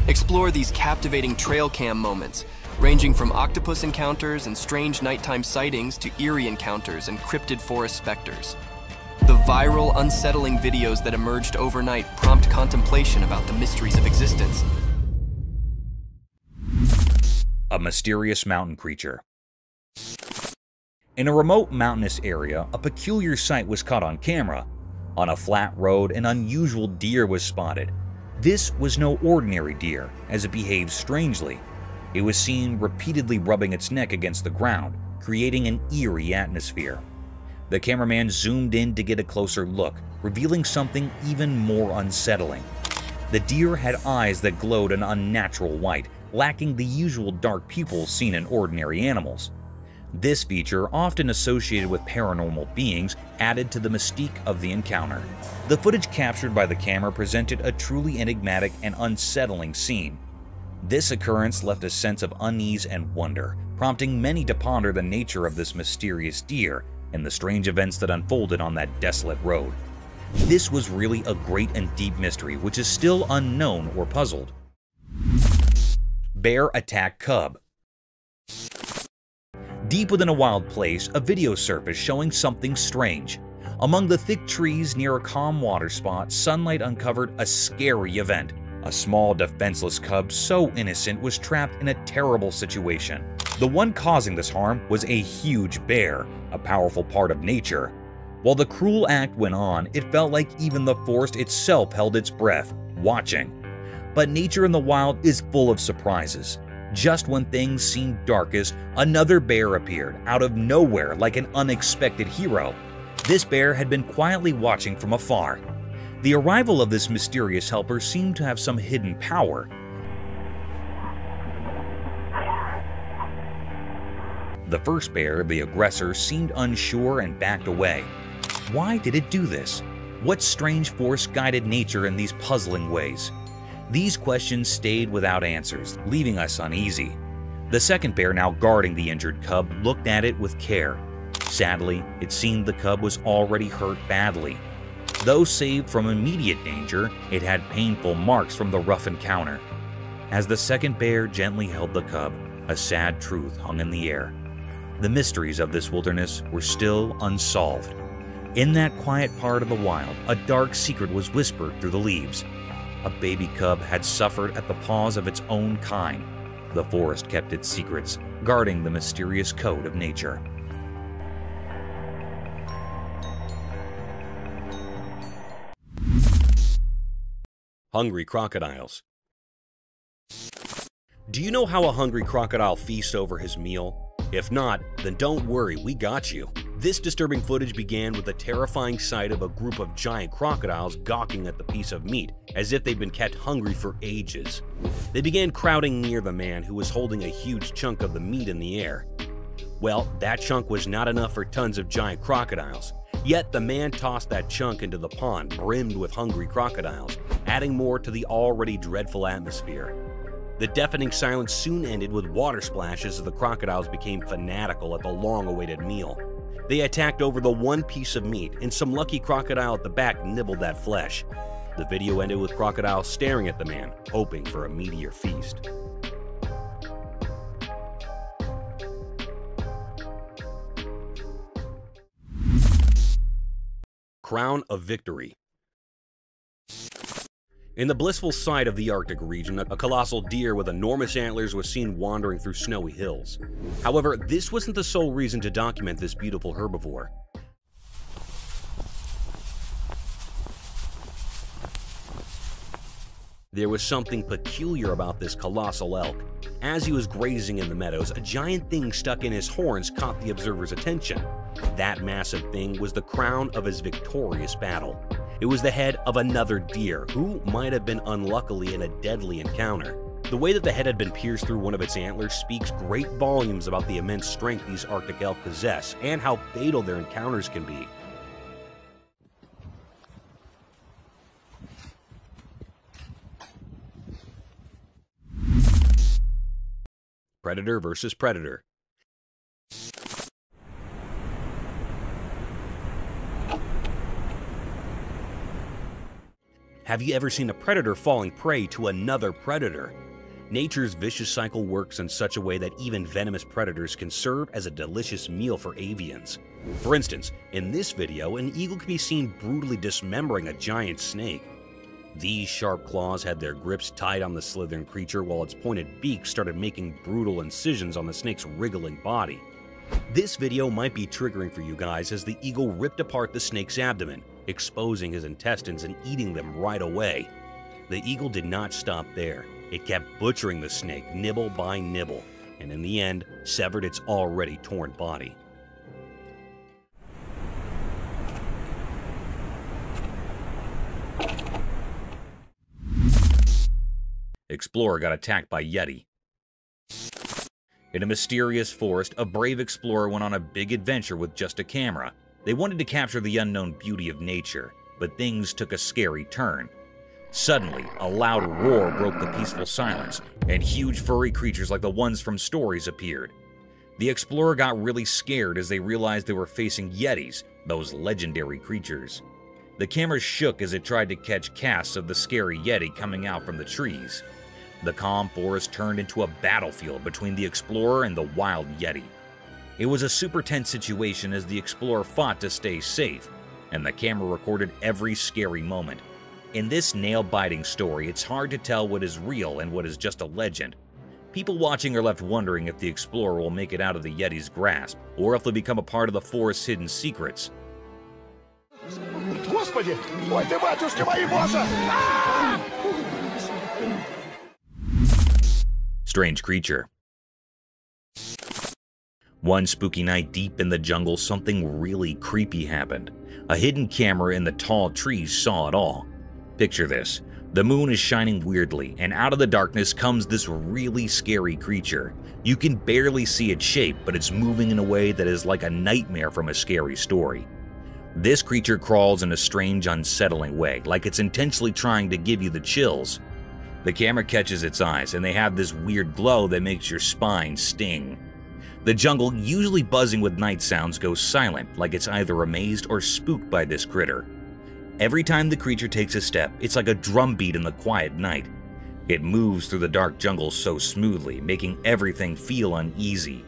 Explore these captivating trail cam moments, ranging from octopus encounters and strange nighttime sightings to eerie encounters and cryptid forest specters. The viral, unsettling videos that emerged overnight prompt contemplation about the mysteries of existence. A mysterious mountain creature. In a remote mountainous area, a peculiar sight was caught on camera. On a flat road, an unusual deer was spotted. This was no ordinary deer, as it behaved strangely. It was seen repeatedly rubbing its neck against the ground, creating an eerie atmosphere. The cameraman zoomed in to get a closer look, revealing something even more unsettling. The deer had eyes that glowed an unnatural white, lacking the usual dark pupils seen in ordinary animals. This feature, often associated with paranormal beings, added to the mystique of the encounter. The footage captured by the camera presented a truly enigmatic and unsettling scene. This occurrence left a sense of unease and wonder, prompting many to ponder the nature of this mysterious deer and the strange events that unfolded on that desolate road. This was really a great and deep mystery which is still unknown or puzzled. Bear attack cub. Deep within a wild place, a video surfaced showing something strange. Among the thick trees near a calm water spot, sunlight uncovered a scary event. A small, defenseless cub so innocent was trapped in a terrible situation. The one causing this harm was a huge bear, a powerful part of nature. While the cruel act went on, it felt like even the forest itself held its breath, watching. But nature in the wild is full of surprises. Just when things seemed darkest, another bear appeared out of nowhere like an unexpected hero. This bear had been quietly watching from afar. The arrival of this mysterious helper seemed to have some hidden power. The first bear, the aggressor, seemed unsure and backed away. Why did it do this? What strange force guided nature in these puzzling ways? These questions stayed without answers, leaving us uneasy. The second bear, now guarding the injured cub, looked at it with care. Sadly, it seemed the cub was already hurt badly. Though saved from immediate danger, it had painful marks from the rough encounter. As the second bear gently held the cub, a sad truth hung in the air. The mysteries of this wilderness were still unsolved. In that quiet part of the wild, a dark secret was whispered through the leaves. A baby cub had suffered at the paws of its own kind. The forest kept its secrets, guarding the mysterious code of nature. Hungry crocodiles. Do you know how a hungry crocodile feasts over his meal? If not, then don't worry, we got you. This disturbing footage began with the terrifying sight of a group of giant crocodiles gawking at the piece of meat, as if they'd been kept hungry for ages. They began crowding near the man who was holding a huge chunk of the meat in the air. Well, that chunk was not enough for tons of giant crocodiles. Yet the man tossed that chunk into the pond brimmed with hungry crocodiles, adding more to the already dreadful atmosphere. The deafening silence soon ended with water splashes as the crocodiles became fanatical at the long-awaited meal. They attacked over the one piece of meat, and some lucky crocodile at the back nibbled that flesh. The video ended with crocodiles staring at the man, hoping for a meatier feast. Crown of Victory. In the blissful sight of the Arctic region, a colossal deer with enormous antlers was seen wandering through snowy hills. However, this wasn't the sole reason to document this beautiful herbivore. There was something peculiar about this colossal elk. As he was grazing in the meadows, a giant thing stuck in his horns caught the observer's attention. That massive thing was the crown of his victorious battle. It was the head of another deer, who might have been unluckily in a deadly encounter. The way that the head had been pierced through one of its antlers speaks great volumes about the immense strength these Arctic elk possess, and how fatal their encounters can be. Predator versus predator. Have you ever seen a predator falling prey to another predator? Nature's vicious cycle works in such a way that even venomous predators can serve as a delicious meal for avians. For instance, in this video, an eagle can be seen brutally dismembering a giant snake. These sharp claws had their grips tight on the slithering creature, while its pointed beak started making brutal incisions on the snake's wriggling body. This video might be triggering for you guys, as the eagle ripped apart the snake's abdomen, exposing his intestines and eating them right away. The eagle did not stop there. It kept butchering the snake nibble by nibble, and in the end, severed its already torn body. Explorer got attacked by Yeti. In a mysterious forest, a brave explorer went on a big adventure with just a camera. They wanted to capture the unknown beauty of nature, but things took a scary turn. Suddenly, a loud roar broke the peaceful silence, and huge furry creatures like the ones from stories appeared. The explorer got really scared as they realized they were facing Yetis, those legendary creatures. The camera shook as it tried to catch casts of the scary Yeti coming out from the trees. The calm forest turned into a battlefield between the explorer and the wild Yeti. It was a super tense situation as the explorer fought to stay safe, and the camera recorded every scary moment. In this nail-biting story, it's hard to tell what is real and what is just a legend. People watching are left wondering if the explorer will make it out of the Yeti's grasp, or if they'll become a part of the forest's hidden secrets. Господи! Ой ты, батюшки мои, боже! Strange creature. One spooky night deep in the jungle, something really creepy happened. A hidden camera in the tall trees saw it all. Picture this. The moon is shining weirdly, and out of the darkness comes this really scary creature. You can barely see its shape, but it's moving in a way that is like a nightmare from a scary story. This creature crawls in a strange, unsettling way, like it's intentionally trying to give you the chills. The camera catches its eyes, and they have this weird glow that makes your spine sting. The jungle, usually buzzing with night sounds, goes silent, like it's either amazed or spooked by this critter. Every time the creature takes a step, it's like a drumbeat in the quiet night. It moves through the dark jungle so smoothly, making everything feel uneasy.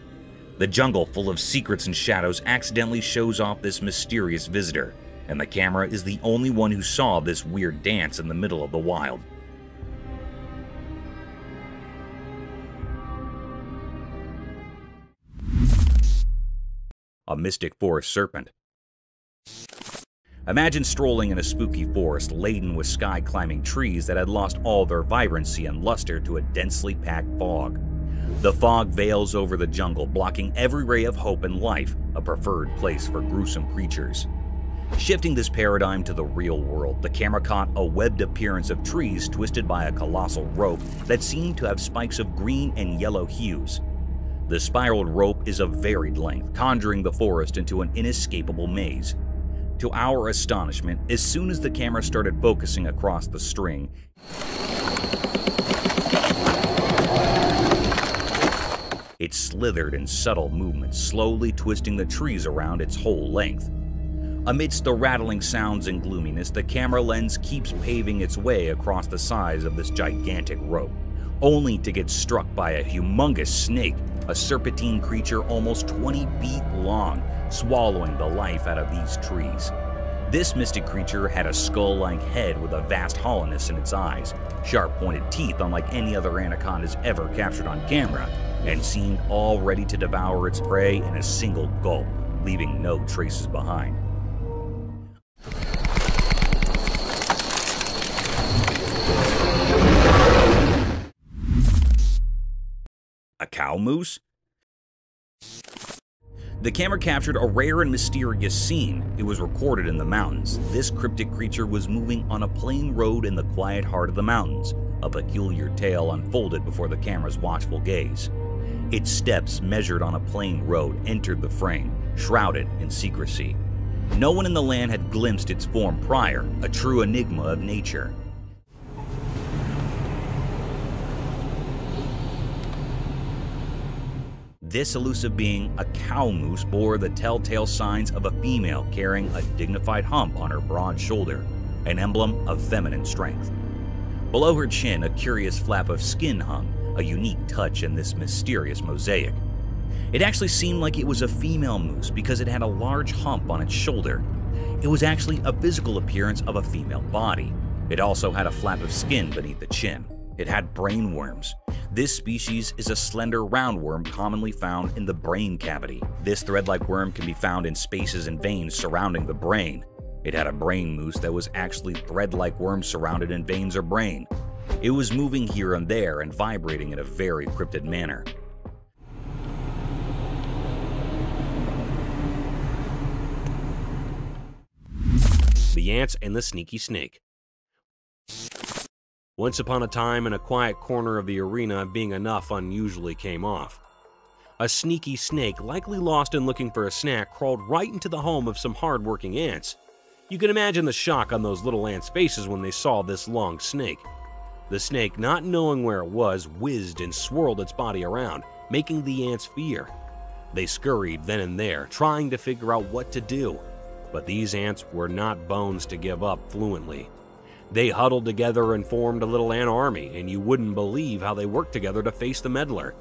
The jungle, full of secrets and shadows, accidentally shows off this mysterious visitor, and the camera is the only one who saw this weird dance in the middle of the wild. A mystic forest serpent. Imagine strolling in a spooky forest laden with sky-climbing trees that had lost all their vibrancy and luster to a densely packed fog. The fog veils over the jungle, blocking every ray of hope and life, a preferred place for gruesome creatures. Shifting this paradigm to the real world, the camera caught a webbed appearance of trees twisted by a colossal rope that seemed to have spikes of green and yellow hues. The spiraled rope is of varied length, conjuring the forest into an inescapable maze. To our astonishment, as soon as the camera started focusing across the string, it slithered in subtle movements, slowly twisting the trees around its whole length. Amidst the rattling sounds and gloominess, the camera lens keeps paving its way across the size of this gigantic rope, only to get struck by a humongous snake, a serpentine creature almost 20 feet long, swallowing the life out of these trees. This mystic creature had a skull-like head with a vast hollowness in its eyes, sharp-pointed teeth unlike any other anacondas ever captured on camera, and seemed all ready to devour its prey in a single gulp, leaving no traces behind. A cow moose? The camera captured a rare and mysterious scene. It was recorded in the mountains. This cryptic creature was moving on a plain road in the quiet heart of the mountains. A peculiar tale unfolded before the camera's watchful gaze. Its steps, measured on a plain road, entered the frame, shrouded in secrecy. No one in the land had glimpsed its form prior, a true enigma of nature. This elusive being, a cow moose, bore the telltale signs of a female carrying a dignified hump on her broad shoulder. an emblem of feminine strength. Below her chin, a curious flap of skin hung, a unique touch in this mysterious mosaic. It actually seemed like it was a female moose because it had a large hump on its shoulder. It was actually a physical appearance of a female body. It also had a flap of skin beneath the chin. It had brain worms. This species is a slender roundworm commonly found in the brain cavity. This thread-like worm can be found in spaces and veins surrounding the brain. It had a brain moose that was actually thread-like worms surrounded in veins or brain. It was moving here and there and vibrating in a very cryptid manner. The Ants and the Sneaky Snake. Once upon a time, in a quiet corner of the arena, being enough unusually came off. A sneaky snake, likely lost and looking for a snack, crawled right into the home of some hard-working ants. You can imagine the shock on those little ants' faces when they saw this long snake. The snake, not knowing where it was, whizzed and swirled its body around, making the ants fear. They scurried then and there, trying to figure out what to do. But these ants were not bones to give up fluently. They huddled together and formed a little ant army, and you wouldn't believe how they worked together to face the meddler.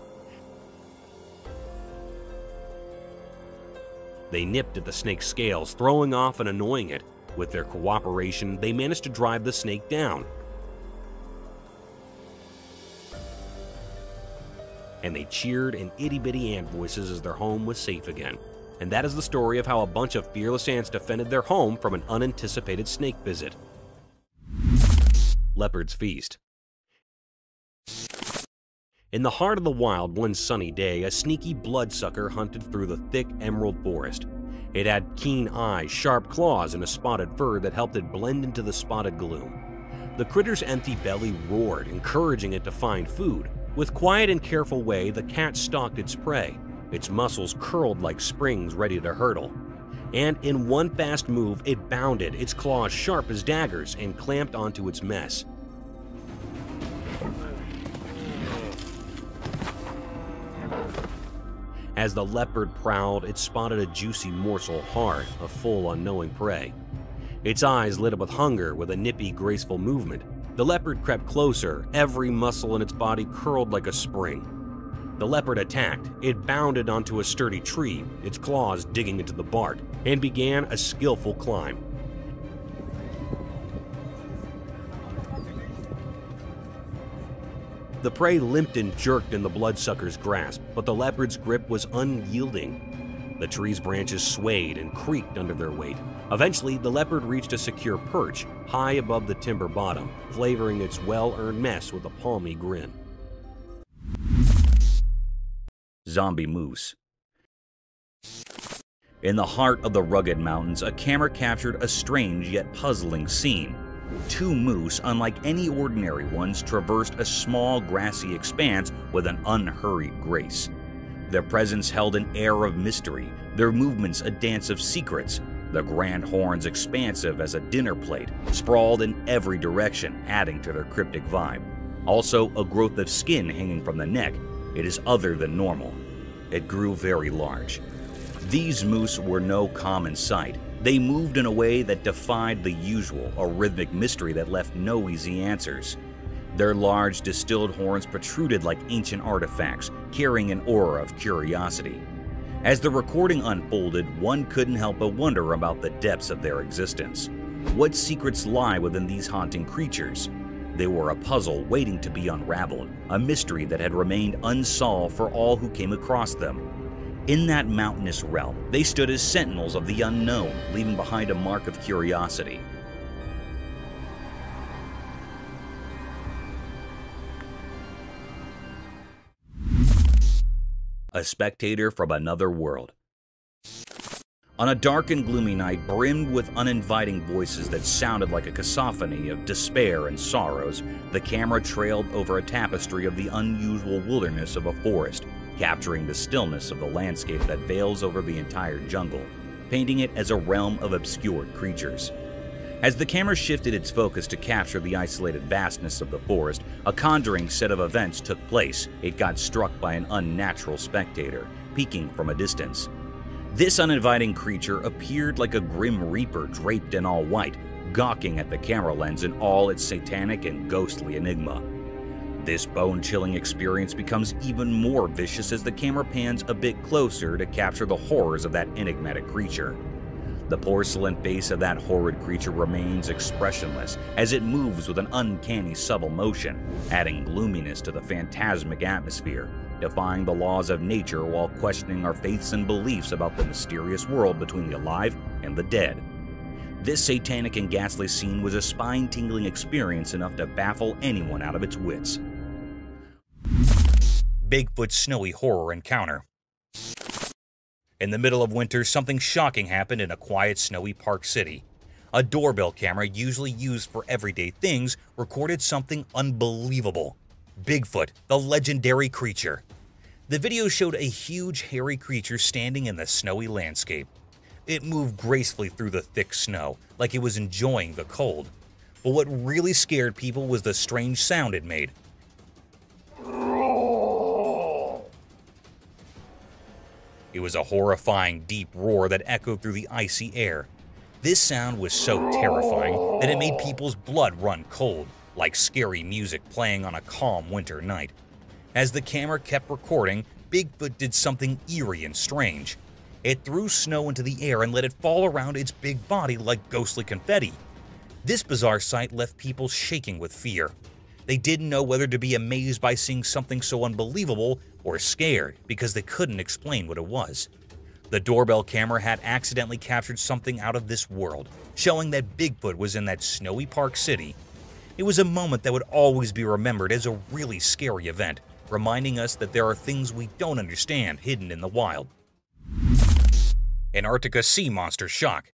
They nipped at the snake's scales, throwing off and annoying it. With their cooperation, they managed to drive the snake down. And they cheered in itty-bitty ant voices as their home was safe again. And that is the story of how a bunch of fearless ants defended their home from an unanticipated snake visit. Leopards Feast. In the heart of the wild one sunny day, a sneaky bloodsucker hunted through the thick emerald forest. It had keen eyes, sharp claws, and a spotted fur that helped it blend into the spotted gloom. The critter's empty belly roared, encouraging it to find food. With quiet and careful way, the cat stalked its prey. Its muscles curled like springs ready to hurtle. And in one fast move, it bounded, its claws sharp as daggers, and clamped onto its mess. As the leopard prowled, it spotted a juicy morsel hard, a full unknowing prey. Its eyes lit up with hunger with a nippy, graceful movement. The leopard crept closer, every muscle in its body curled like a spring. The leopard attacked. It bounded onto a sturdy tree, its claws digging into the bark, and began a skillful climb. The prey limped and jerked in the bloodsucker's grasp, but the leopard's grip was unyielding. The tree's branches swayed and creaked under their weight. Eventually, the leopard reached a secure perch, high above the timber bottom, flavoring its well-earned mess with a palmy grin. Zombie moose. In the heart of the rugged mountains, a camera captured a strange yet puzzling scene. Two moose, unlike any ordinary ones, traversed a small grassy expanse with an unhurried grace. Their presence held an air of mystery, their movements a dance of secrets, the grand horns expansive as a dinner plate, sprawled in every direction, adding to their cryptic vibe. Also, a growth of skin hanging from the neck. It is other than normal. It grew very large. These moose were no common sight. They moved in a way that defied the usual, a rhythmic mystery that left no easy answers. Their large, distilled horns protruded like ancient artifacts, carrying an aura of curiosity. As the recording unfolded, one couldn't help but wonder about the depths of their existence. What secrets lie within these haunting creatures? They were a puzzle waiting to be unraveled, a mystery that had remained unsolved for all who came across them. In that mountainous realm, they stood as sentinels of the unknown, leaving behind a mark of curiosity. A spectator from another world. On a dark and gloomy night brimmed with uninviting voices that sounded like a cacophony of despair and sorrows, the camera trailed over a tapestry of the unusual wilderness of a forest, capturing the stillness of the landscape that veils over the entire jungle, painting it as a realm of obscured creatures. As the camera shifted its focus to capture the isolated vastness of the forest, a conjuring set of events took place. It got struck by an unnatural spectator, peeking from a distance. This uninviting creature appeared like a grim reaper draped in all white, gawking at the camera lens in all its satanic and ghostly enigma. This bone-chilling experience becomes even more vicious as the camera pans a bit closer to capture the horrors of that enigmatic creature. The porcelain face of that horrid creature remains expressionless as it moves with an uncanny subtle motion, adding gloominess to the phantasmic atmosphere, defying the laws of nature while questioning our faiths and beliefs about the mysterious world between the alive and the dead. This satanic and ghastly scene was a spine-tingling experience enough to baffle anyone out of its wits. Bigfoot's snowy horror encounter. In the middle of winter, something shocking happened in a quiet, snowy Park City. A doorbell camera, usually used for everyday things, recorded something unbelievable. Bigfoot, the legendary creature. The video showed a huge, hairy creature standing in the snowy landscape. It moved gracefully through the thick snow, like it was enjoying the cold. But what really scared people was the strange sound it made. It was a horrifying, deep roar that echoed through the icy air. This sound was so terrifying that it made people's blood run cold, like scary music playing on a calm winter night. As the camera kept recording, Bigfoot did something eerie and strange. It threw snow into the air and let it fall around its big body like ghostly confetti. This bizarre sight left people shaking with fear. They didn't know whether to be amazed by seeing something so unbelievable or scared because they couldn't explain what it was. The doorbell camera had accidentally captured something out of this world, showing that Bigfoot was in that snowy Park City. It was a moment that would always be remembered as a really scary event, reminding us that there are things we don't understand hidden in the wild. Antarctica sea monster shock.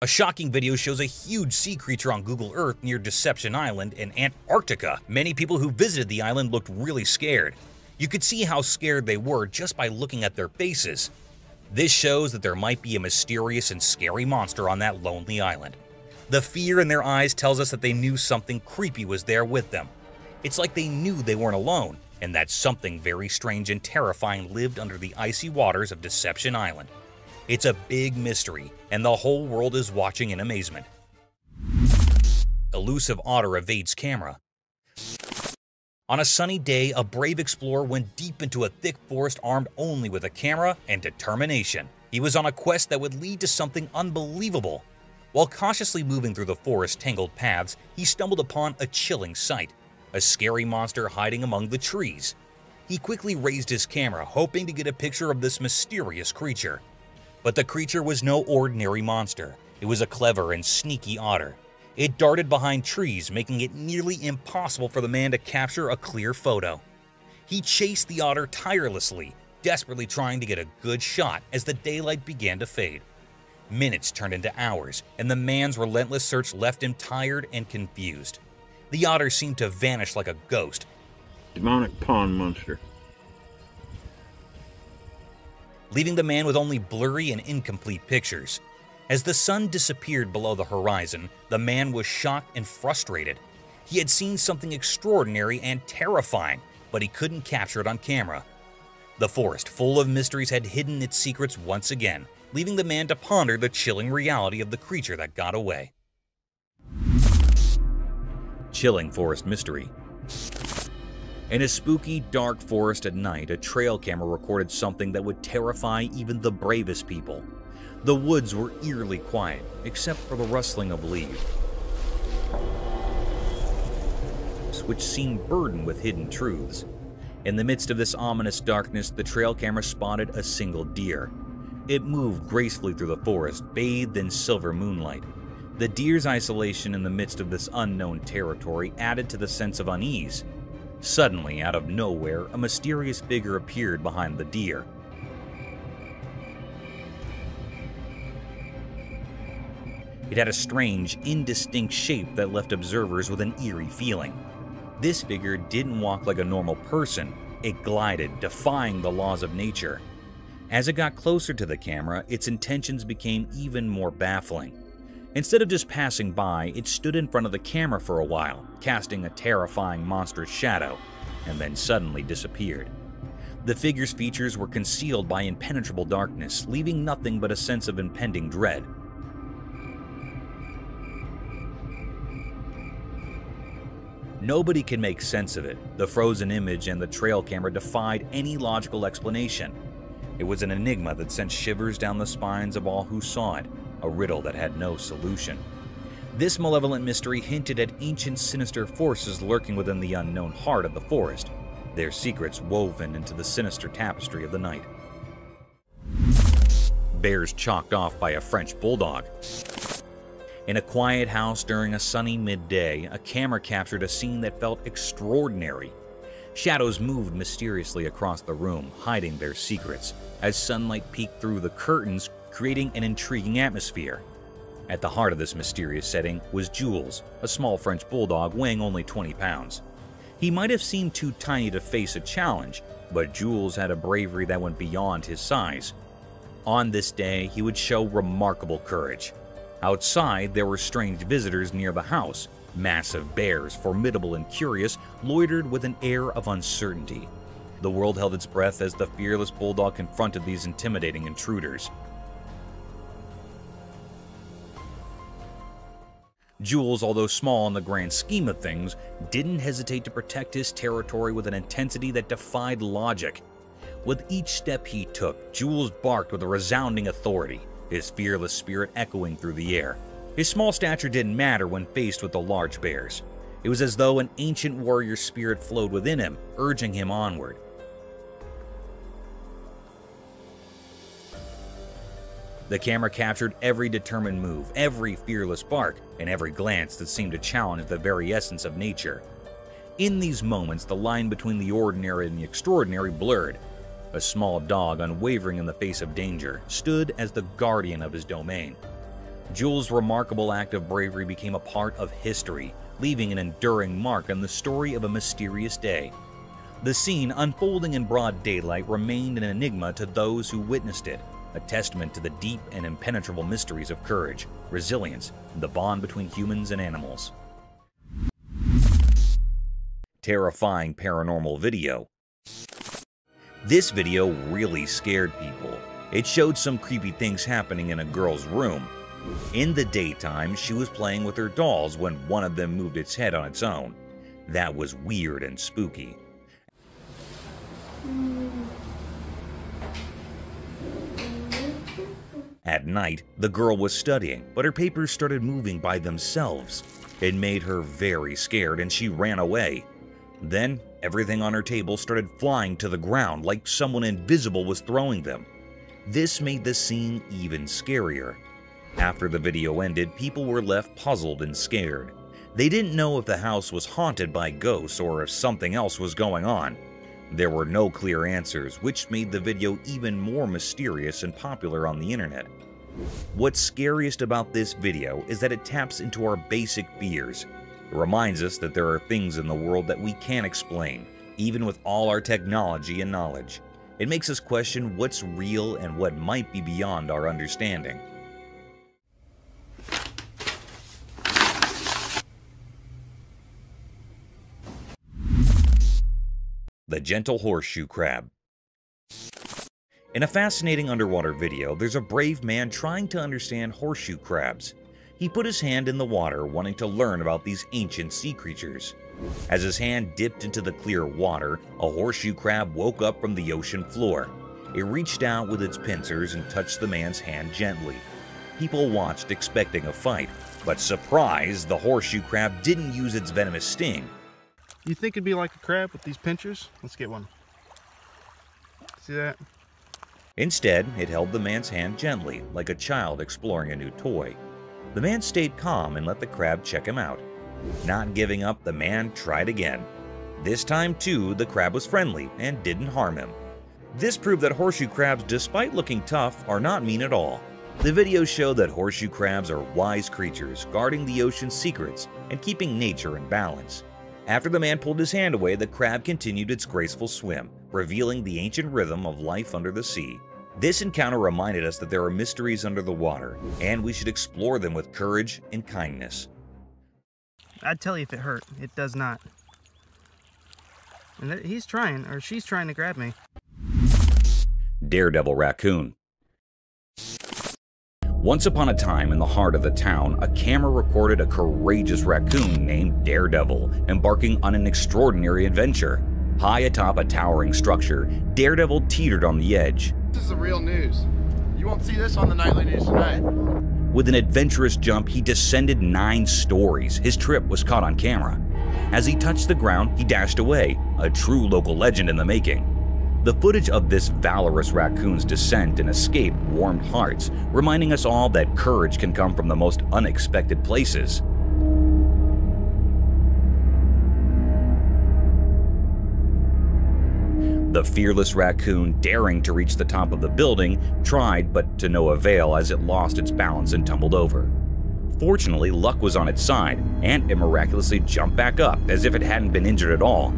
A shocking video shows a huge sea creature on Google Earth near Deception Island in Antarctica. Many people who visited the island looked really scared. You could see how scared they were just by looking at their faces. This shows that there might be a mysterious and scary monster on that lonely island. The fear in their eyes tells us that they knew something creepy was there with them. It's like they knew they weren't alone, and that something very strange and terrifying lived under the icy waters of Deception Island. It's a big mystery, and the whole world is watching in amazement. Elusive otter evades camera. On a sunny day, a brave explorer went deep into a thick forest armed only with a camera and determination. He was on a quest that would lead to something unbelievable. While cautiously moving through the forest's tangled paths, he stumbled upon a chilling sight, a scary monster hiding among the trees. He quickly raised his camera, hoping to get a picture of this mysterious creature. But the creature was no ordinary monster. It was a clever and sneaky otter. It darted behind trees, making it nearly impossible for the man to capture a clear photo. He chased the otter tirelessly, desperately trying to get a good shot as the daylight began to fade. Minutes turned into hours, and the man's relentless search left him tired and confused. The otter seemed to vanish like a ghost. Demonic pond monster. Leaving the man with only blurry and incomplete pictures. As the sun disappeared below the horizon, the man was shocked and frustrated. He had seen something extraordinary and terrifying, but he couldn't capture it on camera. The forest, full of mysteries, had hidden its secrets once again, leaving the man to ponder the chilling reality of the creature that got away. Chilling forest mystery. In a spooky, dark forest at night, a trail camera recorded something that would terrify even the bravest people. The woods were eerily quiet, except for the rustling of leaves, which seemed burdened with hidden truths. In the midst of this ominous darkness, the trail camera spotted a single deer. It moved gracefully through the forest, bathed in silver moonlight. The deer's isolation in the midst of this unknown territory added to the sense of unease. Suddenly, out of nowhere, a mysterious figure appeared behind the deer. It had a strange, indistinct shape that left observers with an eerie feeling. This figure didn't walk like a normal person. It glided, defying the laws of nature. As it got closer to the camera, its intentions became even more baffling. Instead of just passing by, it stood in front of the camera for a while, casting a terrifying monstrous shadow, and then suddenly disappeared. The figure's features were concealed by impenetrable darkness, leaving nothing but a sense of impending dread. Nobody can make sense of it. The frozen image and the trail camera defied any logical explanation. It was an enigma that sent shivers down the spines of all who saw it, a riddle that had no solution. This malevolent mystery hinted at ancient sinister forces lurking within the unknown heart of the forest, their secrets woven into the sinister tapestry of the night. Bears chalked off by a French Bulldog. In a quiet house during a sunny midday, a camera captured a scene that felt extraordinary. Shadows moved mysteriously across the room, hiding their secrets, as sunlight peeked through the curtains, creating an intriguing atmosphere. At the heart of this mysterious setting was Jules, a small French Bulldog weighing only 20 pounds. He might have seemed too tiny to face a challenge, but Jules had a bravery that went beyond his size. On this day, he would show remarkable courage. Outside, there were strange visitors near the house. Massive bears, formidable and curious, loitered with an air of uncertainty. The world held its breath as the fearless Bulldog confronted these intimidating intruders. Jules, although small in the grand scheme of things, didn't hesitate to protect his territory with an intensity that defied logic. With each step he took, Jules barked with a resounding authority, his fearless spirit echoing through the air. His small stature didn't matter when faced with the large bears. It was as though an ancient warrior spirit flowed within him, urging him onward. The camera captured every determined move, every fearless bark, and every glance that seemed to challenge the very essence of nature. In these moments, the line between the ordinary and the extraordinary blurred. A small dog, unwavering in the face of danger, stood as the guardian of his domain. Jules' remarkable act of bravery became a part of history, leaving an enduring mark on the story of a mysterious day. The scene, unfolding in broad daylight, remained an enigma to those who witnessed it, a testament to the deep and impenetrable mysteries of courage, resilience, and the bond between humans and animals. Terrifying paranormal video. This video really scared people. It showed some creepy things happening in a girl's room. In the daytime, she was playing with her dolls when one of them moved its head on its own. That was weird and spooky. At night, the girl was studying, but her papers started moving by themselves. It made her very scared and she ran away. Then, everything on her table started flying to the ground like someone invisible was throwing them. This made the scene even scarier. After the video ended, people were left puzzled and scared. They didn't know if the house was haunted by ghosts or if something else was going on. There were no clear answers, which made the video even more mysterious and popular on the internet. What's scariest about this video is that it taps into our basic fears. It reminds us that there are things in the world that we can't explain, even with all our technology and knowledge. It makes us question what's real and what might be beyond our understanding. The gentle horseshoe crab. In a fascinating underwater video, there's a brave man trying to understand horseshoe crabs. He put his hand in the water, wanting to learn about these ancient sea creatures. As his hand dipped into the clear water, a horseshoe crab woke up from the ocean floor. It reached out with its pincers and touched the man's hand gently. People watched, expecting a fight, but surprise, the horseshoe crab didn't use its venomous sting. You think it'd be like a crab with these pinchers? Let's get one. See that? Instead, it held the man's hand gently, like a child exploring a new toy. The man stayed calm and let the crab check him out. Not giving up, the man tried again. This time, too, the crab was friendly and didn't harm him. This proved that horseshoe crabs, despite looking tough, are not mean at all. The video showed that horseshoe crabs are wise creatures, guarding the ocean's secrets and keeping nature in balance. After the man pulled his hand away, the crab continued its graceful swim, revealing the ancient rhythm of life under the sea. This encounter reminded us that there are mysteries under the water, and we should explore them with courage and kindness. I'd tell you if it hurt. It does not. And he's trying, or she's trying to grab me. Daredevil Raccoon. Once upon a time, in the heart of the town, a camera recorded a courageous raccoon named Daredevil embarking on an extraordinary adventure. High atop a towering structure, Daredevil teetered on the edge. This is the real news. You won't see this on the nightly news tonight. With an adventurous jump, he descended 9 stories. His trip was caught on camera. As he touched the ground, he dashed away, a true local legend in the making. The footage of this valorous raccoon's descent and escape warmed hearts, reminding us all that courage can come from the most unexpected places. The fearless raccoon, daring to reach the top of the building, tried but to no avail as it lost its balance and tumbled over. Fortunately, luck was on its side, and it miraculously jumped back up as if it hadn't been injured at all.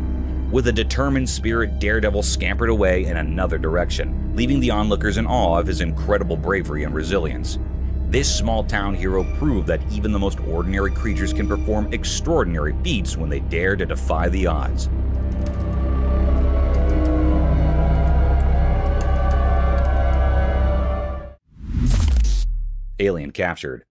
With a determined spirit, Daredevil scampered away in another direction, leaving the onlookers in awe of his incredible bravery and resilience. This small-town hero proved that even the most ordinary creatures can perform extraordinary feats when they dare to defy the odds. Alien captured.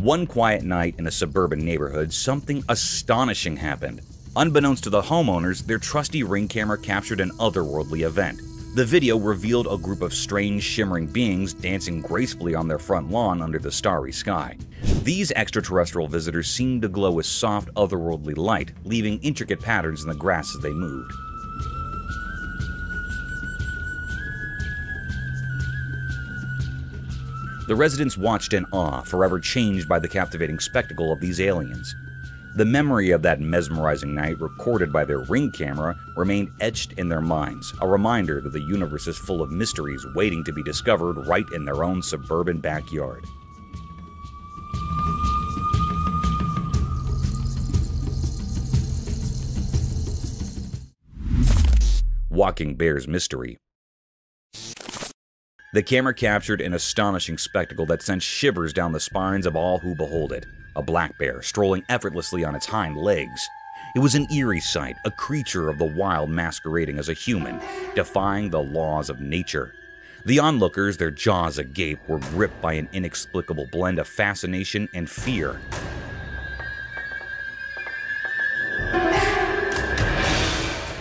One quiet night in a suburban neighborhood, something astonishing happened. Unbeknownst to the homeowners, their trusty Ring camera captured an otherworldly event. The video revealed a group of strange, shimmering beings dancing gracefully on their front lawn under the starry sky. These extraterrestrial visitors seemed to glow with soft, otherworldly light, leaving intricate patterns in the grass as they moved. The residents watched in awe, forever changed by the captivating spectacle of these aliens. The memory of that mesmerizing night, recorded by their Ring camera, remained etched in their minds, a reminder that the universe is full of mysteries waiting to be discovered right in their own suburban backyard. Walking Bear's Mystery. The camera captured an astonishing spectacle that sent shivers down the spines of all who behold it. A black bear strolling effortlessly on its hind legs. It was an eerie sight, a creature of the wild masquerading as a human, defying the laws of nature. The onlookers, their jaws agape, were gripped by an inexplicable blend of fascination and fear.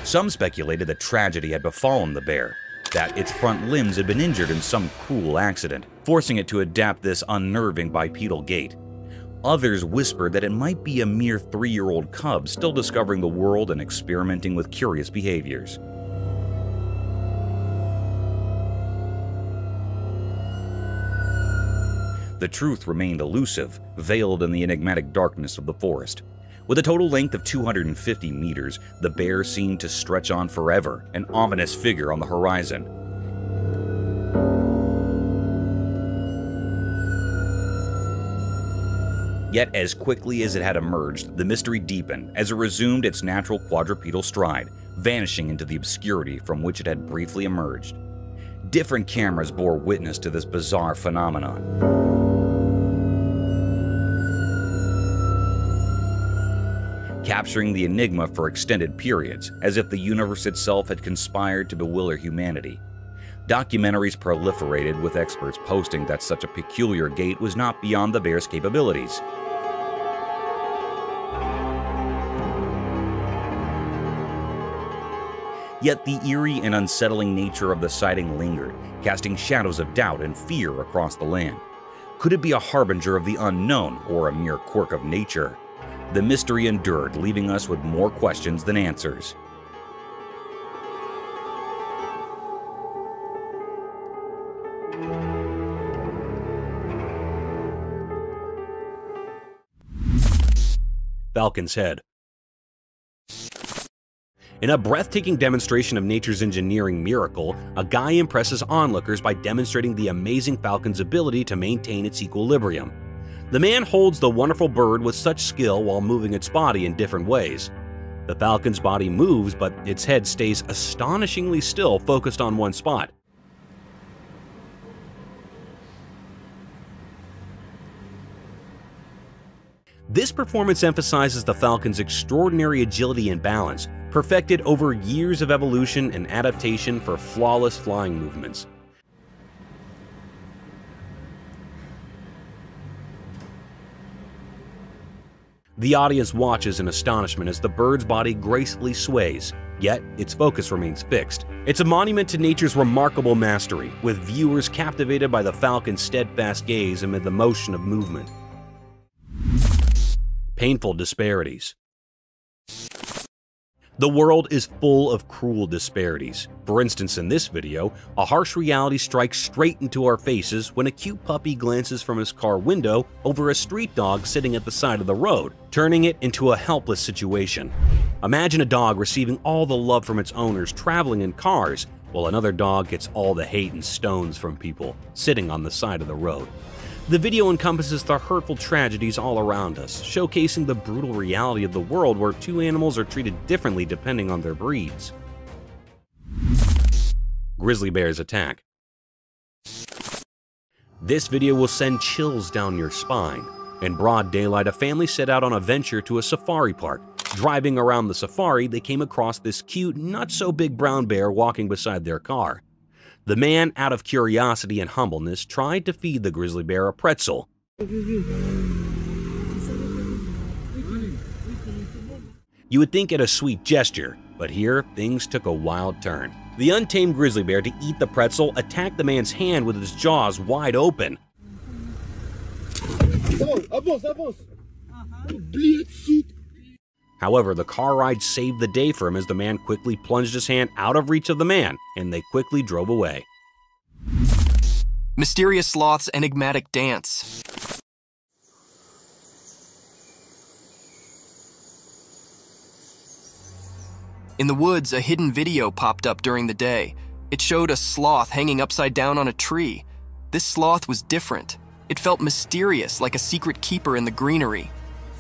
Some speculated that tragedy had befallen the bear, that its front limbs had been injured in some cruel accident, forcing it to adapt this unnerving bipedal gait. Others whispered that it might be a mere 3-year-old cub still discovering the world and experimenting with curious behaviors. The truth remained elusive, veiled in the enigmatic darkness of the forest. With a total length of 250 meters, the bear seemed to stretch on forever, an ominous figure on the horizon. Yet as quickly as it had emerged, the mystery deepened as it resumed its natural quadrupedal stride, vanishing into the obscurity from which it had briefly emerged. Different cameras bore witness to this bizarre phenomenon. Capturing the enigma for extended periods, as if the universe itself had conspired to bewilder humanity. Documentaries proliferated, with experts posting that such a peculiar gait was not beyond the bear's capabilities. Yet the eerie and unsettling nature of the sighting lingered, casting shadows of doubt and fear across the land. Could it be a harbinger of the unknown, or a mere quirk of nature? The mystery endured, leaving us with more questions than answers. Falcon's Head. In a breathtaking demonstration of nature's engineering miracle, a guy impresses onlookers by demonstrating the amazing falcon's ability to maintain its equilibrium. The man holds the wonderful bird with such skill while moving its body in different ways. The falcon's body moves, but its head stays astonishingly still, focused on one spot. This performance emphasizes the falcon's extraordinary agility and balance, perfected over years of evolution and adaptation for flawless flying movements. The audience watches in astonishment as the bird's body gracefully sways, yet its focus remains fixed. It's a monument to nature's remarkable mastery, with viewers captivated by the falcon's steadfast gaze amid the motion of movement. Painful disparities. The world is full of cruel disparities. For instance, in this video, a harsh reality strikes straight into our faces when a cute puppy glances from his car window over a street dog sitting at the side of the road, turning it into a helpless situation. Imagine a dog receiving all the love from its owners traveling in cars, while another dog gets all the hate and stones from people sitting on the side of the road. The video encompasses the hurtful tragedies all around us, showcasing the brutal reality of the world where two animals are treated differently depending on their breeds. Grizzly bears attack. This video will send chills down your spine. In broad daylight, a family set out on a venture to a safari park. Driving around the safari, they came across this cute, not-so-big brown bear walking beside their car. The man, out of curiosity and humbleness, tried to feed the grizzly bear a pretzel. You would think it a sweet gesture, but here things took a wild turn. The untamed grizzly bear, to eat the pretzel, attacked the man's hand with its jaws wide open. However, the car ride saved the day for him as the man quickly plunged his hand out of reach of the man, and they quickly drove away. Mysterious sloth's enigmatic dance. In the woods, a hidden video popped up during the day. It showed a sloth hanging upside down on a tree. This sloth was different. It felt mysterious, like a secret keeper in the greenery.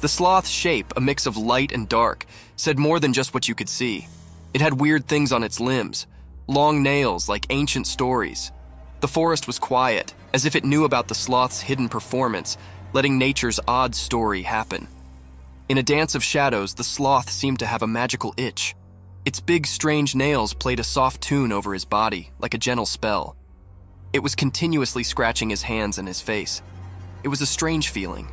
The sloth's shape, a mix of light and dark, said more than just what you could see. It had weird things on its limbs, long nails like ancient stories. The forest was quiet, as if it knew about the sloth's hidden performance, letting nature's odd story happen. In a dance of shadows, the sloth seemed to have a magical itch. Its big, strange nails played a soft tune over his body, like a gentle spell. It was continuously scratching his hands and his face. It was a strange feeling.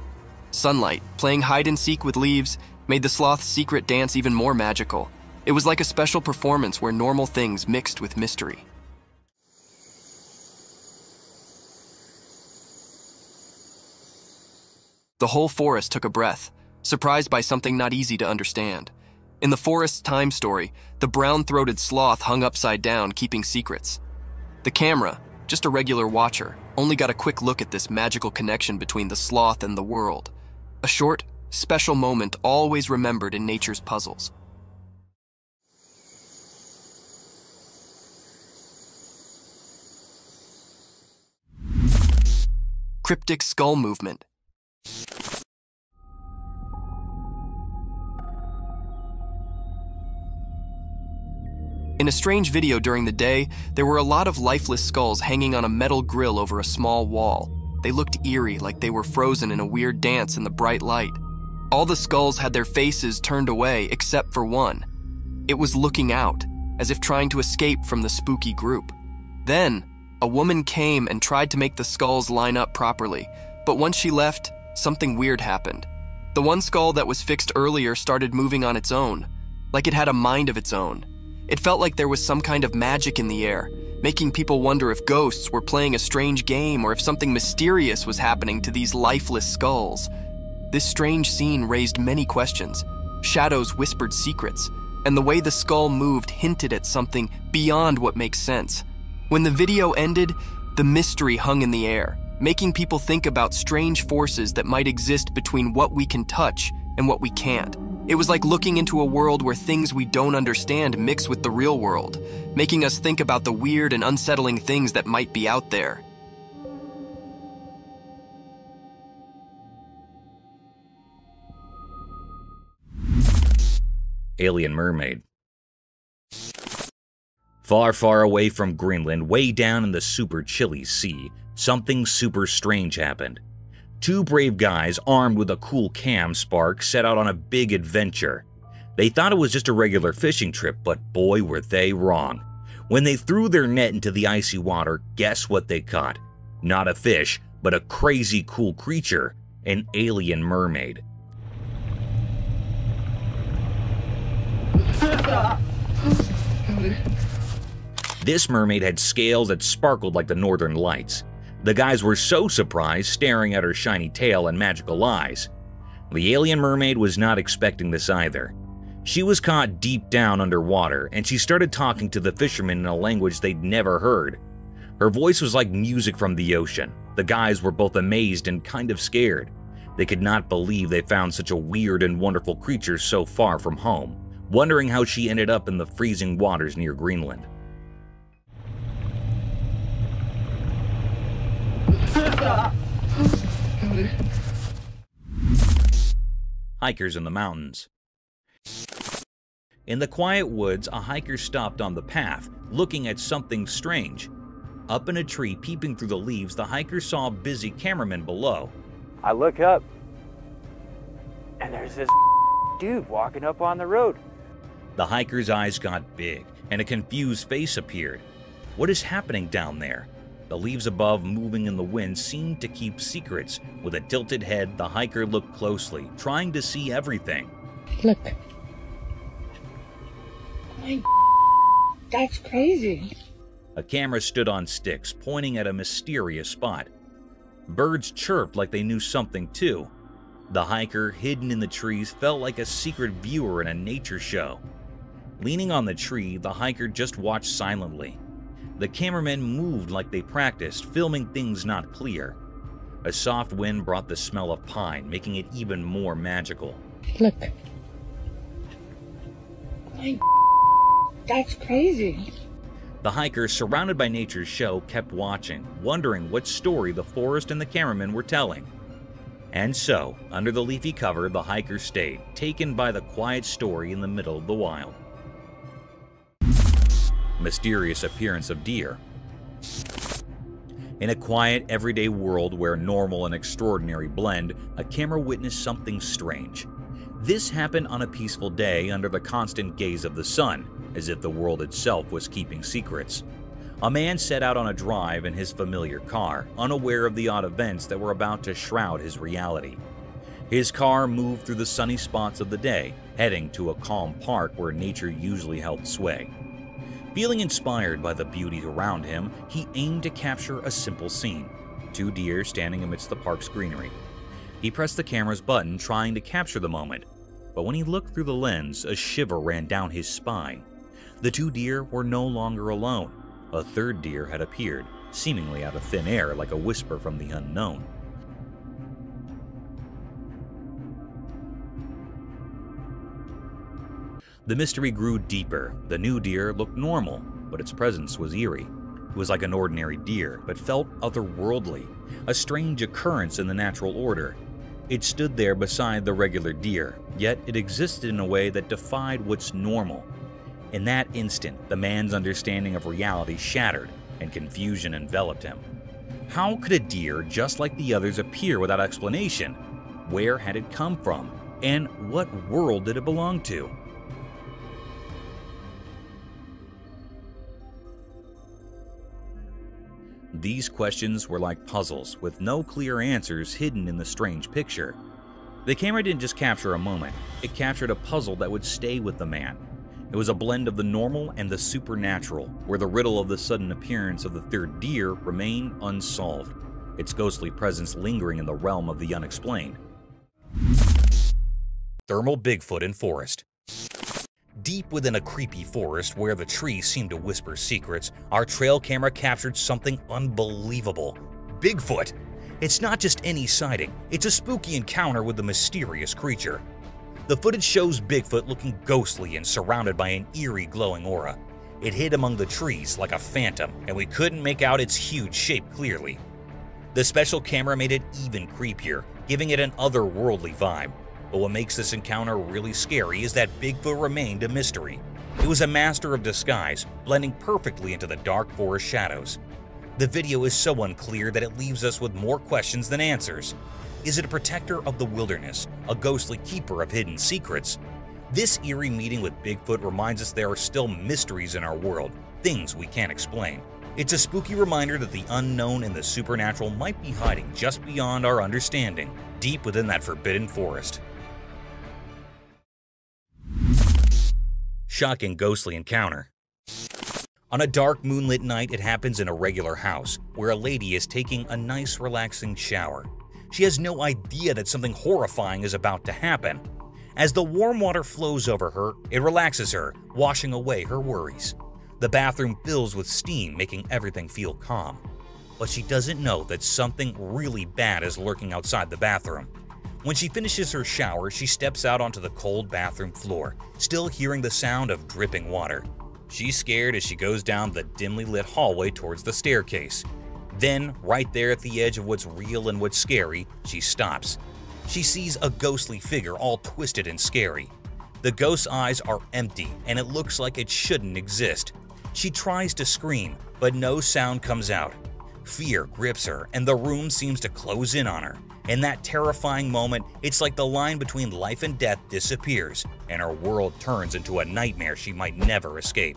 Sunlight, playing hide-and-seek with leaves, made the sloth's secret dance even more magical. It was like a special performance where normal things mixed with mystery. The whole forest took a breath, surprised by something not easy to understand. In the forest's time story, the brown-throated sloth hung upside down, keeping secrets. The camera, just a regular watcher, only got a quick look at this magical connection between the sloth and the world. A short, special moment always remembered in nature's puzzles. Cryptic skull movement. In a strange video during the day, there were a lot of lifeless skulls hanging on a metal grill over a small wall. They looked eerie, like they were frozen in a weird dance in the bright light. All the skulls had their faces turned away except for one. It was looking out, as if trying to escape from the spooky group. Then, a woman came and tried to make the skulls line up properly, but once she left, something weird happened. The one skull that was fixed earlier started moving on its own, like it had a mind of its own. It felt like there was some kind of magic in the air, making people wonder if ghosts were playing a strange game or if something mysterious was happening to these lifeless skulls. This strange scene raised many questions. Shadows whispered secrets, and the way the skull moved hinted at something beyond what makes sense. When the video ended, the mystery hung in the air, making people think about strange forces that might exist between what we can touch and what we can't. It was like looking into a world where things we don't understand mix with the real world, making us think about the weird and unsettling things that might be out there. Alien mermaid. Far, far away from Greenland, way down in the super chilly sea, something super strange happened. Two brave guys armed with a cool cam spark set out on a big adventure. They thought it was just a regular fishing trip, but boy were they wrong. When they threw their net into the icy water, guess what they caught? Not a fish, but a crazy cool creature, an alien mermaid. This mermaid had scales that sparkled like the northern lights. The guys were so surprised, staring at her shiny tail and magical eyes. The alien mermaid was not expecting this either. She was caught deep down underwater, and she started talking to the fishermen in a language they'd never heard. Her voice was like music from the ocean. The guys were both amazed and kind of scared. They could not believe they found such a weird and wonderful creature so far from home, wondering how she ended up in the freezing waters near Greenland. Hikers in the mountains. In the quiet woods, a hiker stopped on the path, looking at something strange. Up in a tree, peeping through the leaves, the hiker saw a busy cameraman below. I look up, and there's this dude walking up on the road. The hiker's eyes got big, and a confused face appeared. What is happening down there? The leaves above, moving in the wind, seemed to keep secrets. With a tilted head, the hiker looked closely, trying to see everything. Look. My that's crazy. A camera stood on sticks, pointing at a mysterious spot. Birds chirped like they knew something too. The hiker, hidden in the trees, felt like a secret viewer in a nature show. Leaning on the tree, the hiker just watched silently. The cameramen moved like they practiced, filming things not clear. A soft wind brought the smell of pine, making it even more magical. Look. My that's crazy. The hiker, surrounded by nature's show, kept watching, wondering what story the forest and the cameramen were telling. And so, under the leafy cover, the hiker stayed, taken by the quiet story in the middle of the wild. Mysterious appearance of deer. In a quiet, everyday world where normal and extraordinary blend, a camera witnessed something strange. This happened on a peaceful day under the constant gaze of the sun, as if the world itself was keeping secrets. A man set out on a drive in his familiar car, unaware of the odd events that were about to shroud his reality. His car moved through the sunny spots of the day, heading to a calm park where nature usually held sway. Feeling inspired by the beauty around him, he aimed to capture a simple scene: 2 deer standing amidst the park's greenery. He pressed the camera's button, trying to capture the moment, but when he looked through the lens, a shiver ran down his spine. The 2 deer were no longer alone. A 3rd deer had appeared, seemingly out of thin air like a whisper from the unknown. The mystery grew deeper. The new deer looked normal, but its presence was eerie. It was like an ordinary deer, but felt otherworldly, a strange occurrence in the natural order. It stood there beside the regular deer, yet it existed in a way that defied what's normal. In that instant, the man's understanding of reality shattered, and confusion enveloped him. How could a deer just like the others appear without explanation? Where had it come from? And what world did it belong to? These questions were like puzzles, with no clear answers hidden in the strange picture. The camera didn't just capture a moment, it captured a puzzle that would stay with the man. It was a blend of the normal and the supernatural, where the riddle of the sudden appearance of the 3rd deer remained unsolved, its ghostly presence lingering in the realm of the unexplained. Thermal Bigfoot in forest. Deep within a creepy forest where the trees seemed to whisper secrets, our trail camera captured something unbelievable. Bigfoot! It's not just any sighting, it's a spooky encounter with a mysterious creature. The footage shows Bigfoot looking ghostly and surrounded by an eerie glowing aura. It hid among the trees like a phantom, and we couldn't make out its huge shape clearly. The special camera made it even creepier, giving it an otherworldly vibe. But what makes this encounter really scary is that Bigfoot remained a mystery. It was a master of disguise, blending perfectly into the dark forest shadows. The video is so unclear that it leaves us with more questions than answers. Is it a protector of the wilderness, a ghostly keeper of hidden secrets? This eerie meeting with Bigfoot reminds us there are still mysteries in our world, things we can't explain. It's a spooky reminder that the unknown and the supernatural might be hiding just beyond our understanding, deep within that forbidden forest. Shocking ghostly encounter. On a dark moonlit night, it happens in a regular house, where a lady is taking a nice relaxing shower. She has no idea that something horrifying is about to happen. As the warm water flows over her, it relaxes her, washing away her worries. The bathroom fills with steam, making everything feel calm. But she doesn't know that something really bad is lurking outside the bathroom. When she finishes her shower, she steps out onto the cold bathroom floor, still hearing the sound of dripping water. She's scared as she goes down the dimly lit hallway towards the staircase. Then, right there at the edge of what's real and what's scary, she stops. She sees a ghostly figure all twisted and scary. The ghost's eyes are empty, and it looks like it shouldn't exist. She tries to scream, but no sound comes out. Fear grips her, and the room seems to close in on her. In that terrifying moment, it's like the line between life and death disappears, and her world turns into a nightmare she might never escape.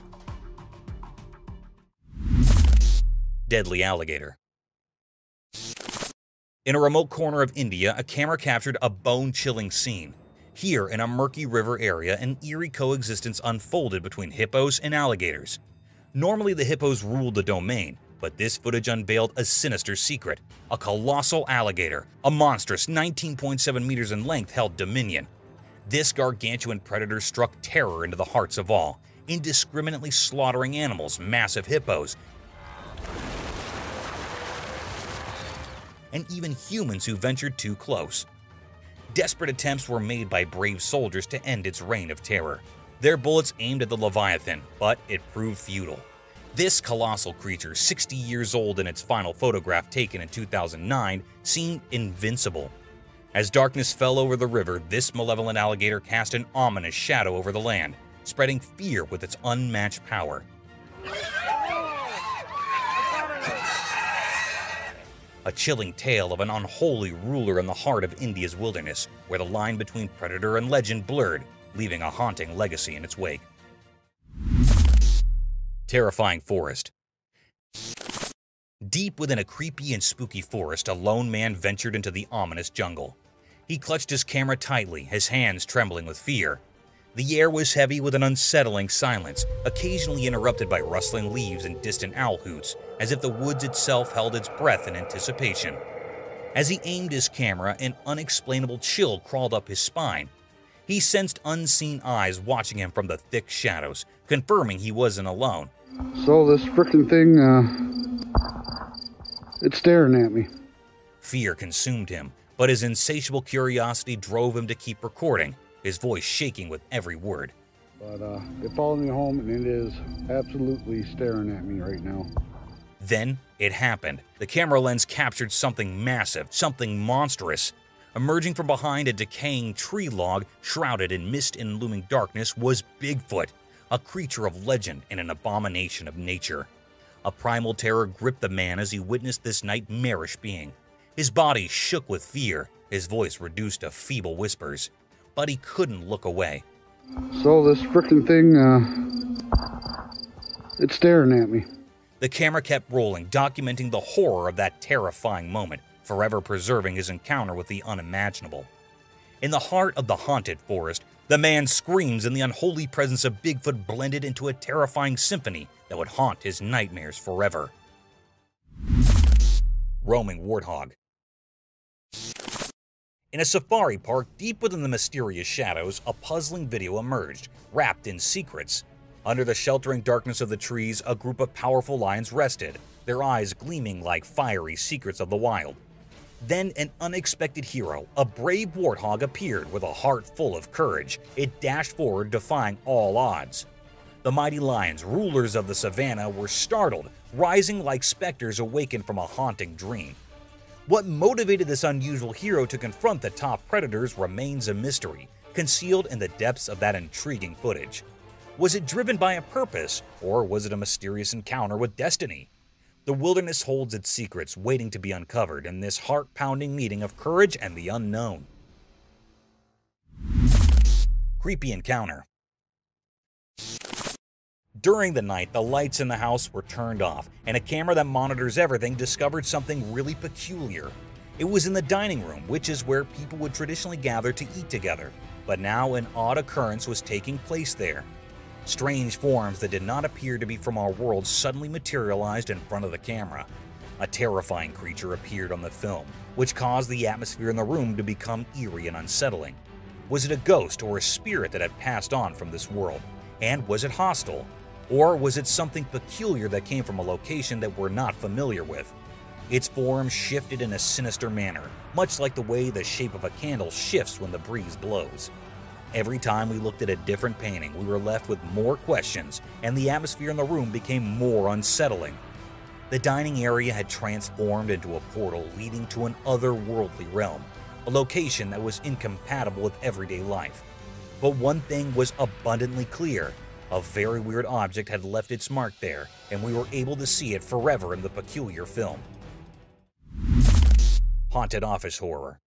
Deadly alligator. In a remote corner of India, a camera captured a bone-chilling scene. Here, in a murky river area, an eerie coexistence unfolded between hippos and alligators. Normally, the hippos ruled the domain, but this footage unveiled a sinister secret. A colossal alligator, a monstrous 19.7 meters in length, held dominion. This gargantuan predator struck terror into the hearts of all, indiscriminately slaughtering animals, massive hippos, and even humans who ventured too close. Desperate attempts were made by brave soldiers to end its reign of terror. Their bullets aimed at the Leviathan, but it proved futile. This colossal creature, 60 years old in its final photograph taken in 2009, seemed invincible. As darkness fell over the river, this malevolent alligator cast an ominous shadow over the land, spreading fear with its unmatched power. A chilling tale of an unholy ruler in the heart of India's wilderness, where the line between predator and legend blurred, leaving a haunting legacy in its wake. Terrifying forest. Deep within a creepy and spooky forest, a lone man ventured into the ominous jungle. He clutched his camera tightly, his hands trembling with fear. The air was heavy with an unsettling silence, occasionally interrupted by rustling leaves and distant owl hoots, as if the woods itself held its breath in anticipation. As he aimed his camera, an unexplainable chill crawled up his spine. He sensed unseen eyes watching him from the thick shadows, confirming he wasn't alone. So this frickin' thing, it's staring at me. Fear consumed him, but his insatiable curiosity drove him to keep recording, his voice shaking with every word. But it followed me home, and it is absolutely staring at me right now. Then it happened. The camera lens captured something massive, something monstrous. Emerging from behind a decaying tree log, shrouded in mist and looming darkness, was Bigfoot, a creature of legend and an abomination of nature. A primal terror gripped the man as he witnessed this nightmarish being. His body shook with fear, his voice reduced to feeble whispers. But he couldn't look away. So this frickin' thing, it's staring at me. The camera kept rolling, documenting the horror of that terrifying moment, forever preserving his encounter with the unimaginable. In the heart of the haunted forest, the man's screams and the unholy presence of Bigfoot blended into a terrifying symphony that would haunt his nightmares forever. Roaming warthog. In a safari park deep within the mysterious shadows, a puzzling video emerged, wrapped in secrets. Under the sheltering darkness of the trees, a group of powerful lions rested, their eyes gleaming like fiery secrets of the wild. Then an unexpected hero, a brave warthog, appeared with a heart full of courage. It dashed forward, defying all odds. The mighty lions, rulers of the savannah, were startled, rising like specters awakened from a haunting dream. What motivated this unusual hero to confront the top predators remains a mystery, concealed in the depths of that intriguing footage. Was it driven by a purpose, or was it a mysterious encounter with destiny? The wilderness holds its secrets waiting to be uncovered in this heart-pounding meeting of courage and the unknown. Creepy encounter. During the night, the lights in the house were turned off, and a camera that monitors everything discovered something really peculiar. It was in the dining room, which is where people would traditionally gather to eat together, but now an odd occurrence was taking place there. Strange forms that did not appear to be from our world suddenly materialized in front of the camera. A terrifying creature appeared on the film, which caused the atmosphere in the room to become eerie and unsettling. Was it a ghost or a spirit that had passed on from this world? And was it hostile? Or was it something peculiar that came from a location that we're not familiar with? Its form shifted in a sinister manner, much like the way the shape of a candle shifts when the breeze blows. Every time we looked at a different painting, we were left with more questions, and the atmosphere in the room became more unsettling. The dining area had transformed into a portal leading to an otherworldly realm, a location that was incompatible with everyday life. But one thing was abundantly clear. A very weird object had left its mark there, and we were able to see it forever in the peculiar film. Haunted office horror.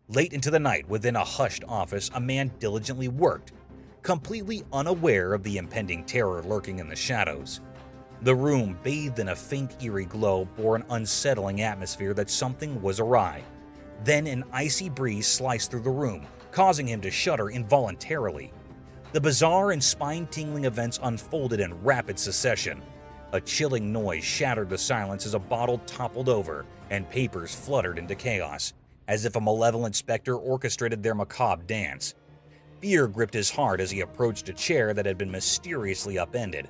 Late into the night, within a hushed office, a man diligently worked, completely unaware of the impending terror lurking in the shadows. The room, bathed in a faint, eerie glow, bore an unsettling atmosphere that something was awry. Then an icy breeze sliced through the room, causing him to shudder involuntarily. The bizarre and spine-tingling events unfolded in rapid succession. A chilling noise shattered the silence as a bottle toppled over and papers fluttered into chaos, as if a malevolent specter orchestrated their macabre dance. Fear gripped his heart as he approached a chair that had been mysteriously upended.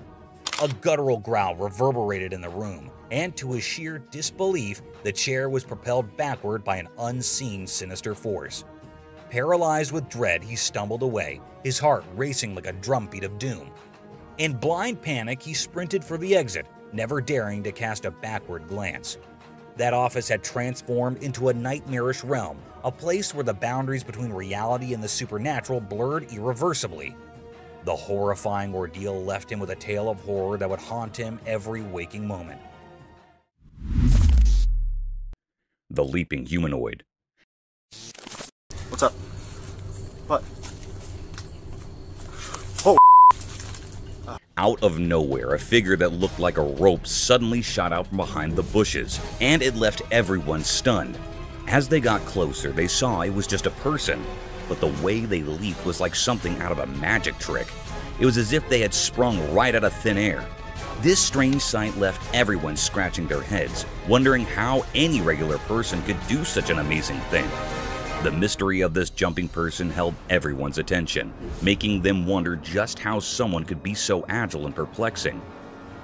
A guttural growl reverberated in the room, and to his sheer disbelief, the chair was propelled backward by an unseen sinister force. Paralyzed with dread, he stumbled away, his heart racing like a drumbeat of doom. In blind panic, he sprinted for the exit, never daring to cast a backward glance. That office had transformed into a nightmarish realm, a place where the boundaries between reality and the supernatural blurred irreversibly. The horrifying ordeal left him with a tale of horror that would haunt him every waking moment. The leaping humanoid. What's up? What? Out of nowhere, a figure that looked like a rope suddenly shot out from behind the bushes, and it left everyone stunned. As they got closer, they saw it was just a person, but the way they leaped was like something out of a magic trick. It was as if they had sprung right out of thin air. This strange sight left everyone scratching their heads, wondering how any regular person could do such an amazing thing. The mystery of this jumping person held everyone's attention, making them wonder just how someone could be so agile and perplexing.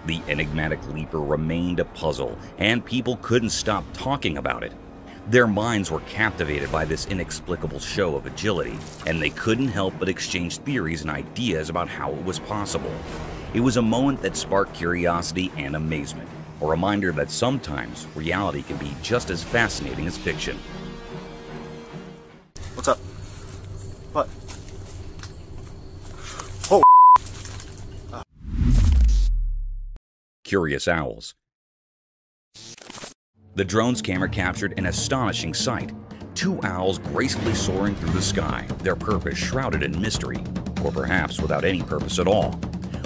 The enigmatic leaper remained a puzzle, and people couldn't stop talking about it. Their minds were captivated by this inexplicable show of agility, and they couldn't help but exchange theories and ideas about how it was possible. It was a moment that sparked curiosity and amazement, a reminder that sometimes reality can be just as fascinating as fiction. What's up? What? Oh. Curious owls. The drone's camera captured an astonishing sight. Two owls gracefully soaring through the sky, their purpose shrouded in mystery, or perhaps without any purpose at all.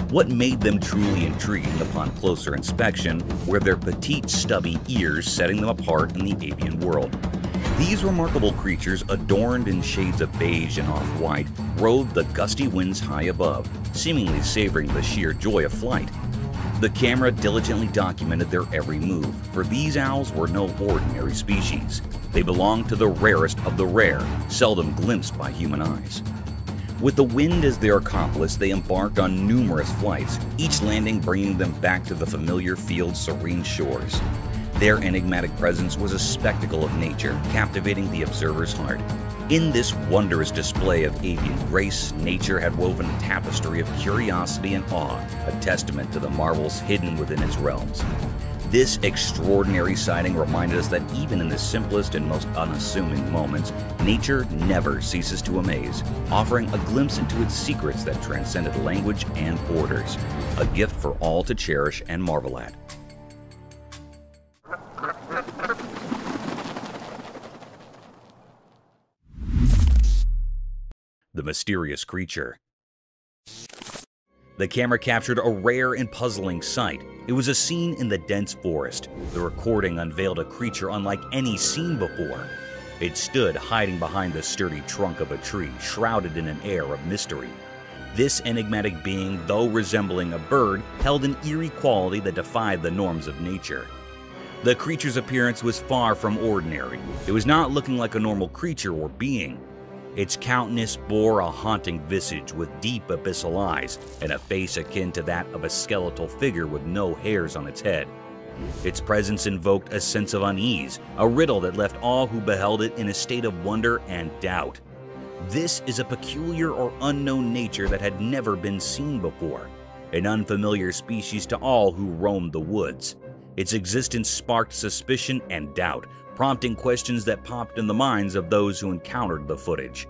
What made them truly intriguing upon closer inspection were their petite, stubby ears setting them apart in the avian world. These remarkable creatures, adorned in shades of beige and off-white, rode the gusty winds high above, seemingly savoring the sheer joy of flight. The camera diligently documented their every move, for these owls were no ordinary species. They belonged to the rarest of the rare, seldom glimpsed by human eyes. With the wind as their accomplice, they embarked on numerous flights, each landing bringing them back to the familiar field's serene shores. Their enigmatic presence was a spectacle of nature, captivating the observer's heart. In this wondrous display of avian grace, nature had woven a tapestry of curiosity and awe, a testament to the marvels hidden within its realms. This extraordinary sighting reminded us that even in the simplest and most unassuming moments, nature never ceases to amaze, offering a glimpse into its secrets that transcended language and borders, a gift for all to cherish and marvel at. The mysterious creature. The camera captured a rare and puzzling sight. It was a scene in the dense forest. The recording unveiled a creature unlike any seen before. It stood hiding behind the sturdy trunk of a tree, shrouded in an air of mystery. This enigmatic being, though resembling a bird, held an eerie quality that defied the norms of nature. The creature's appearance was far from ordinary. It was not looking like a normal creature or being. Its countenance bore a haunting visage with deep abyssal eyes and a face akin to that of a skeletal figure with no hairs on its head. Its presence invoked a sense of unease, a riddle that left all who beheld it in a state of wonder and doubt. This is a peculiar or unknown nature that had never been seen before, an unfamiliar species to all who roamed the woods. Its existence sparked suspicion and doubt, prompting questions that popped in the minds of those who encountered the footage.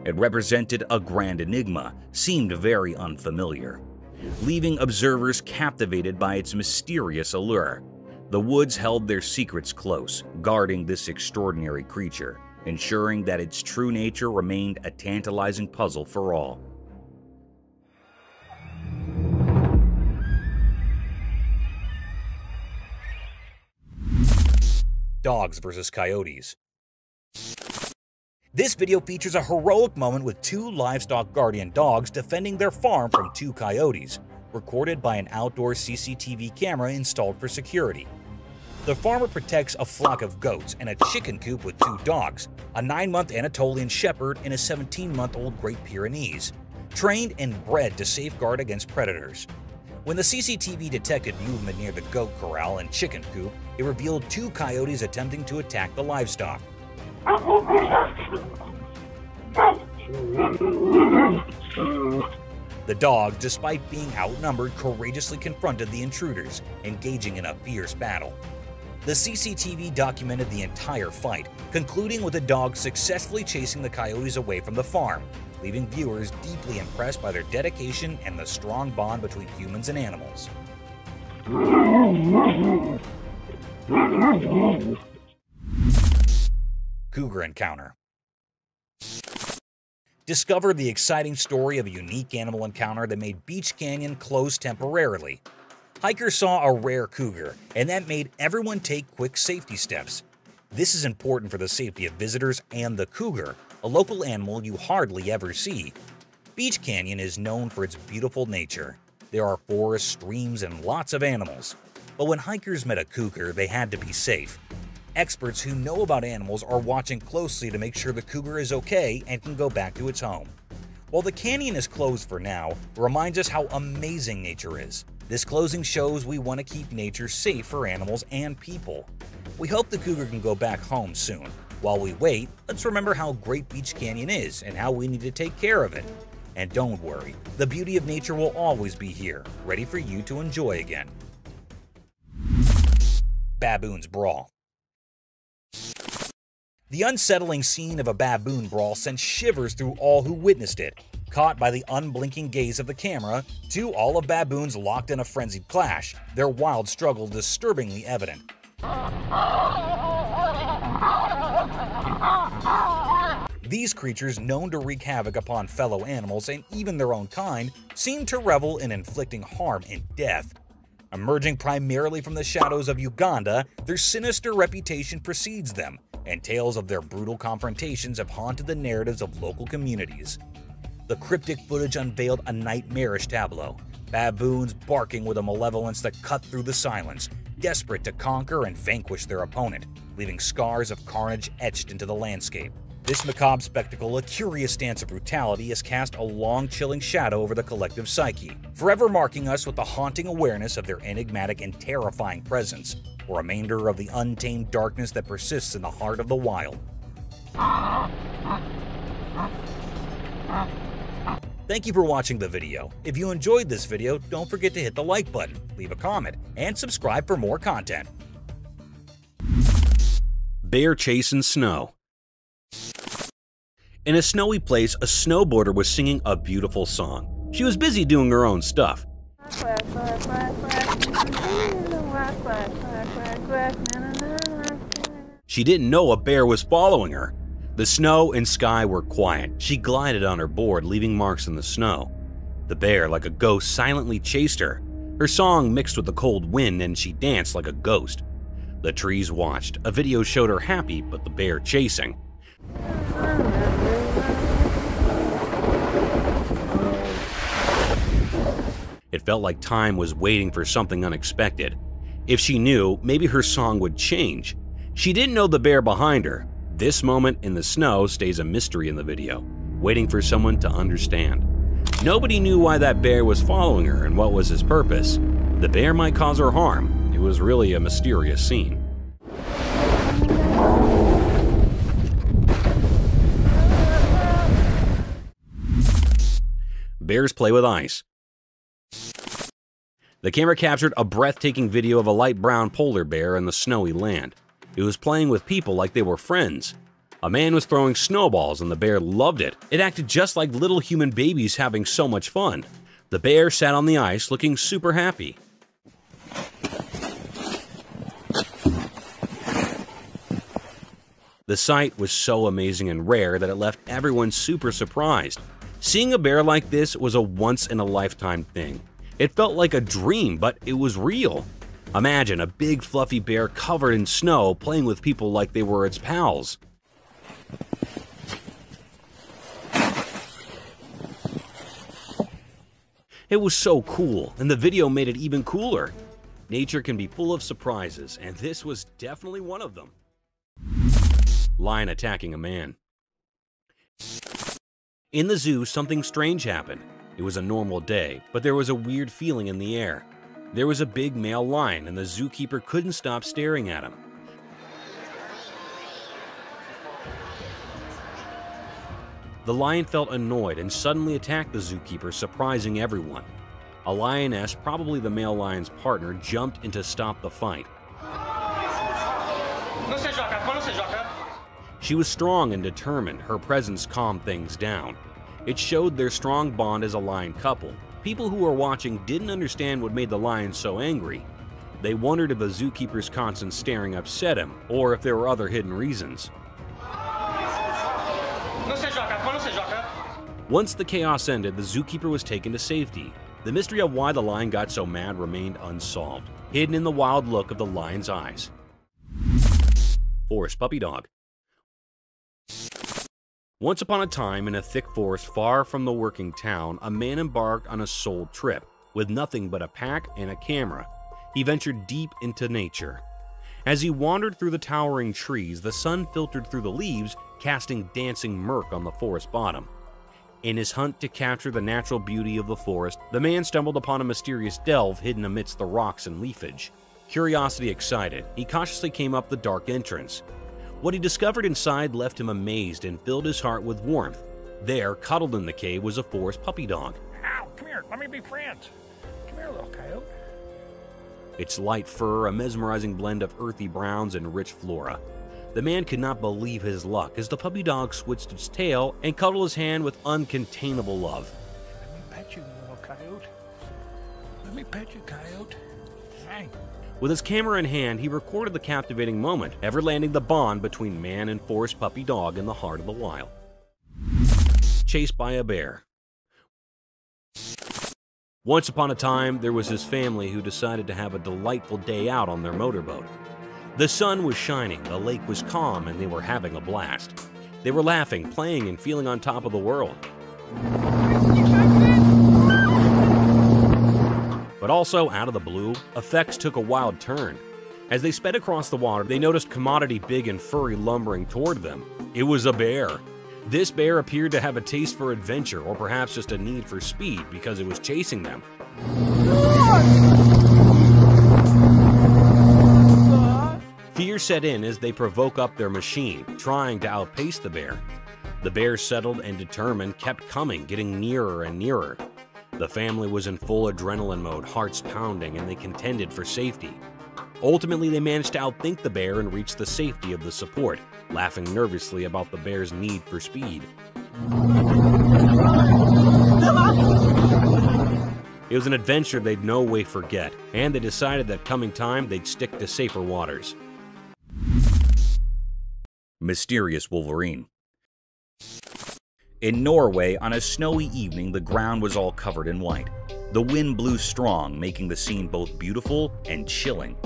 It represented a grand enigma, seemed very unfamiliar, leaving observers captivated by its mysterious allure. The woods held their secrets close, guarding this extraordinary creature, ensuring that its true nature remained a tantalizing puzzle for all. Dogs versus coyotes. This video features a heroic moment with two livestock guardian dogs defending their farm from two coyotes, recorded by an outdoor CCTV camera installed for security. The farmer protects a flock of goats and a chicken coop with two dogs, a 9-month Anatolian Shepherd and a 17-month-old Great Pyrenees, trained and bred to safeguard against predators. When the CCTV detected movement near the goat corral and chicken coop, it revealed two coyotes attempting to attack the livestock. The dogs, despite being outnumbered, courageously confronted the intruders, engaging in a fierce battle. The CCTV documented the entire fight, concluding with the dogs successfully chasing the coyotes away from the farm, leaving viewers deeply impressed by their dedication and the strong bond between humans and animals. Cougar Encounter. Discover the exciting story of a unique animal encounter that made Beach Canyon close temporarily. Hikers saw a rare cougar, and that made everyone take quick safety steps. This is important for the safety of visitors and the cougar, a local animal you hardly ever see. Beach Canyon is known for its beautiful nature. There are forests, streams, and lots of animals. But when hikers met a cougar, they had to be safe. Experts who know about animals are watching closely to make sure the cougar is okay and can go back to its home. While the canyon is closed for now, it reminds us how amazing nature is. This closing shows we want to keep nature safe for animals and people. We hope the cougar can go back home soon. While we wait, let's remember how great Beach Canyon is and how we need to take care of it. And don't worry, the beauty of nature will always be here, ready for you to enjoy again. Baboons Brawl. The unsettling scene of a baboon brawl sent shivers through all who witnessed it. Caught by the unblinking gaze of the camera, two olive baboons locked in a frenzied clash, their wild struggle disturbingly evident. These creatures, known to wreak havoc upon fellow animals and even their own kind, seem to revel in inflicting harm and death. Emerging primarily from the shadows of Uganda, their sinister reputation precedes them, and tales of their brutal confrontations have haunted the narratives of local communities. The cryptic footage unveiled a nightmarish tableau, baboons barking with a malevolence that cut through the silence, desperate to conquer and vanquish their opponent, leaving scars of carnage etched into the landscape. This macabre spectacle, a curious dance of brutality, has cast a long, chilling shadow over the collective psyche, forever marking us with the haunting awareness of their enigmatic and terrifying presence, a remainder of the untamed darkness that persists in the heart of the wild. Thank you for watching the video. If you enjoyed this video, don't forget to hit the like button, leave a comment, and subscribe for more content. Bear chase in snow. In a snowy place, a snowboarder was singing a beautiful song. She was busy doing her own stuff. She didn't know a bear was following her. The snow and sky were quiet. She glided on her board, leaving marks in the snow. The bear, like a ghost, silently chased her. Her song mixed with the cold wind, and she danced like a ghost. The trees watched. A video showed her happy, but the bear chasing. It felt like time was waiting for something unexpected. If she knew, maybe her song would change. She didn't know the bear behind her. This moment in the snow stays a mystery in the video, waiting for someone to understand. Nobody knew why that bear was following her and what was his purpose. The bear might cause her harm. It was really a mysterious scene. Bears play with ice. The camera captured a breathtaking video of a light brown polar bear in the snowy land. It was playing with people like they were friends. A man was throwing snowballs and the bear loved it. It acted just like little human babies having so much fun. The bear sat on the ice looking super happy. The sight was so amazing and rare that it left everyone super surprised. Seeing a bear like this was a once-in-a-lifetime thing. It felt like a dream, but it was real. Imagine a big fluffy bear covered in snow playing with people like they were its pals. It was so cool, and the video made it even cooler. Nature can be full of surprises, and this was definitely one of them. Lion attacking a man. In the zoo, something strange happened. It was a normal day, but there was a weird feeling in the air. There was a big male lion, and the zookeeper couldn't stop staring at him. The lion felt annoyed and suddenly attacked the zookeeper, surprising everyone. A lioness, probably the male lion's partner, jumped in to stop the fight. She was strong and determined. Her presence calmed things down. It showed their strong bond as a lion couple. People who were watching didn't understand what made the lion so angry. They wondered if the zookeeper's constant staring upset him, or if there were other hidden reasons. Once the chaos ended, the zookeeper was taken to safety. The mystery of why the lion got so mad remained unsolved, hidden in the wild look of the lion's eyes. Forest puppy dog. Once upon a time, in a thick forest far from the working town, a man embarked on a sole trip. With nothing but a pack and a camera, he ventured deep into nature. As he wandered through the towering trees, the sun filtered through the leaves, casting dancing murk on the forest bottom. In his hunt to capture the natural beauty of the forest, the man stumbled upon a mysterious delve hidden amidst the rocks and leafage. Curiosity excited, he cautiously came up the dark entrance. What he discovered inside left him amazed and filled his heart with warmth. There, cuddled in the cave, was a forest puppy dog. Ow, come here, let me be friends. Come here, little coyote. Its light fur, a mesmerizing blend of earthy browns and rich flora. The man could not believe his luck as the puppy dog switched its tail and cuddled his hand with uncontainable love. Let me pet you, little coyote. Let me pet you, coyote. Hey. With his camera in hand, he recorded the captivating moment, ever landing the bond between man and forest puppy dog in the heart of the wild. Chased by a bear. Once upon a time, there was this family who decided to have a delightful day out on their motorboat. The sun was shining, the lake was calm, and they were having a blast. They were laughing, playing, and feeling on top of the world. But also, out of the blue, effects took a wild turn. As they sped across the water, they noticed commodity big and furry lumbering toward them. It was a bear. This bear appeared to have a taste for adventure, or perhaps just a need for speed because it was chasing them. Fear set in as they provoke up their machine, trying to outpace the bear. The bear, settled and determined, kept coming, getting nearer and nearer. The family was in full adrenaline mode, hearts pounding, and they contended for safety. Ultimately, they managed to outthink the bear and reach the safety of the support, laughing nervously about the bear's need for speed. It was an adventure they'd no way forget, and they decided that coming time they'd stick to safer waters. Mysterious Wolverine. In Norway, on a snowy evening, the ground was all covered in white. The wind blew strong, making the scene both beautiful and chilling.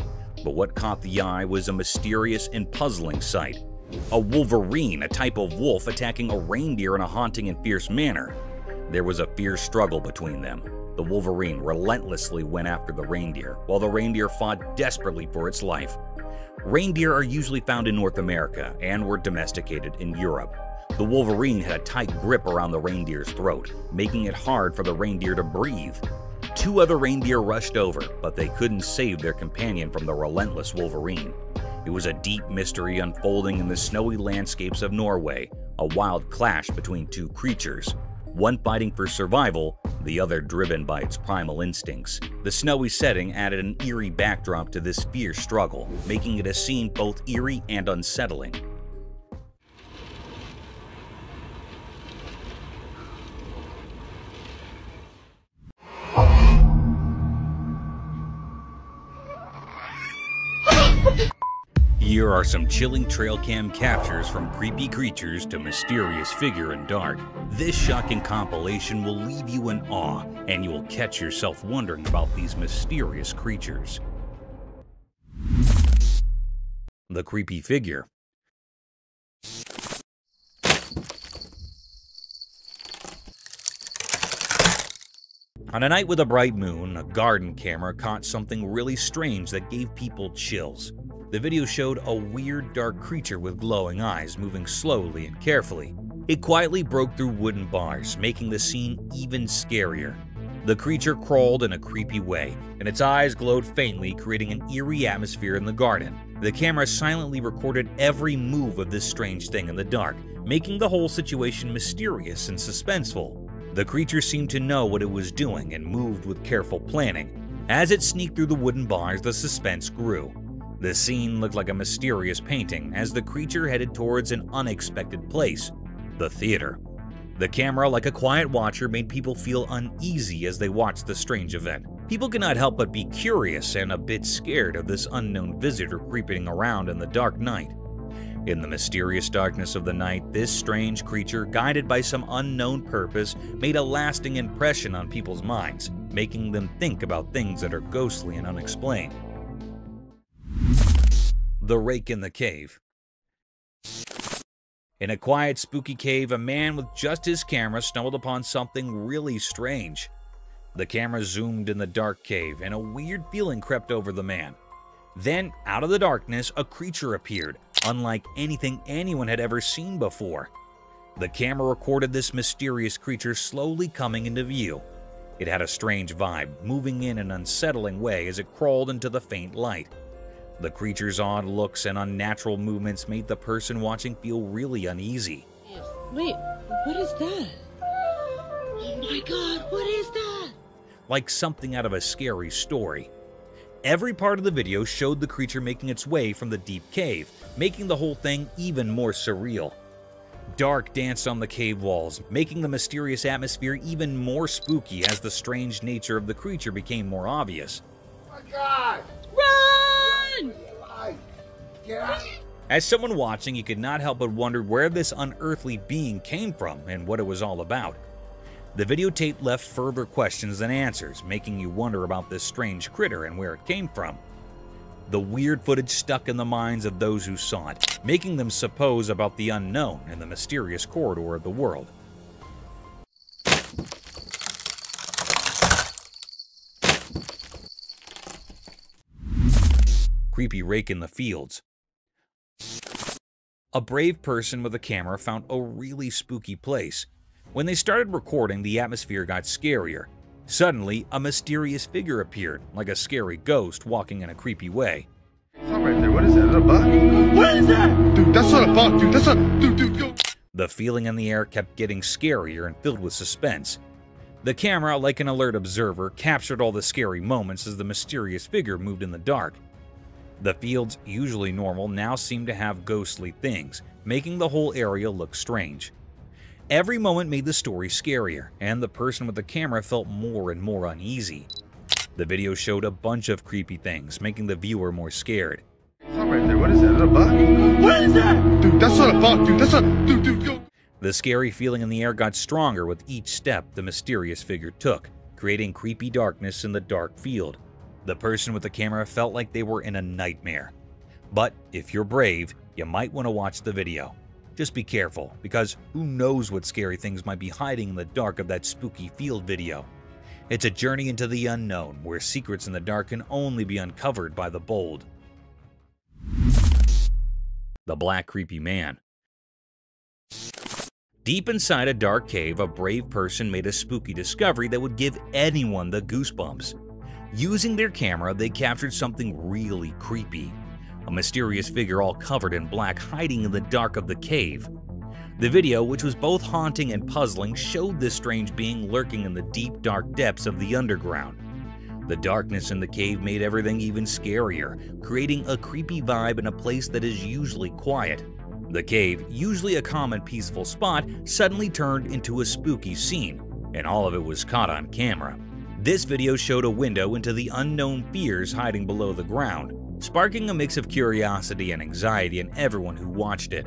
But what caught the eye was a mysterious and puzzling sight. A wolverine, a type of wolf, attacking a reindeer in a haunting and fierce manner. There was a fierce struggle between them. The Wolverine relentlessly went after the reindeer, while the reindeer fought desperately for its life. Reindeer are usually found in North America and were domesticated in Europe. The Wolverine had a tight grip around the reindeer's throat, making it hard for the reindeer to breathe. 2 other reindeer rushed over, but they couldn't save their companion from the relentless Wolverine. It was a deep mystery unfolding in the snowy landscapes of Norway, a wild clash between 2 creatures, one fighting for survival, the other driven by its primal instincts. The snowy setting added an eerie backdrop to this fierce struggle, making it a scene both eerie and unsettling. Here are some chilling trail cam captures from creepy creatures to mysterious figure in dark. This shocking compilation will leave you in awe, and you will catch yourself wondering about these mysterious creatures. The creepy figure. On a night with a bright moon, a garden camera caught something really strange that gave people chills. The video showed a weird dark creature with glowing eyes moving slowly and carefully. It quietly broke through wooden bars, making the scene even scarier. The creature crawled in a creepy way, and its eyes glowed faintly, creating an eerie atmosphere in the garden. The camera silently recorded every move of this strange thing in the dark, making the whole situation mysterious and suspenseful. The creature seemed to know what it was doing and moved with careful planning. As it sneaked through the wooden bars, the suspense grew. The scene looked like a mysterious painting as the creature headed towards an unexpected place, the theater. The camera, like a quiet watcher, made people feel uneasy as they watched the strange event. People could not help but be curious and a bit scared of this unknown visitor creeping around in the dark night. In the mysterious darkness of the night, this strange creature, guided by some unknown purpose, made a lasting impression on people's minds, making them think about things that are ghostly and unexplained. The Rake in the Cave. In a quiet, spooky cave, a man with just his camera stumbled upon something really strange. The camera zoomed in the dark cave, and a weird feeling crept over the man. Then, out of the darkness, a creature appeared, unlike anything anyone had ever seen before. The camera recorded this mysterious creature slowly coming into view. It had a strange vibe, moving in an unsettling way as it crawled into the faint light. The creature's odd looks and unnatural movements made the person watching feel really uneasy. Wait, what is that? Oh my god, what is that? Like something out of a scary story. Every part of the video showed the creature making its way from the deep cave, making the whole thing even more surreal. Dark danced on the cave walls, making the mysterious atmosphere even more spooky as the strange nature of the creature became more obvious. Oh my god! Run! Get out! As someone watching, you could not help but wonder where this unearthly being came from and what it was all about. The videotape left further questions than answers, making you wonder about this strange critter and where it came from. The weird footage stuck in the minds of those who saw it, making them suppose about the unknown in the mysterious corridor of the world. Creepy rake in the fields. A brave person with a camera found a really spooky place. When they started recording, the atmosphere got scarier. Suddenly, a mysterious figure appeared, like a scary ghost walking in a creepy way. Something right there. What is that? Is that a bug? What is that? Dude, that's not a bug, dude. That's not... Dude, go. The feeling in the air kept getting scarier and filled with suspense. The camera, like an alert observer, captured all the scary moments as the mysterious figure moved in the dark. The fields, usually normal, now seemed to have ghostly things, making the whole area look strange. Every moment made the story scarier, and the person with the camera felt more and more uneasy. The video showed a bunch of creepy things, making the viewer more scared. Something right there. What is that? Is that a bug? What is that? Dude, that's not a bug, dude. That's not... Dude, go. The scary feeling in the air got stronger with each step the mysterious figure took, creating creepy darkness in the dark field. The person with the camera felt like they were in a nightmare. But if you're brave, you might want to watch the video. Just be careful, because who knows what scary things might be hiding in the dark of that spooky field video. It's a journey into the unknown, where secrets in the dark can only be uncovered by the bold. The Black Creepy Man. Deep inside a dark cave, a brave person made a spooky discovery that would give anyone the goosebumps. Using their camera, they captured something really creepy. A mysterious figure all covered in black hiding in the dark of the cave. The video, which was both haunting and puzzling, showed this strange being lurking in the deep, dark depths of the underground. The darkness in the cave made everything even scarier, creating a creepy vibe in a place that is usually quiet. The cave, usually a calm and peaceful spot, suddenly turned into a spooky scene, and all of it was caught on camera. This video showed a window into the unknown fears hiding below the ground, sparking a mix of curiosity and anxiety in everyone who watched it.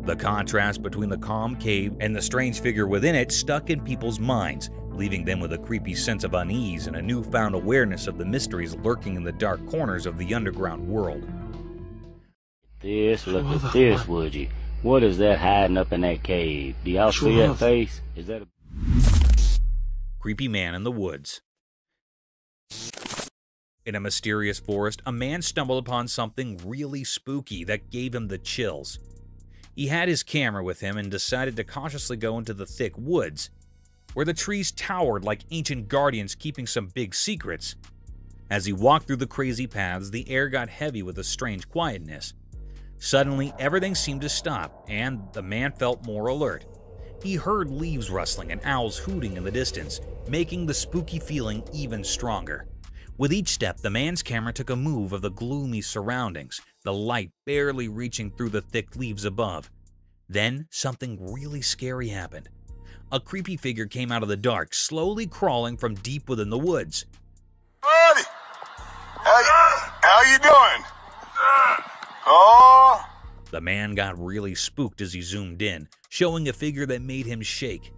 The contrast between the calm cave and the strange figure within it stuck in people's minds, leaving them with a creepy sense of unease and a newfound awareness of the mysteries lurking in the dark corners of the underground world. Look at this, would you? What is that hiding up in that cave? Do y'all see that face? Is that a... Creepy Man in the Woods. In a mysterious forest, a man stumbled upon something really spooky that gave him the chills. He had his camera with him and decided to cautiously go into the thick woods, where the trees towered like ancient guardians keeping some big secrets. As he walked through the crazy paths, the air got heavy with a strange quietness. Suddenly, everything seemed to stop, and the man felt more alert. He heard leaves rustling and owls hooting in the distance, making the spooky feeling even stronger. With each step, the man's camera took a move of the gloomy surroundings, the light barely reaching through the thick leaves above. Then, something really scary happened. A creepy figure came out of the dark, slowly crawling from deep within the woods. Buddy! How you doing? Oh! The man got really spooked as he zoomed in, showing a figure that made him shake.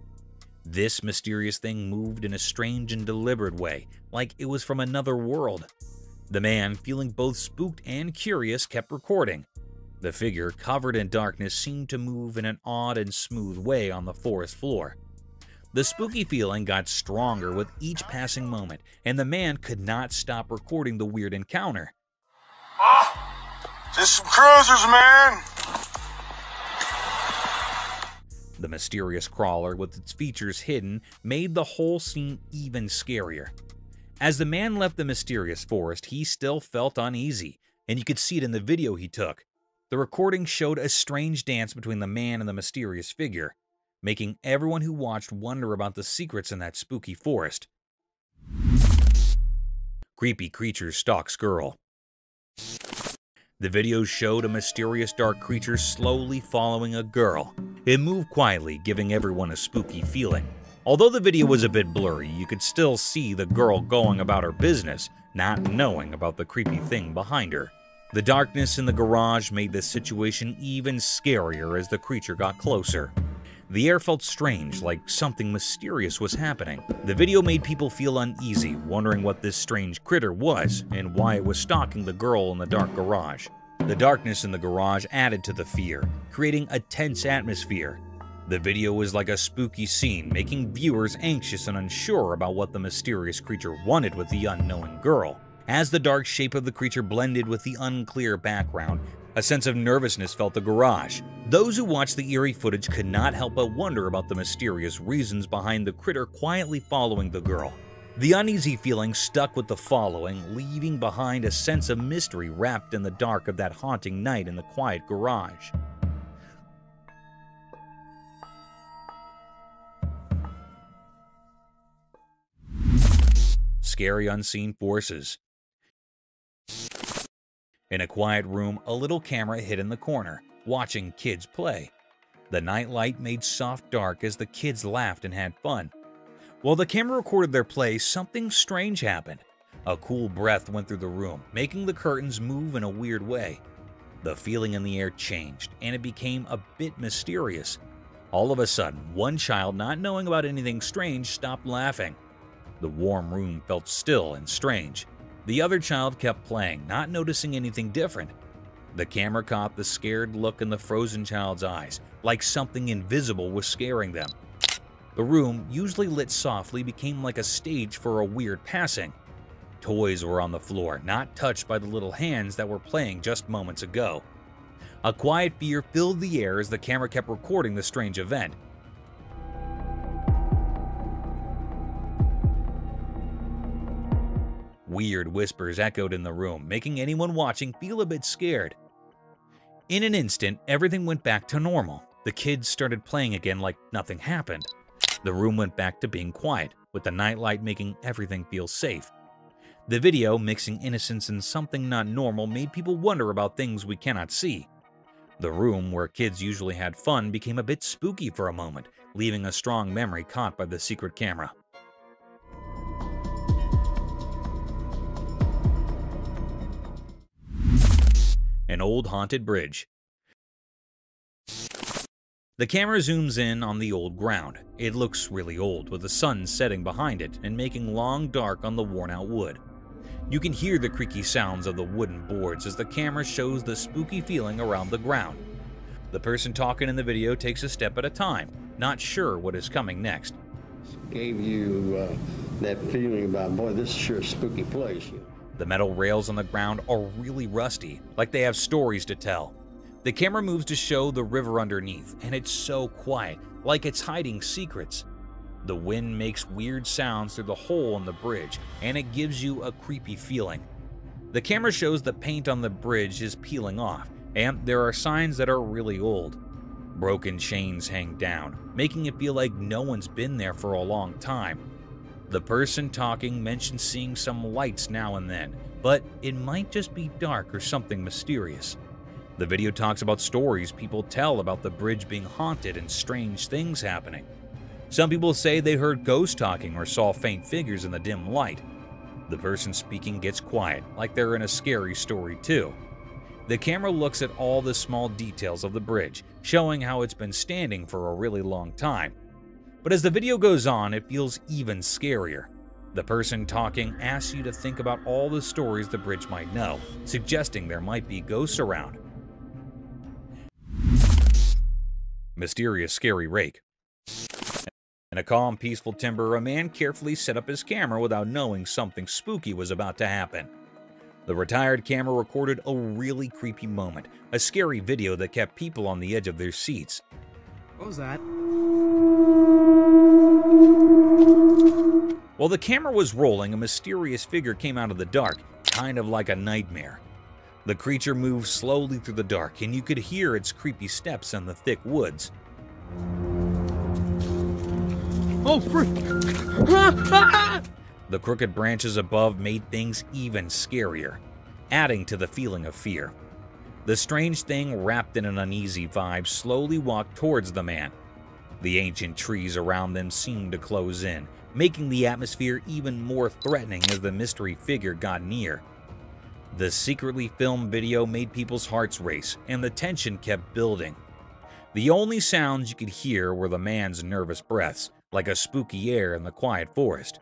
This mysterious thing moved in a strange and deliberate way, like it was from another world. The man, feeling both spooked and curious, kept recording. The figure, covered in darkness, seemed to move in an odd and smooth way on the forest floor. The spooky feeling got stronger with each passing moment, and the man could not stop recording the weird encounter. Just some cruisers, man! The mysterious crawler, with its features hidden, made the whole scene even scarier. As the man left the mysterious forest, he still felt uneasy, and you could see it in the video he took. The recording showed a strange dance between the man and the mysterious figure, making everyone who watched wonder about the secrets in that spooky forest. Creepy creature stalks girl. The video showed a mysterious dark creature slowly following a girl. It moved quietly, giving everyone a spooky feeling. Although the video was a bit blurry, you could still see the girl going about her business, not knowing about the creepy thing behind her. The darkness in the garage made the situation even scarier as the creature got closer. The air felt strange, like something mysterious was happening. The video made people feel uneasy, wondering what this strange critter was and why it was stalking the girl in the dark garage. The darkness in the garage added to the fear, creating a tense atmosphere. The video was like a spooky scene, making viewers anxious and unsure about what the mysterious creature wanted with the unknown girl. As the dark shape of the creature blended with the unclear background, a sense of nervousness felt the garage. Those who watched the eerie footage could not help but wonder about the mysterious reasons behind the critter quietly following the girl. The uneasy feeling stuck with the following, leaving behind a sense of mystery wrapped in the dark of that haunting night in the quiet garage. Scary unseen forces. In a quiet room, a little camera hid in the corner, watching kids play. The nightlight made soft dark as the kids laughed and had fun. While the camera recorded their play, something strange happened. A cool breath went through the room, making the curtains move in a weird way. The feeling in the air changed, and it became a bit mysterious. All of a sudden, one child, not knowing about anything strange, stopped laughing. The warm room felt still and strange. The other child kept playing, not noticing anything different. The camera caught the scared look in the frozen child's eyes, like something invisible was scaring them. The room, usually lit softly, became like a stage for a weird passing. Toys were on the floor, not touched by the little hands that were playing just moments ago. A quiet fear filled the air as the camera kept recording the strange event. Weird whispers echoed in the room, making anyone watching feel a bit scared. In an instant, everything went back to normal. The kids started playing again like nothing happened. The room went back to being quiet, with the nightlight making everything feel safe. The video, mixing innocence and something not normal, made people wonder about things we cannot see. The room, where kids usually had fun, became a bit spooky for a moment, leaving a strong memory caught by the secret camera. An old haunted bridge. The camera zooms in on the old ground. It looks really old, with the sun setting behind it and making long dark on the worn-out wood. You can hear the creaky sounds of the wooden boards as the camera shows the spooky feeling around the ground. The person talking in the video takes a step at a time, not sure what is coming next. Gave you that feeling about, boy, this is sure a spooky place. The metal rails on the ground are really rusty, like they have stories to tell. The camera moves to show the river underneath, and it's so quiet, like it's hiding secrets. The wind makes weird sounds through the hole in the bridge, and it gives you a creepy feeling. The camera shows the paint on the bridge is peeling off, and there are signs that are really old. Broken chains hang down, making it feel like no one's been there for a long time. The person talking mentions seeing some lights now and then, but it might just be dark or something mysterious. The video talks about stories people tell about the bridge being haunted and strange things happening. Some people say they heard ghosts talking or saw faint figures in the dim light. The person speaking gets quiet, like they're in a scary story too. The camera looks at all the small details of the bridge, showing how it's been standing for a really long time. But as the video goes on, it feels even scarier. The person talking asks you to think about all the stories the bridge might know, suggesting there might be ghosts around. Mysterious scary rake. In a calm, peaceful timber, a man carefully set up his camera without knowing something spooky was about to happen. The retired camera recorded a really creepy moment, a scary video that kept people on the edge of their seats. What was that? While the camera was rolling, a mysterious figure came out of the dark, kind of like a nightmare. The creature moved slowly through the dark, and you could hear its creepy steps in the thick woods. Oh, frick! The crooked branches above made things even scarier, adding to the feeling of fear. The strange thing, wrapped in an uneasy vibe, slowly walked towards the man. The ancient trees around them seemed to close in, making the atmosphere even more threatening as the mystery figure got near. The secretly filmed video made people's hearts race, and the tension kept building. The only sounds you could hear were the man's nervous breaths, like a spooky air in the quiet forest.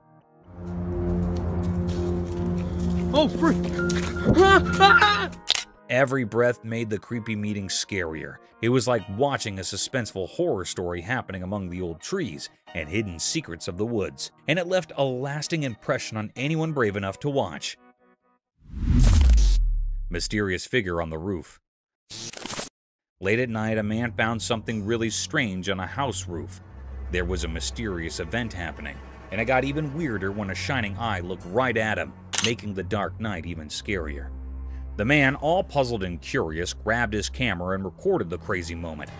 Oh, frick! Every breath made the creepy meeting scarier. It was like watching a suspenseful horror story happening among the old trees and hidden secrets of the woods, and it left a lasting impression on anyone brave enough to watch. Mysterious figure on the roof. Late at night, a man found something really strange on a house roof. There was a mysterious event happening, and it got even weirder when a shining eye looked right at him, making the dark night even scarier. The man, all puzzled and curious, grabbed his camera and recorded the crazy moment.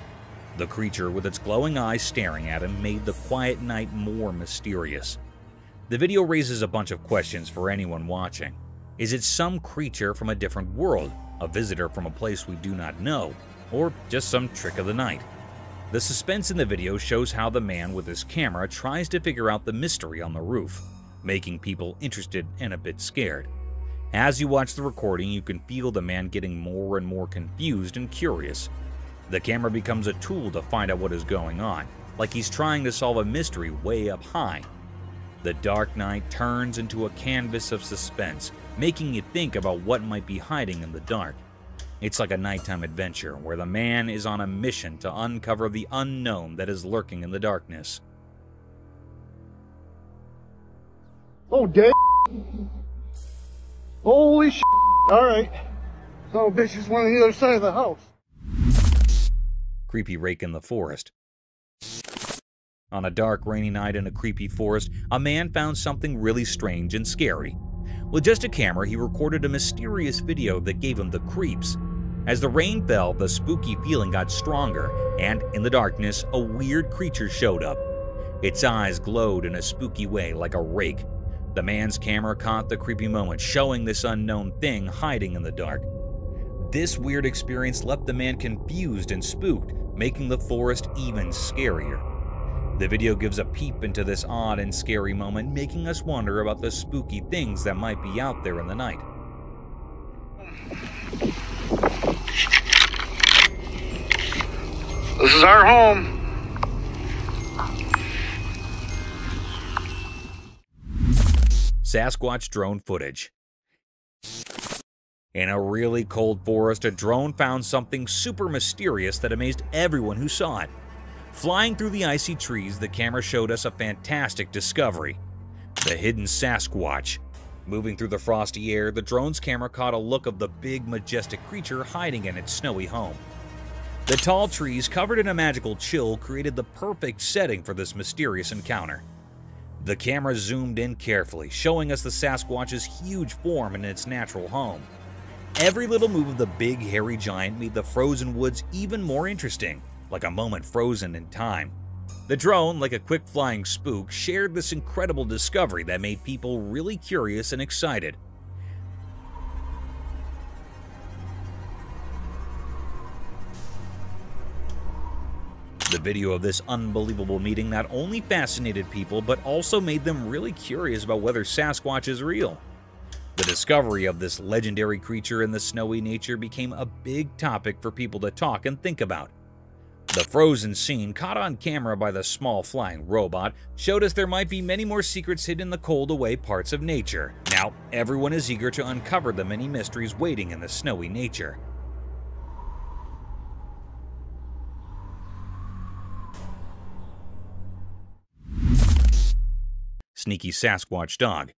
The creature, with its glowing eyes staring at him, made the quiet night more mysterious. The video raises a bunch of questions for anyone watching. Is it some creature from a different world, a visitor from a place we do not know, or just some trick of the night? The suspense in the video shows how the man with his camera tries to figure out the mystery on the roof, making people interested and a bit scared. As you watch the recording, you can feel the man getting more and more confused and curious. The camera becomes a tool to find out what is going on, like he's trying to solve a mystery way up high. The dark night turns into a canvas of suspense, making you think about what might be hiding in the dark. It's like a nighttime adventure where the man is on a mission to uncover the unknown that is lurking in the darkness. Oh, dead. Holy shit. Alright. Oh, bitch is one on the other side of the house. Creepy rake in the forest. On a dark, rainy night in a creepy forest, a man found something really strange and scary. With just a camera, he recorded a mysterious video that gave him the creeps. As the rain fell, the spooky feeling got stronger, and in the darkness, a weird creature showed up. Its eyes glowed in a spooky way like a rake. The man's camera caught the creepy moment, showing this unknown thing hiding in the dark. This weird experience left the man confused and spooked, making the forest even scarier. The video gives a peep into this odd and scary moment, making us wonder about the spooky things that might be out there in the night. This is our home. Sasquatch drone footage. In a really cold forest, a drone found something super mysterious that amazed everyone who saw it. Flying through the icy trees, the camera showed us a fantastic discovery: the hidden Sasquatch. Moving through the frosty air, the drone's camera caught a look of the big, majestic creature hiding in its snowy home. The tall trees, covered in a magical chill, created the perfect setting for this mysterious encounter. The camera zoomed in carefully, showing us the Sasquatch's huge form in its natural home. Every little move of the big, hairy giant made the frozen woods even more interesting, like a moment frozen in time. The drone, like a quick flying spook, shared this incredible discovery that made people really curious and excited. The video of this unbelievable meeting not only fascinated people, but also made them really curious about whether Sasquatch is real. The discovery of this legendary creature in the snowy nature became a big topic for people to talk and think about. The frozen scene, caught on camera by the small flying robot, showed us there might be many more secrets hidden in the cold away parts of nature. Now, everyone is eager to uncover the many mysteries waiting in the snowy nature. Sneaky Sasquatch dog.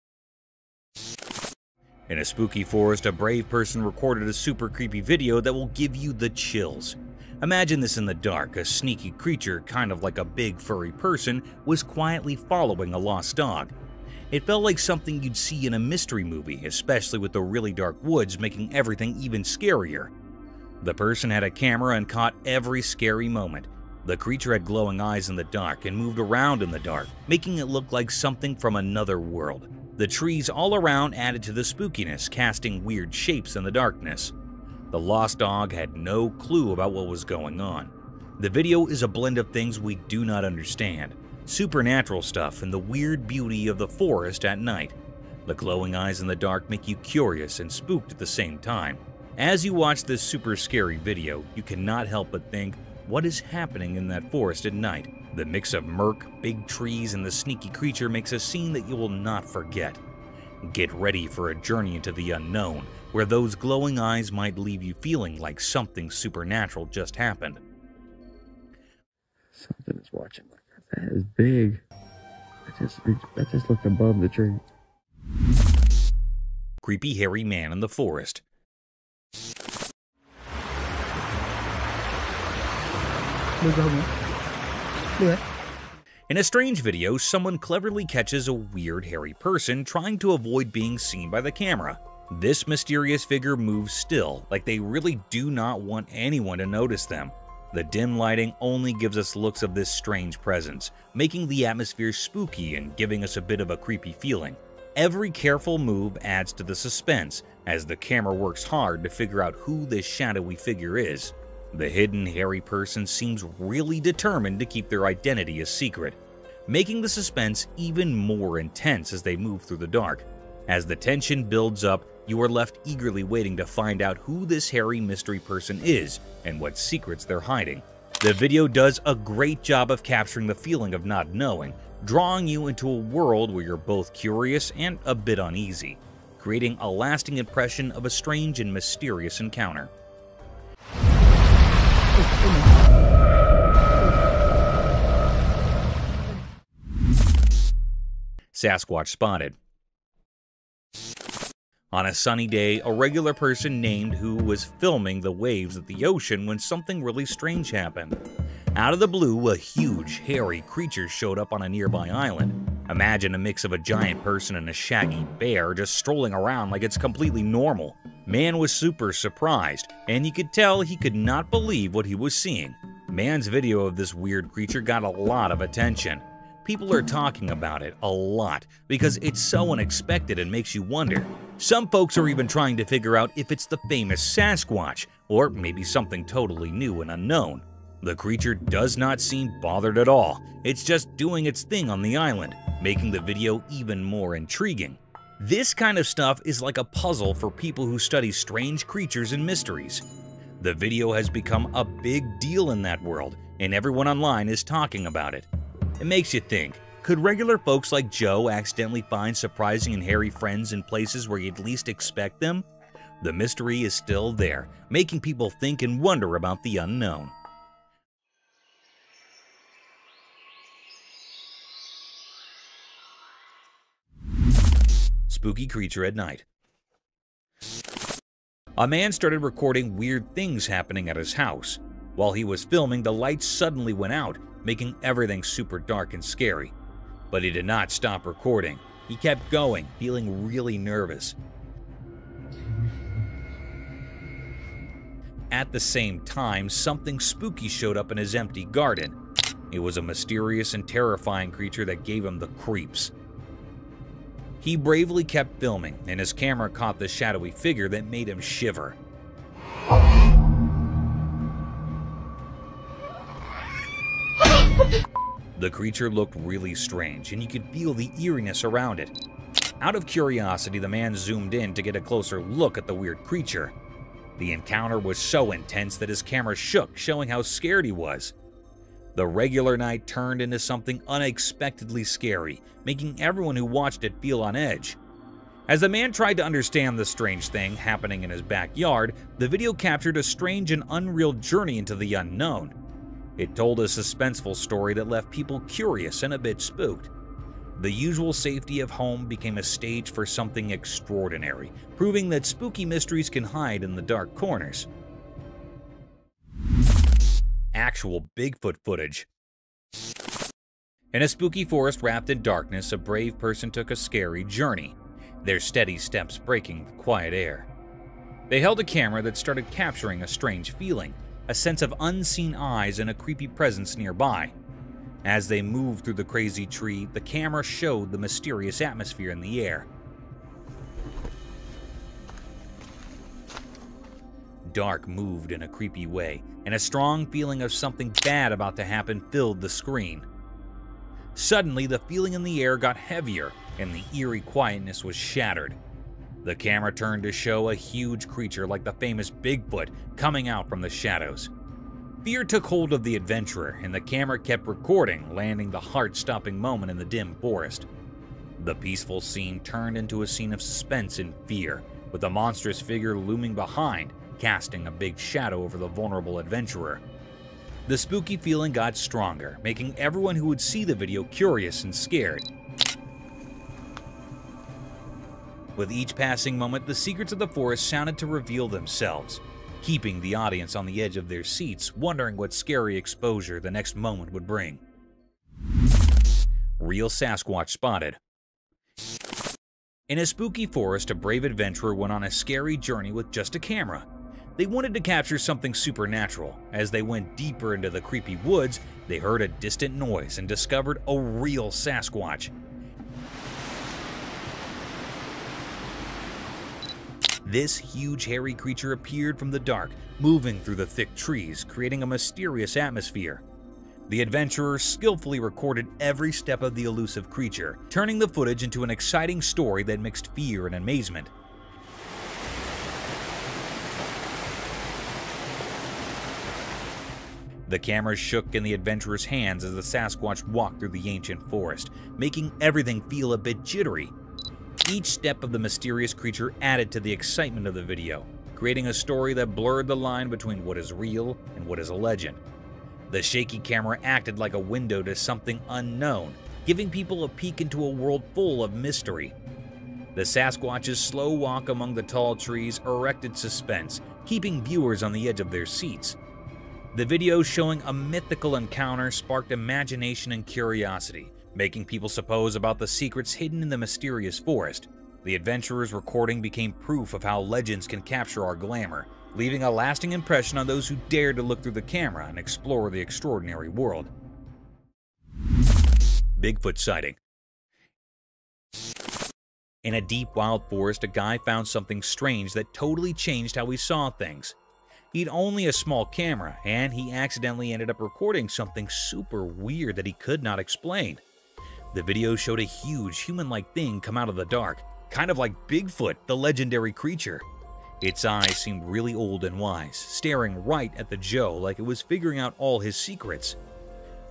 In a spooky forest, a brave person recorded a super creepy video that will give you the chills. Imagine this in the dark. A sneaky creature, kind of like a big furry person, was quietly following a lost dog. It felt like something you'd see in a mystery movie, especially with the really dark woods making everything even scarier. The person had a camera and caught every scary moment. The creature had glowing eyes in the dark and moved around in the dark, making it look like something from another world. The trees all around added to the spookiness, casting weird shapes in the darkness. The lost dog had no clue about what was going on. The video is a blend of things we do not understand, supernatural stuff and the weird beauty of the forest at night. The glowing eyes in the dark make you curious and spooked at the same time. As you watch this super scary video, you cannot help but think, what is happening in that forest at night? The mix of murk, big trees, and the sneaky creature makes a scene that you will not forget. Get ready for a journey into the unknown, where those glowing eyes might leave you feeling like something supernatural just happened. Something is watching like that. That is big. I just looked above the tree. Creepy hairy man in the forest. In a strange video, someone cleverly catches a weird hairy person trying to avoid being seen by the camera. This mysterious figure moves still, like they really do not want anyone to notice them. The dim lighting only gives us looks of this strange presence, making the atmosphere spooky and giving us a bit of a creepy feeling. Every careful move adds to the suspense, as the camera works hard to figure out who this shadowy figure is. The hidden hairy person seems really determined to keep their identity a secret, making the suspense even more intense as they move through the dark. As the tension builds up, you are left eagerly waiting to find out who this hairy mystery person is and what secrets they're hiding. The video does a great job of capturing the feeling of not knowing, drawing you into a world where you're both curious and a bit uneasy, creating a lasting impression of a strange and mysterious encounter. Sasquatch spotted. On a sunny day, a regular person named who was filming the waves of the ocean when something really strange happened. Out of the blue, a huge, hairy creature showed up on a nearby island. Imagine a mix of a giant person and a shaggy bear just strolling around like it's completely normal. Man was super surprised, and you could tell he could not believe what he was seeing. Man's video of this weird creature got a lot of attention. People are talking about it a lot because it's so unexpected and makes you wonder. Some folks are even trying to figure out if it's the famous Sasquatch, or maybe something totally new and unknown. The creature does not seem bothered at all. It's just doing its thing on the island, making the video even more intriguing. This kind of stuff is like a puzzle for people who study strange creatures and mysteries. The video has become a big deal in that world, and everyone online is talking about it. It makes you think, could regular folks like Joe accidentally find surprising and hairy friends in places where you'd least expect them? The mystery is still there, making people think and wonder about the unknown. Spooky creature at night. A man started recording weird things happening at his house. While he was filming, the lights suddenly went out, making everything super dark and scary. But he did not stop recording. He kept going, feeling really nervous. At the same time, something spooky showed up in his empty garden. It was a mysterious and terrifying creature that gave him the creeps. He bravely kept filming, and his camera caught the shadowy figure that made him shiver. The creature looked really strange, and you could feel the eeriness around it. Out of curiosity, the man zoomed in to get a closer look at the weird creature. The encounter was so intense that his camera shook, showing how scared he was. The regular night turned into something unexpectedly scary, making everyone who watched it feel on edge. As the man tried to understand the strange thing happening in his backyard, the video captured a strange and unreal journey into the unknown. It told a suspenseful story that left people curious and a bit spooked. The usual safety of home became a stage for something extraordinary, proving that spooky mysteries can hide in the dark corners. Actual Bigfoot footage. In a spooky forest wrapped in darkness, a brave person took a scary journey, their steady steps breaking the quiet air. They held a camera that started capturing a strange feeling, a sense of unseen eyes and a creepy presence nearby. As they moved through the crazy tree, the camera showed the mysterious atmosphere in the air. Dark moved in a creepy way, and a strong feeling of something bad about to happen filled the screen. Suddenly, the feeling in the air got heavier, and the eerie quietness was shattered. The camera turned to show a huge creature like the famous Bigfoot coming out from the shadows. Fear took hold of the adventurer, and the camera kept recording, landing the heart-stopping moment in the dim forest. The peaceful scene turned into a scene of suspense and fear, with a monstrous figure looming behind, casting a big shadow over the vulnerable adventurer. The spooky feeling got stronger, making everyone who would see the video curious and scared. With each passing moment, the secrets of the forest sounded to reveal themselves, keeping the audience on the edge of their seats, wondering what scary exposure the next moment would bring. Real Sasquatch spotted. In a spooky forest, a brave adventurer went on a scary journey with just a camera. They wanted to capture something supernatural. As they went deeper into the creepy woods, they heard a distant noise and discovered a real Sasquatch. This huge hairy creature appeared from the dark, moving through the thick trees, creating a mysterious atmosphere. The adventurers skillfully recorded every step of the elusive creature, turning the footage into an exciting story that mixed fear and amazement. The camera shook in the adventurer's hands as the Sasquatch walked through the ancient forest, making everything feel a bit jittery. Each step of the mysterious creature added to the excitement of the video, creating a story that blurred the line between what is real and what is a legend. The shaky camera acted like a window to something unknown, giving people a peek into a world full of mystery. The Sasquatch's slow walk among the tall trees erected suspense, keeping viewers on the edge of their seats. The video showing a mythical encounter sparked imagination and curiosity, making people suppose about the secrets hidden in the mysterious forest. The adventurer's recording became proof of how legends can capture our glamour, leaving a lasting impression on those who dare to look through the camera and explore the extraordinary world. Bigfoot sighting. In a deep wild forest, a guy found something strange that totally changed how he saw things. He'd only a small camera, and he accidentally ended up recording something super weird that he could not explain. The video showed a huge human-like thing come out of the dark, kind of like Bigfoot, the legendary creature. Its eyes seemed really old and wise, staring right at the Joe like it was figuring out all his secrets.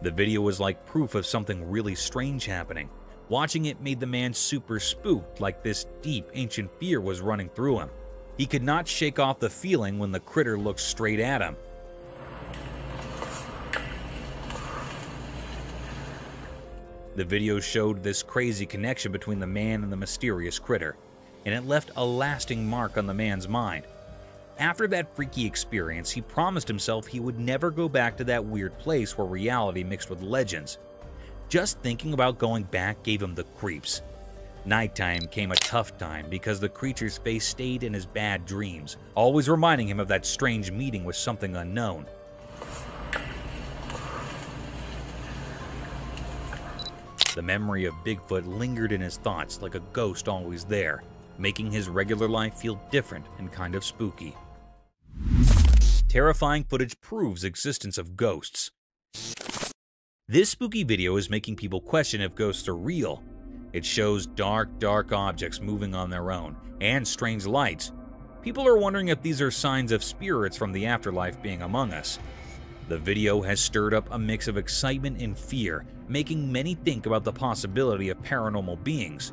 The video was like proof of something really strange happening. Watching it made the man super spooked, like this deep, ancient fear was running through him. He could not shake off the feeling when the critter looked straight at him. The video showed this crazy connection between the man and the mysterious critter, and it left a lasting mark on the man's mind. After that freaky experience, he promised himself he would never go back to that weird place where reality mixed with legends. Just thinking about going back gave him the creeps. Nighttime came a tough time because the creature's face stayed in his bad dreams, always reminding him of that strange meeting with something unknown. The memory of Bigfoot lingered in his thoughts like a ghost always there, making his regular life feel different and kind of spooky. Terrifying footage proves existence of ghosts. This spooky video is making people question if ghosts are real. It shows dark objects moving on their own, and strange lights. People are wondering if these are signs of spirits from the afterlife being among us. The video has stirred up a mix of excitement and fear, making many think about the possibility of paranormal beings.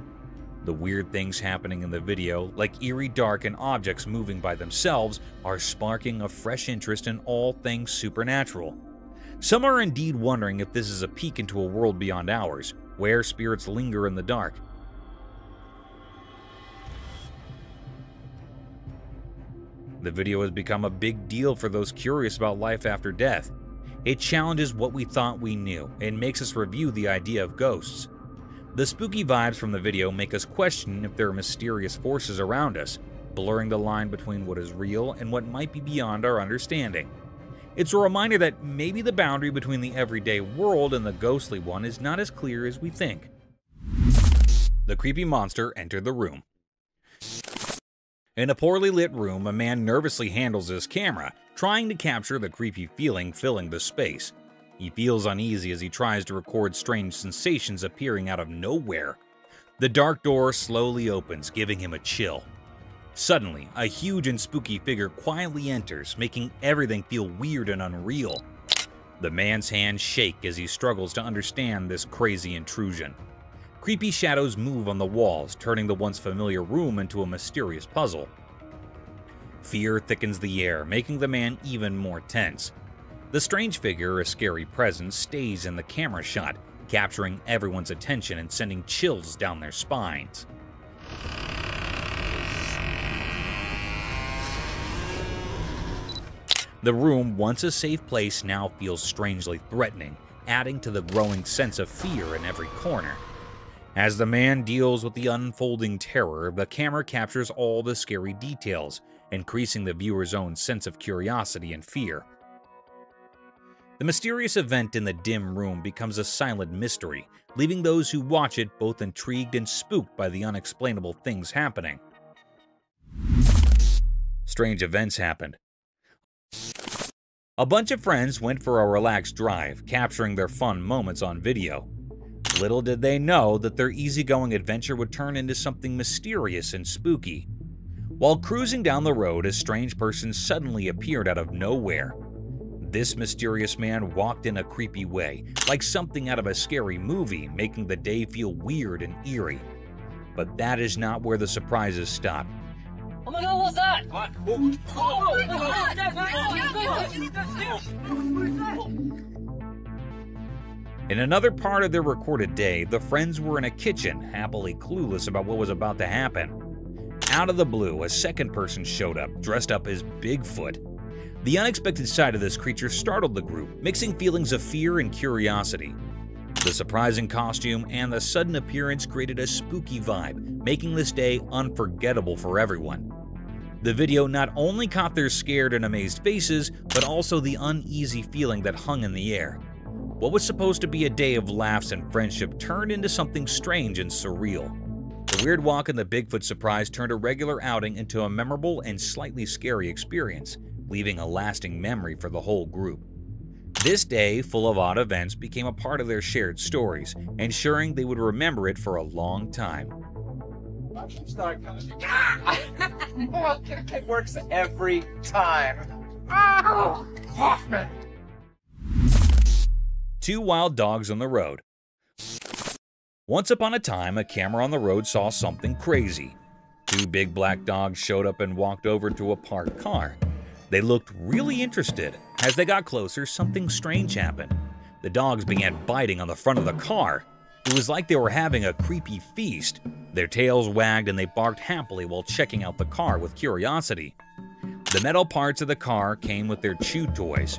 The weird things happening in the video, like eerie dark and objects moving by themselves, are sparking a fresh interest in all things supernatural. Some are indeed wondering if this is a peek into a world beyond ours, where spirits linger in the dark. The video has become a big deal for those curious about life after death. It challenges what we thought we knew and makes us review the idea of ghosts. The spooky vibes from the video make us question if there are mysterious forces around us, blurring the line between what is real and what might be beyond our understanding. It's a reminder that maybe the boundary between the everyday world and the ghostly one is not as clear as we think. The creepy monster entered the room. In a poorly lit room, a man nervously handles his camera, trying to capture the creepy feeling filling the space. He feels uneasy as he tries to record strange sensations appearing out of nowhere. The dark door slowly opens, giving him a chill. Suddenly, a huge and spooky figure quietly enters, making everything feel weird and unreal. The man's hands shake as he struggles to understand this crazy intrusion. Creepy shadows move on the walls, turning the once familiar room into a mysterious puzzle. Fear thickens the air, making the man even more tense. The strange figure, a scary presence, stays in the camera shot, capturing everyone's attention and sending chills down their spines. The room, once a safe place, now feels strangely threatening, adding to the growing sense of fear in every corner. As the man deals with the unfolding terror, the camera captures all the scary details, increasing the viewer's own sense of curiosity and fear. The mysterious event in the dim room becomes a silent mystery, leaving those who watch it both intrigued and spooked by the unexplainable things happening. Strange events happened. A bunch of friends went for a relaxed drive, capturing their fun moments on video. Little did they know that their easygoing adventure would turn into something mysterious and spooky. While cruising down the road, a strange person suddenly appeared out of nowhere. This mysterious man walked in a creepy way, like something out of a scary movie, making the day feel weird and eerie. But that is not where the surprises stop. Oh my god, what's that? What? In another part of their recorded day, the friends were in a kitchen, happily clueless about what was about to happen. Out of the blue, a second person showed up, dressed up as Bigfoot. The unexpected sight of this creature startled the group, mixing feelings of fear and curiosity. The surprising costume and the sudden appearance created a spooky vibe, making this day unforgettable for everyone. The video not only caught their scared and amazed faces, but also the uneasy feeling that hung in the air. What was supposed to be a day of laughs and friendship turned into something strange and surreal. The weird walk and the Bigfoot surprise turned a regular outing into a memorable and slightly scary experience, leaving a lasting memory for the whole group. This day, full of odd events, became a part of their shared stories, ensuring they would remember it for a long time. It works every time. Hoffman! Two wild dogs on the road. Once upon a time, a camera on the road saw something crazy. Two big black dogs showed up and walked over to a parked car. They looked really interested. As they got closer, something strange happened. The dogs began biting on the front of the car. It was like they were having a creepy feast. Their tails wagged and they barked happily while checking out the car with curiosity. The metal parts of the car came with their chew toys.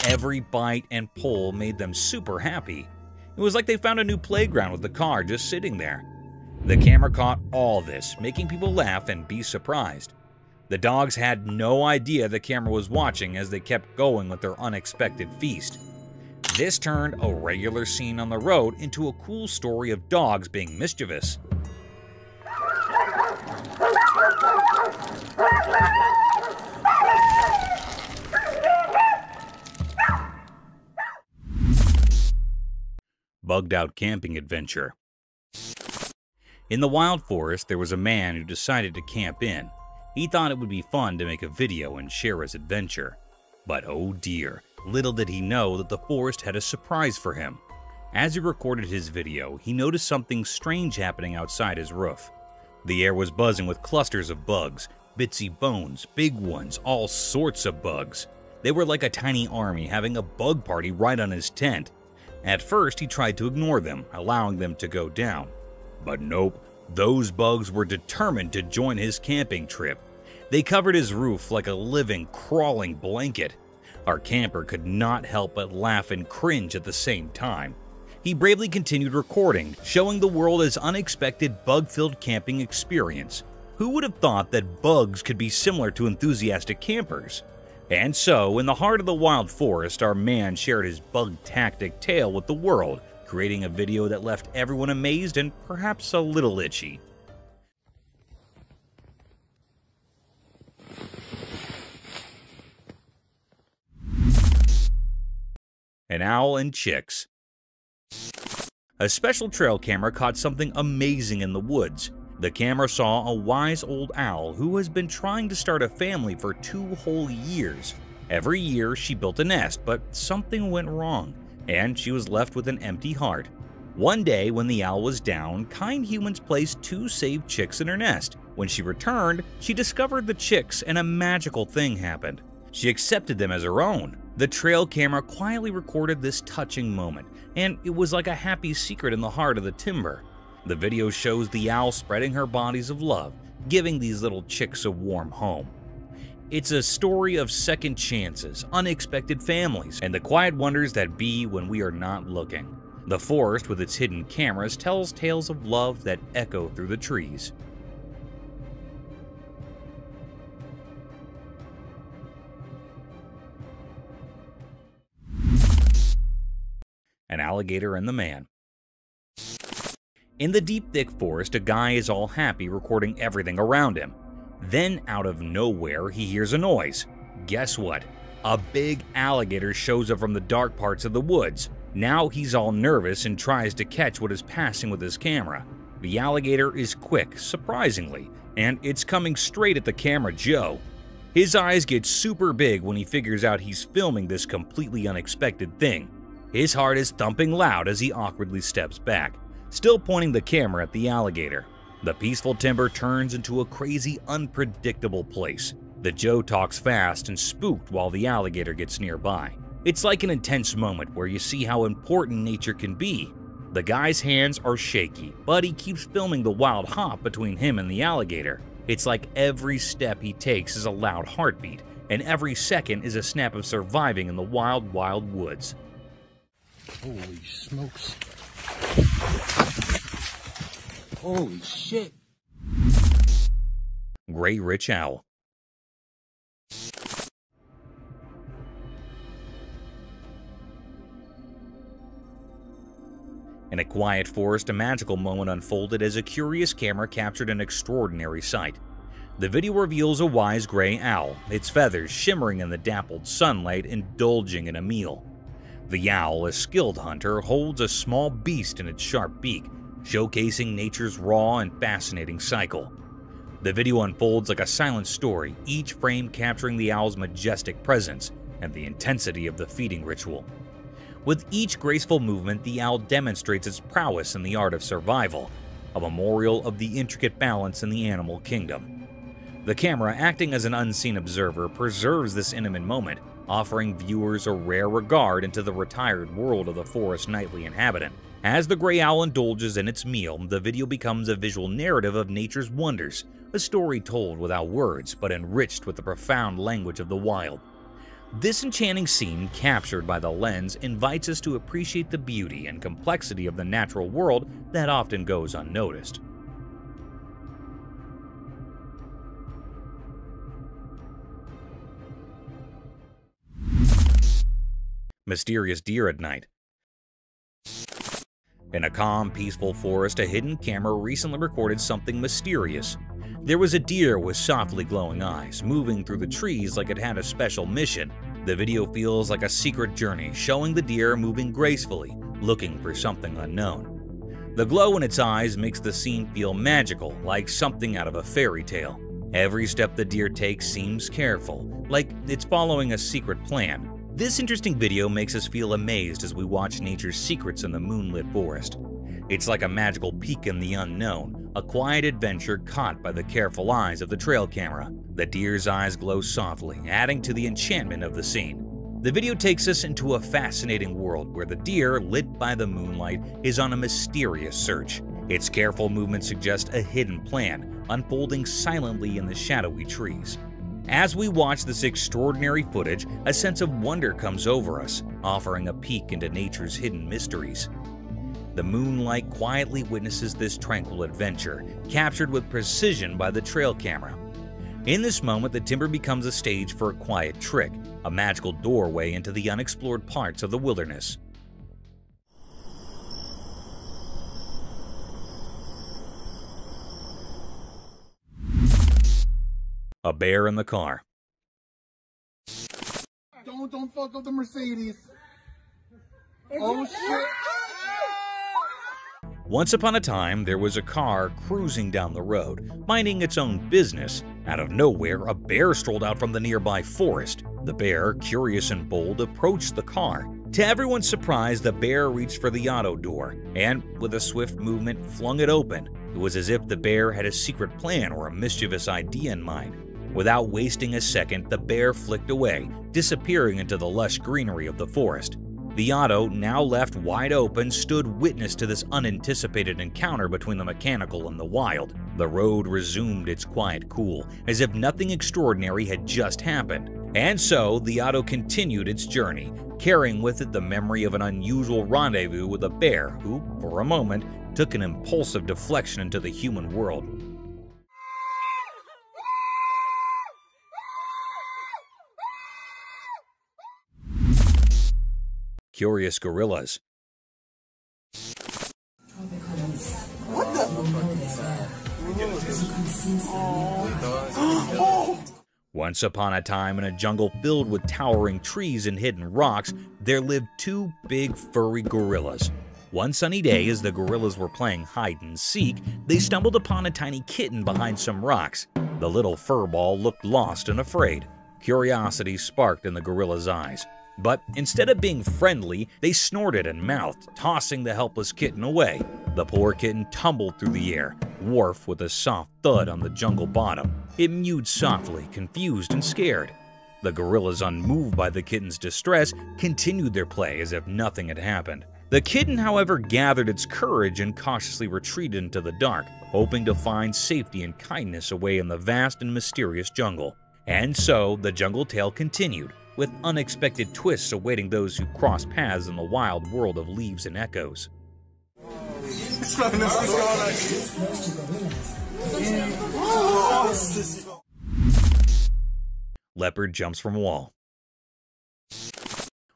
Every bite and pull made them super happy. It was like they found a new playground with the car just sitting there. The camera caught all this, making people laugh and be surprised. The dogs had no idea the camera was watching as they kept going with their unexpected feast. This turned a regular scene on the road into a cool story of dogs being mischievous. Bugged out camping adventure. In the wild forest, there was a man who decided to camp in. He thought it would be fun to make a video and share his adventure. But oh dear, little did he know that the forest had a surprise for him. As he recorded his video, he noticed something strange happening outside his roof. The air was buzzing with clusters of bugs, bitsy bones, big ones, all sorts of bugs. They were like a tiny army having a bug party right on his tent. At first, he tried to ignore them, allowing them to go down. But nope, those bugs were determined to join his camping trip. They covered his roof like a living, crawling blanket. Our camper could not help but laugh and cringe at the same time. He bravely continued recording, showing the world his unexpected bug-filled camping experience. Who would have thought that bugs could be similar to enthusiastic campers? And so, in the heart of the wild forest, our man shared his bug-tactic tale with the world, creating a video that left everyone amazed and perhaps a little itchy. An owl and chicks. A special trail camera caught something amazing in the woods. The camera saw a wise old owl who has been trying to start a family for 2 whole years. Every year she built a nest, but something went wrong, and she was left with an empty heart. One day when the owl was down, kind humans placed 2 saved chicks in her nest. When she returned, she discovered the chicks and a magical thing happened. She accepted them as her own. The trail camera quietly recorded this touching moment, and it was like a happy secret in the heart of the timber. The video shows the owl spreading her bodies of love, giving these little chicks a warm home. It's a story of second chances, unexpected families, and the quiet wonders that be when we are not looking. The forest with its hidden cameras tells tales of love that echo through the trees. An alligator and the man. In the deep, thick forest, a guy is all happy recording everything around him. Then, out of nowhere, he hears a noise. Guess what? A big alligator shows up from the dark parts of the woods. Now he's all nervous and tries to catch what is passing with his camera. The alligator is quick, surprisingly, and it's coming straight at the camera Joe. His eyes get super big when he figures out he's filming this completely unexpected thing. His heart is thumping loud as he awkwardly steps back, still pointing the camera at the alligator. The peaceful timber turns into a crazy, unpredictable place. The Joe talks fast and spooked while the alligator gets nearby. It's like an intense moment where you see how important nature can be. The guy's hands are shaky, but he keeps filming the wild hop between him and the alligator. It's like every step he takes is a loud heartbeat, and every second is a snap of surviving in the wild, wild woods. Holy smokes. Holy shit. Gray Rich Owl. In a quiet forest, a magical moment unfolded as a curious camera captured an extraordinary sight. The video reveals a wise gray owl, its feathers shimmering in the dappled sunlight, indulging in a meal. The owl, a skilled hunter, holds a small beast in its sharp beak, showcasing nature's raw and fascinating cycle. The video unfolds like a silent story, each frame capturing the owl's majestic presence and the intensity of the feeding ritual. With each graceful movement, the owl demonstrates its prowess in the art of survival, a memorial of the intricate balance in the animal kingdom. The camera, acting as an unseen observer, preserves this intimate moment, offering viewers a rare regard into the retired world of the forest's nightly inhabitant. As the gray owl indulges in its meal, the video becomes a visual narrative of nature's wonders, a story told without words but enriched with the profound language of the wild. This enchanting scene, captured by the lens, invites us to appreciate the beauty and complexity of the natural world that often goes unnoticed. Mysterious deer at night. In a calm, peaceful forest, a hidden camera recently recorded something mysterious. There was a deer with softly glowing eyes, moving through the trees like it had a special mission. The video feels like a secret journey, showing the deer moving gracefully, looking for something unknown. The glow in its eyes makes the scene feel magical, like something out of a fairy tale. Every step the deer takes seems careful, like it's following a secret plan. This interesting video makes us feel amazed as we watch nature's secrets in the moonlit forest. It's like a magical peek in the unknown, a quiet adventure caught by the careful eyes of the trail camera. The deer's eyes glow softly, adding to the enchantment of the scene. The video takes us into a fascinating world where the deer, lit by the moonlight, is on a mysterious search. Its careful movements suggest a hidden plan, unfolding silently in the shadowy trees. As we watch this extraordinary footage, a sense of wonder comes over us, offering a peek into nature's hidden mysteries. The moonlight quietly witnesses this tranquil adventure, captured with precision by the trail camera. In this moment, the timber becomes a stage for a quiet trick, a magical doorway into the unexplored parts of the wilderness. A bear in the car. Don't fuck up the Mercedes. Oh shit. Once upon a time, there was a car cruising down the road, minding its own business. Out of nowhere, a bear strolled out from the nearby forest. The bear, curious and bold, approached the car. To everyone's surprise, the bear reached for the auto door and, with a swift movement, flung it open. It was as if the bear had a secret plan or a mischievous idea in mind. Without wasting a second, the bear flicked away, disappearing into the lush greenery of the forest. The auto, now left wide open, stood witness to this unanticipated encounter between the mechanical and the wild. The road resumed its quiet cool, as if nothing extraordinary had just happened. And so, the auto continued its journey, carrying with it the memory of an unusual rendezvous with a bear who, for a moment, took an impulsive deflection into the human world. Curious gorillas. What the? Once upon a time, in a jungle filled with towering trees and hidden rocks, there lived two big furry gorillas. One sunny day, as the gorillas were playing hide and seek, they stumbled upon a tiny kitten behind some rocks. The little furball looked lost and afraid. Curiosity sparked in the gorilla's eyes. But instead of being friendly, they snorted and mouthed, tossing the helpless kitten away. The poor kitten tumbled through the air, wharf with a soft thud on the jungle bottom. It mewed softly, confused and scared. The gorillas, unmoved by the kitten's distress, continued their play as if nothing had happened. The kitten, however, gathered its courage and cautiously retreated into the dark, hoping to find safety and kindness away in the vast and mysterious jungle. And so, the jungle tale continued, with unexpected twists awaiting those who cross paths in the wild world of leaves and echoes. Leopard jumps from wall.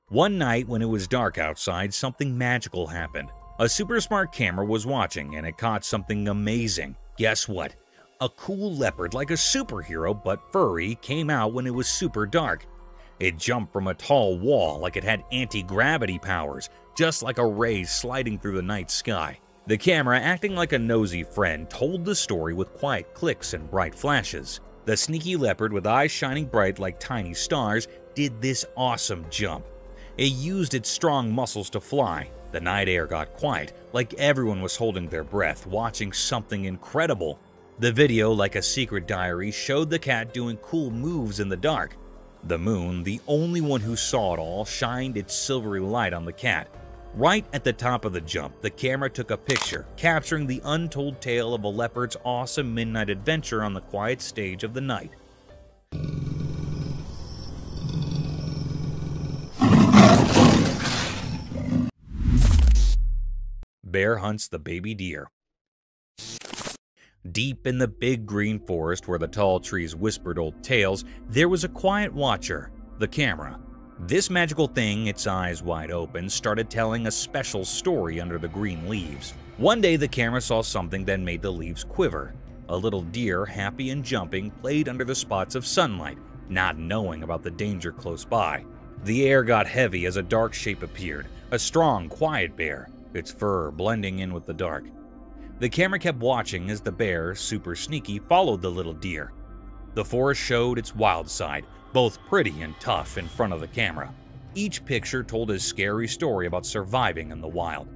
One night when it was dark outside, something magical happened. A super smart camera was watching and it caught something amazing. Guess what? A cool leopard like a superhero but furry came out when it was super dark. It jumped from a tall wall like it had anti-gravity powers, just like a ray sliding through the night sky. The camera, acting like a nosy friend, told the story with quiet clicks and bright flashes. The sneaky leopard, with eyes shining bright like tiny stars, did this awesome jump. It used its strong muscles to fly. The night air got quiet, like everyone was holding their breath, watching something incredible. The video, like a secret diary, showed the cat doing cool moves in the dark. The moon, the only one who saw it all, shined its silvery light on the cat. Right at the top of the jump, the camera took a picture, capturing the untold tale of a leopard's awesome midnight adventure on the quiet stage of the night. Bear hunts the baby deer. Deep in the big green forest where the tall trees whispered old tales, there was a quiet watcher, the camera. This magical thing, its eyes wide open, started telling a special story under the green leaves. One day the camera saw something that made the leaves quiver. A little deer, happy and jumping, played under the spots of sunlight, not knowing about the danger close by. The air got heavy as a dark shape appeared, a strong, quiet bear, its fur blending in with the dark. The camera kept watching as the bear, super sneaky, followed the little deer. The forest showed its wild side, both pretty and tough, in front of the camera. Each picture told a scary story about surviving in the wild.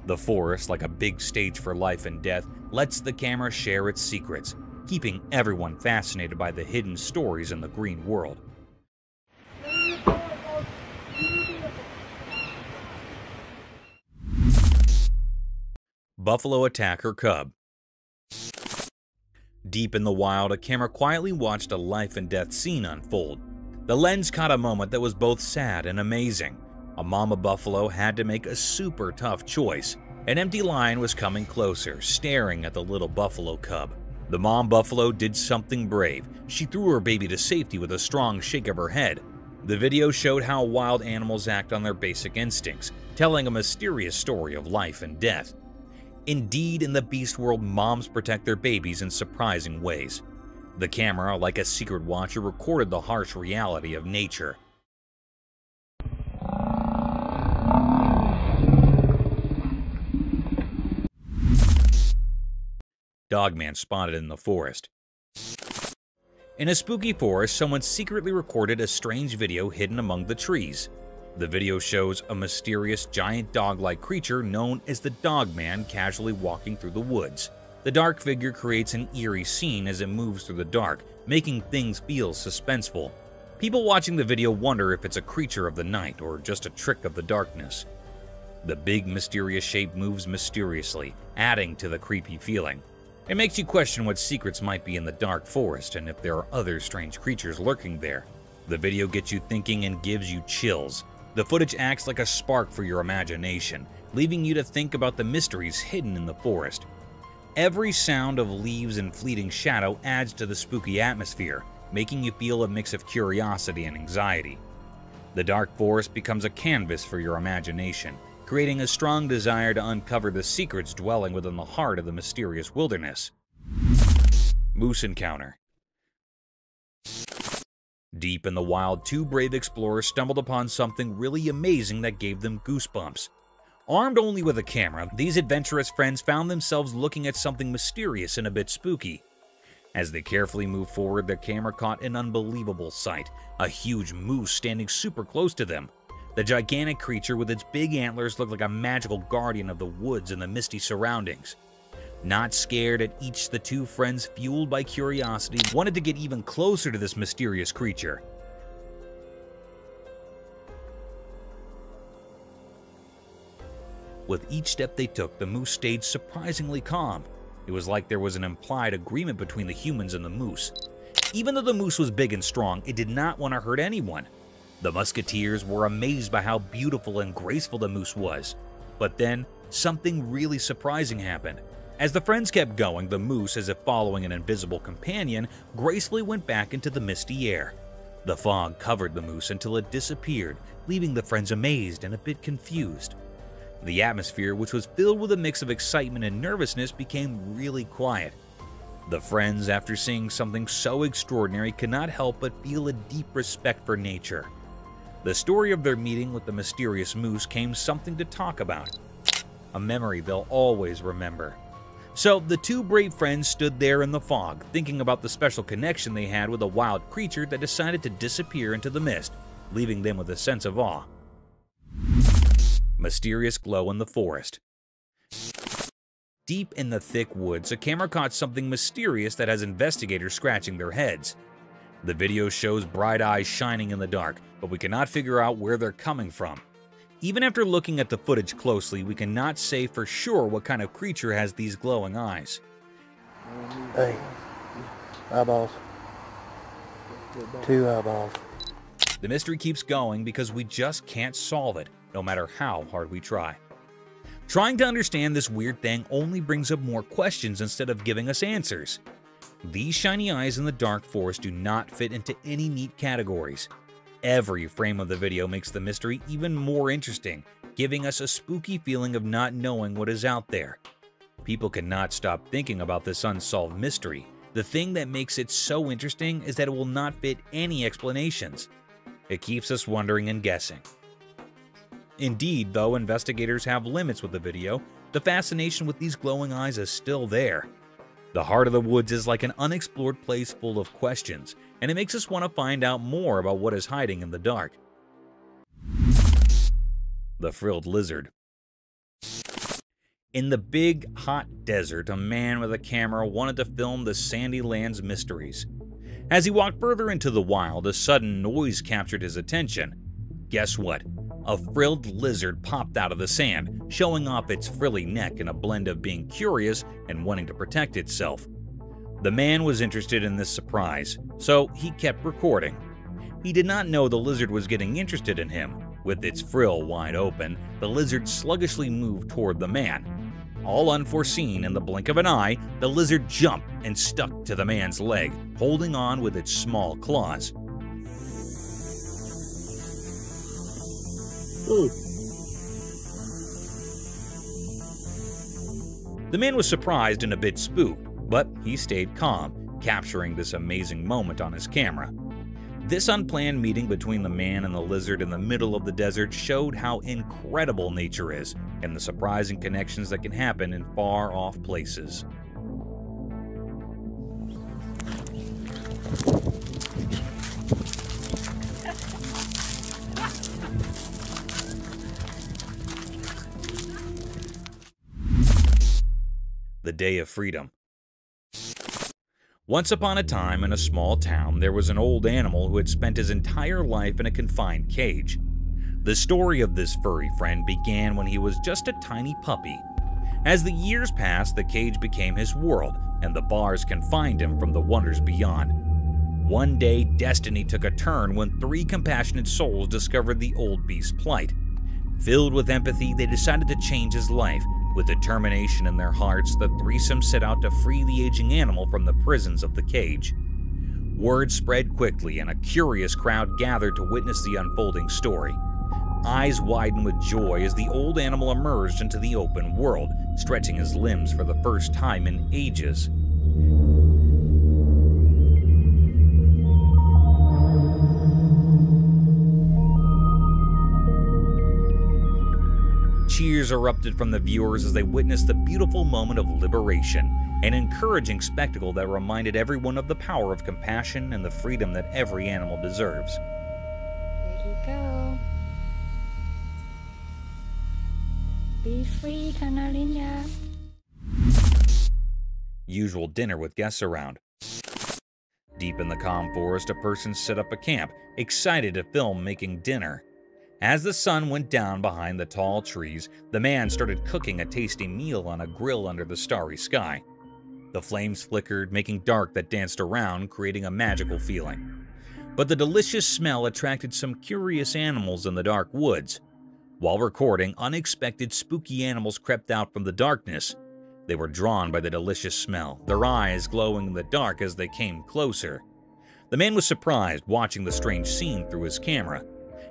The forest, like a big stage for life and death, lets the camera share its secrets, keeping everyone fascinated by the hidden stories in the green world. Buffalo attack her cub. Deep in the wild, a camera quietly watched a life and death scene unfold. The lens caught a moment that was both sad and amazing. A mama buffalo had to make a super tough choice. An empty lion was coming closer, staring at the little buffalo cub. The mom buffalo did something brave. She threw her baby to safety with a strong shake of her head. The video showed how wild animals act on their basic instincts, telling a mysterious story of life and death. Indeed, in the beast world, moms protect their babies in surprising ways. The camera, like a secret watcher, recorded the harsh reality of nature. Dogman spotted in the forest. In a spooky forest, someone secretly recorded a strange video hidden among the trees. The video shows a mysterious giant dog-like creature known as the Dogman casually walking through the woods. The dark figure creates an eerie scene as it moves through the dark, making things feel suspenseful. People watching the video wonder if it's a creature of the night or just a trick of the darkness. The big mysterious shape moves mysteriously, adding to the creepy feeling. It makes you question what secrets might be in the dark forest and if there are other strange creatures lurking there. The video gets you thinking and gives you chills. The footage acts like a spark for your imagination, leaving you to think about the mysteries hidden in the forest. Every sound of leaves and fleeting shadow adds to the spooky atmosphere, making you feel a mix of curiosity and anxiety. The dark forest becomes a canvas for your imagination, creating a strong desire to uncover the secrets dwelling within the heart of the mysterious wilderness. Moose Encounter. Deep in the wild, two brave explorers stumbled upon something really amazing that gave them goosebumps. Armed only with a camera, these adventurous friends found themselves looking at something mysterious and a bit spooky. As they carefully moved forward, their camera caught an unbelievable sight, a huge moose standing super close to them. The gigantic creature with its big antlers looked like a magical guardian of the woods and the misty surroundings. Not scared at each, the two friends, fueled by curiosity, wanted to get even closer to this mysterious creature. With each step they took, the moose stayed surprisingly calm. It was like there was an implied agreement between the humans and the moose. Even though the moose was big and strong, it did not want to hurt anyone. The musketeers were amazed by how beautiful and graceful the moose was. But then, something really surprising happened. As the friends kept going, the moose, as if following an invisible companion, gracefully went back into the misty air. The fog covered the moose until it disappeared, leaving the friends amazed and a bit confused. The atmosphere, which was filled with a mix of excitement and nervousness, became really quiet. The friends, after seeing something so extraordinary, could not help but feel a deep respect for nature. The story of their meeting with the mysterious moose came something to talk about, a memory they'll always remember. So the two brave friends stood there in the fog, thinking about the special connection they had with a wild creature that decided to disappear into the mist, leaving them with a sense of awe. Mysterious glow in the forest. Deep in the thick woods, a camera caught something mysterious that has investigators scratching their heads. The video shows bright eyes shining in the dark, but we cannot figure out where they're coming from. Even after looking at the footage closely, we cannot say for sure what kind of creature has these glowing eyes. Hey, eyeballs. 2 eyeballs. The mystery keeps going because we just can't solve it, no matter how hard we try. Trying to understand this weird thing only brings up more questions instead of giving us answers. These shiny eyes in the dark forest do not fit into any neat categories. Every frame of the video makes the mystery even more interesting, giving us a spooky feeling of not knowing what is out there. People cannot stop thinking about this unsolved mystery. The thing that makes it so interesting is that it will not fit any explanations. It keeps us wondering and guessing. Indeed, though investigators have limits with the video, the fascination with these glowing eyes is still there. The heart of the woods is like an unexplored place full of questions, and it makes us want to find out more about what is hiding in the dark. The frilled lizard. In the big, hot desert, a man with a camera wanted to film the sandy land's mysteries. As he walked further into the wild, a sudden noise captured his attention. Guess what? A frilled lizard popped out of the sand, showing off its frilly neck in a blend of being curious and wanting to protect itself. The man was interested in this surprise, so he kept recording. He did not know the lizard was getting interested in him. With its frill wide open, the lizard sluggishly moved toward the man. All unforeseen, in the blink of an eye, the lizard jumped and stuck to the man's leg, holding on with its small claws. The man was surprised and a bit spooked, but he stayed calm, capturing this amazing moment on his camera. This unplanned meeting between the man and the lizard in the middle of the desert showed how incredible nature is and the surprising connections that can happen in far-off places. The Day of Freedom. Once upon a time, in a small town, there was an old animal who had spent his entire life in a confined cage. The story of this furry friend began when he was just a tiny puppy. As the years passed, the cage became his world, and the bars confined him from the wonders beyond. One day, destiny took a turn when 3 compassionate souls discovered the old beast's plight. Filled with empathy, they decided to change his life. With determination in their hearts, the threesome set out to free the aging animal from the prisons of the cage. Word spread quickly, and a curious crowd gathered to witness the unfolding story. Eyes widened with joy as the old animal emerged into the open world, stretching his limbs for the first time in ages. Cheers erupted from the viewers as they witnessed the beautiful moment of liberation, an encouraging spectacle that reminded everyone of the power of compassion and the freedom that every animal deserves. There you go. Be free, Canarinha. Usual dinner with guests around. Deep in the calm forest, a person set up a camp, excited to film making dinner. As the sun went down behind the tall trees, the man started cooking a tasty meal on a grill under the starry sky. The flames flickered, making dark that danced around, creating a magical feeling. But the delicious smell attracted some curious animals in the dark woods. While recording, unexpected spooky animals crept out from the darkness. They were drawn by the delicious smell, their eyes glowing in the dark as they came closer. The man was surprised watching the strange scene through his camera.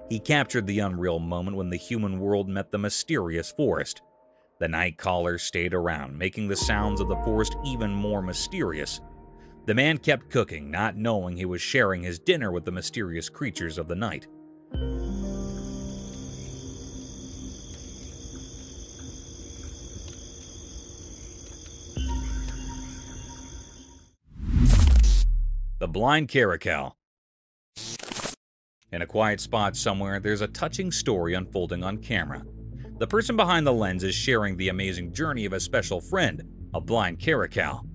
He captured the unreal moment when the human world met the mysterious forest. The night callers stayed around, making the sounds of the forest even more mysterious. The man kept cooking, not knowing he was sharing his dinner with the mysterious creatures of the night. The blind caracal. In a quiet spot somewhere, there's a touching story unfolding on camera. The person behind the lens is sharing the amazing journey of a special friend, a blind caracal.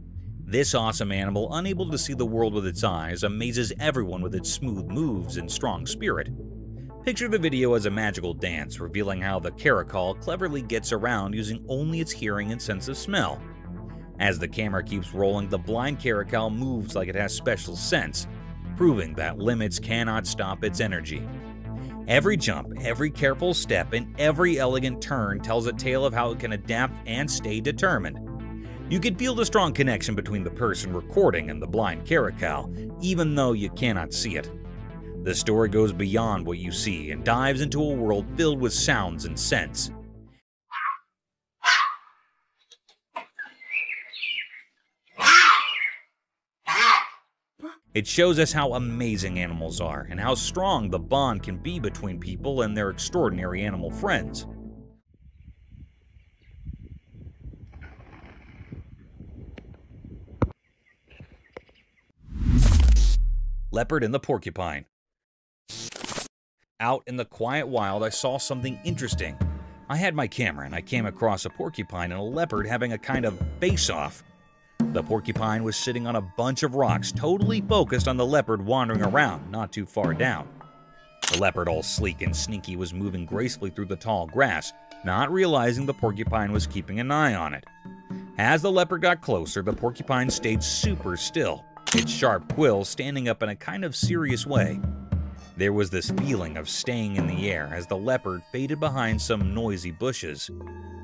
This awesome animal, unable to see the world with its eyes, amazes everyone with its smooth moves and strong spirit. Picture the video as a magical dance, revealing how the caracal cleverly gets around using only its hearing and sense of smell. As the camera keeps rolling, the blind caracal moves like it has special sense, proving that limits cannot stop its energy. Every jump, every careful step, and every elegant turn tells a tale of how it can adapt and stay determined. You can feel the strong connection between the person recording and the blind caracal, even though you cannot see it. The story goes beyond what you see and dives into a world filled with sounds and scents. It shows us how amazing animals are and how strong the bond can be between people and their extraordinary animal friends. Leopard and the porcupine. Out in the quiet wild, I saw something interesting. I had my camera and I came across a porcupine and a leopard having a kind of face-off. The porcupine was sitting on a bunch of rocks, totally focused on the leopard wandering around, not too far down. The leopard, all sleek and sneaky, was moving gracefully through the tall grass, not realizing the porcupine was keeping an eye on it. As the leopard got closer, the porcupine stayed super still, its sharp quills standing up in a kind of serious way. There was this feeling of staying in the air as the leopard faded behind some noisy bushes.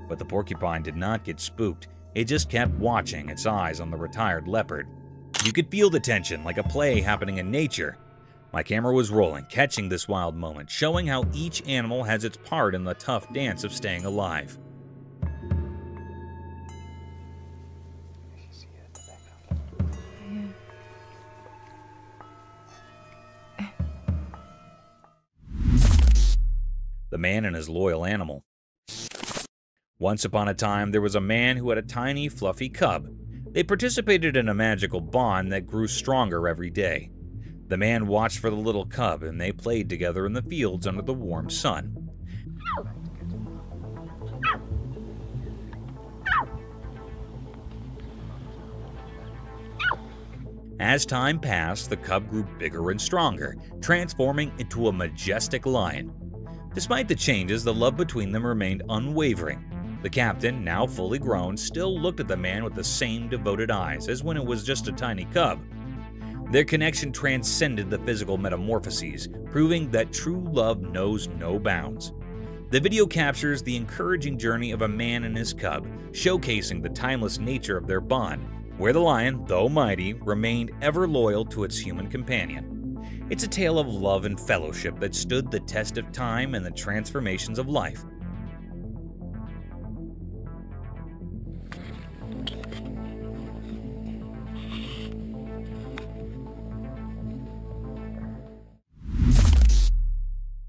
But the porcupine did not get spooked. It just kept watching, its eyes on the retired leopard. You could feel the tension, like a play happening in nature. My camera was rolling, catching this wild moment, showing how each animal has its part in the tough dance of staying alive. The man and his loyal animal. Once upon a time, there was a man who had a tiny, fluffy cub. They participated in a magical bond that grew stronger every day. The man watched for the little cub, and they played together in the fields under the warm sun. As time passed, the cub grew bigger and stronger, transforming into a majestic lion. Despite the changes, the love between them remained unwavering. The captain, now fully grown, still looked at the man with the same devoted eyes as when it was just a tiny cub. Their connection transcended the physical metamorphoses, proving that true love knows no bounds. The video captures the encouraging journey of a man and his cub, showcasing the timeless nature of their bond, where the lion, though mighty, remained ever loyal to its human companion. It's a tale of love and fellowship that stood the test of time and the transformations of life.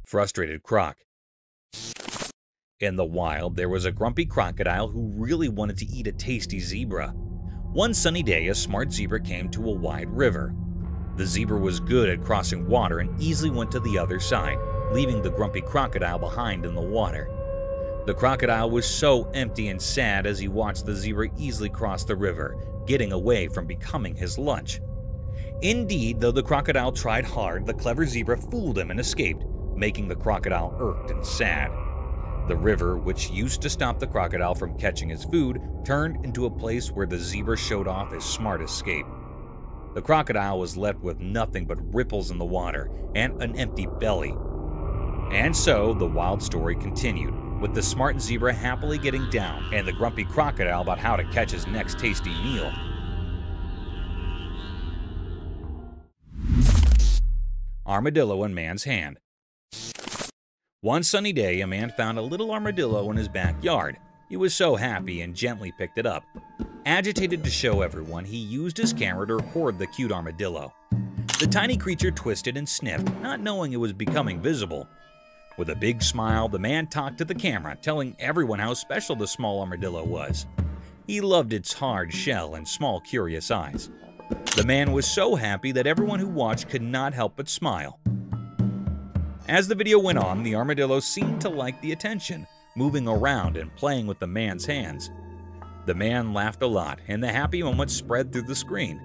Frustrated croc. In the wild, there was a grumpy crocodile who really wanted to eat a tasty zebra. One sunny day, a smart zebra came to a wide river. The zebra was good at crossing water and easily went to the other side, leaving the grumpy crocodile behind in the water. The crocodile was so empty and sad as he watched the zebra easily cross the river, getting away from becoming his lunch. Indeed, though the crocodile tried hard, the clever zebra fooled him and escaped, making the crocodile irked and sad. The river, which used to stop the crocodile from catching his food, turned into a place where the zebra showed off his smart escape. The crocodile was left with nothing but ripples in the water and an empty belly. And so the wild story continued, with the smart zebra happily getting down and the grumpy crocodile about how to catch his next tasty meal. Armadillo in man's hand. One sunny day, a man found a little armadillo in his backyard. He was so happy and gently picked it up. Agitated to show everyone, he used his camera to record the cute armadillo. The tiny creature twisted and sniffed, not knowing it was becoming visible. With a big smile, the man talked to the camera, telling everyone how special the small armadillo was. He loved its hard shell and small, curious eyes. The man was so happy that everyone who watched could not help but smile. As the video went on, the armadillo seemed to like the attention, moving around and playing with the man's hands. The man laughed a lot, and the happy moment spread through the screen.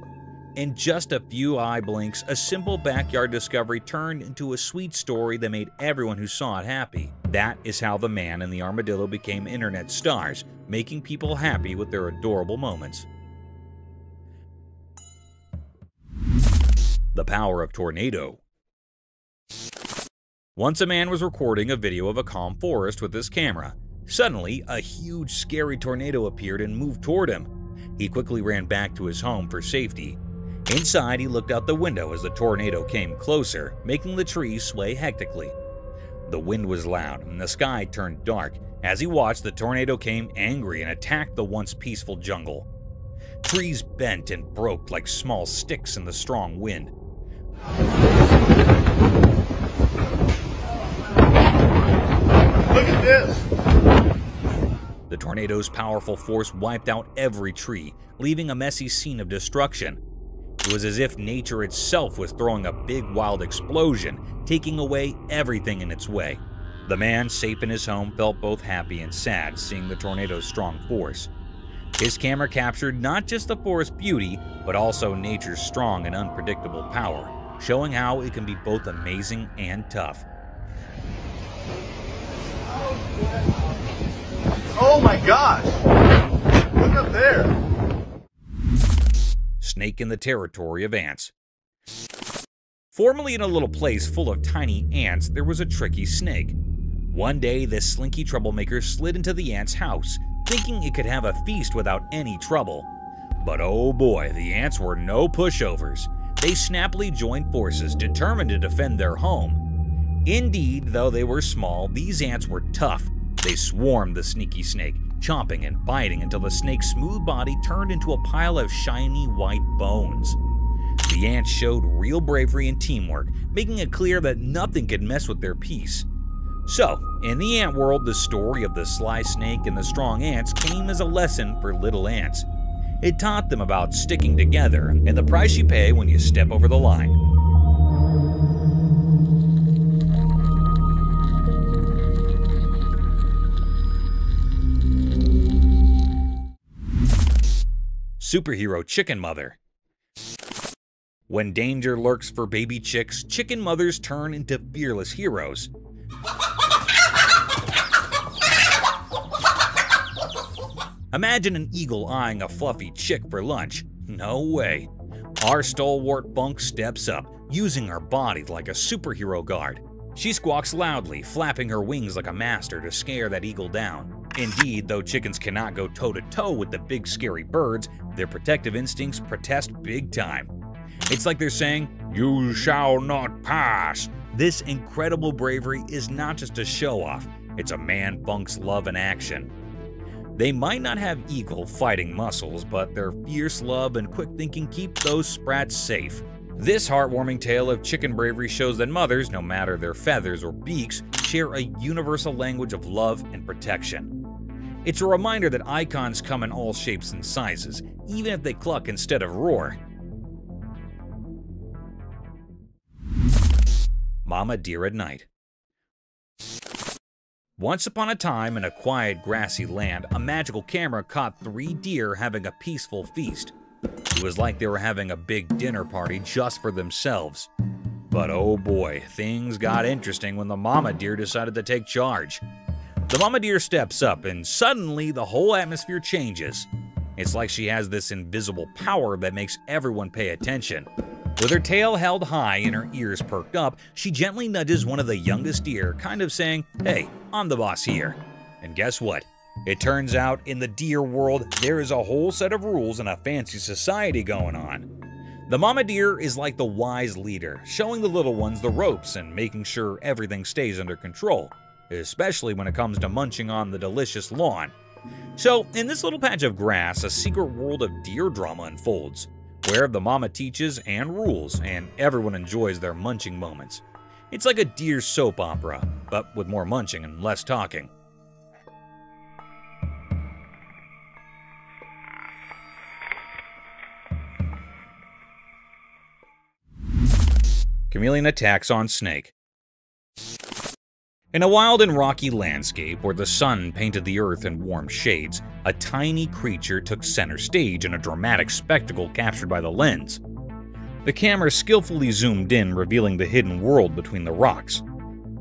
In just a few eye blinks, a simple backyard discovery turned into a sweet story that made everyone who saw it happy. That is how the man and the armadillo became internet stars, making people happy with their adorable moments. The power of tornado. Once a man was recording a video of a calm forest with his camera. Suddenly, a huge, scary tornado appeared and moved toward him. He quickly ran back to his home for safety. Inside, he looked out the window as the tornado came closer, making the trees sway hectically. The wind was loud and the sky turned dark. As he watched, the tornado came angry and attacked the once peaceful jungle. Trees bent and broke like small sticks in the strong wind. Look at this! The tornado's powerful force wiped out every tree, leaving a messy scene of destruction. It was as if nature itself was throwing a big wild explosion, taking away everything in its way. The man, safe in his home, felt both happy and sad seeing the tornado's strong force. His camera captured not just the forest beauty, but also nature's strong and unpredictable power, showing how it can be both amazing and tough. Oh my gosh! Look up there! Snake in the territory of ants. Formerly in a little place full of tiny ants, there was a tricky snake. One day, this slinky troublemaker slid into the ant's house, thinking it could have a feast without any trouble. But oh boy, the ants were no pushovers. They snappily joined forces, determined to defend their home. Indeed, though they were small, these ants were tough. They swarmed the sneaky snake, chomping and biting until the snake's smooth body turned into a pile of shiny white bones. The ants showed real bravery and teamwork, making it clear that nothing could mess with their peace. So, in the ant world, the story of the sly snake and the strong ants came as a lesson for little ants. It taught them about sticking together and the price you pay when you step over the line. Superhero chicken mother. When danger lurks for baby chicks, chicken mothers turn into fearless heroes. Imagine an eagle eyeing a fluffy chick for lunch. No way. Our stalwart bunk steps up, using her body like a superhero guard. She squawks loudly, flapping her wings like a master to scare that eagle down. Indeed, though chickens cannot go toe-to-toe with the big scary birds, their protective instincts protest big time. It's like they're saying, "You shall not pass." This incredible bravery is not just a show-off, it's a man bunk's love in action. They might not have eagle fighting muscles, but their fierce love and quick thinking keep those sprats safe. This heartwarming tale of chicken bravery shows that mothers, no matter their feathers or beaks, share a universal language of love and protection. It's a reminder that icons come in all shapes and sizes, even if they cluck instead of roar. Mama deer at night. Once upon a time in a quiet grassy land, a magical camera caught 3 deer having a peaceful feast. It was like they were having a big dinner party just for themselves. But oh boy, things got interesting when the mama deer decided to take charge. The mama deer steps up and suddenly the whole atmosphere changes. It's like she has this invisible power that makes everyone pay attention. With her tail held high and her ears perked up, she gently nudges one of the youngest deer, kind of saying, "Hey, I'm the boss here." And guess what? It turns out in the deer world, there is a whole set of rules and a fancy society going on. The mama deer is like the wise leader, showing the little ones the ropes and making sure everything stays under control, especially when it comes to munching on the delicious lawn. So, in this little patch of grass, a secret world of deer drama unfolds, where the mama teaches and rules, and everyone enjoys their munching moments. It's like a deer soap opera, but with more munching and less talking. Chameleon attacks on snake. In a wild and rocky landscape where the sun painted the earth in warm shades, a tiny creature took center stage in a dramatic spectacle captured by the lens. The camera skillfully zoomed in, revealing the hidden world between the rocks.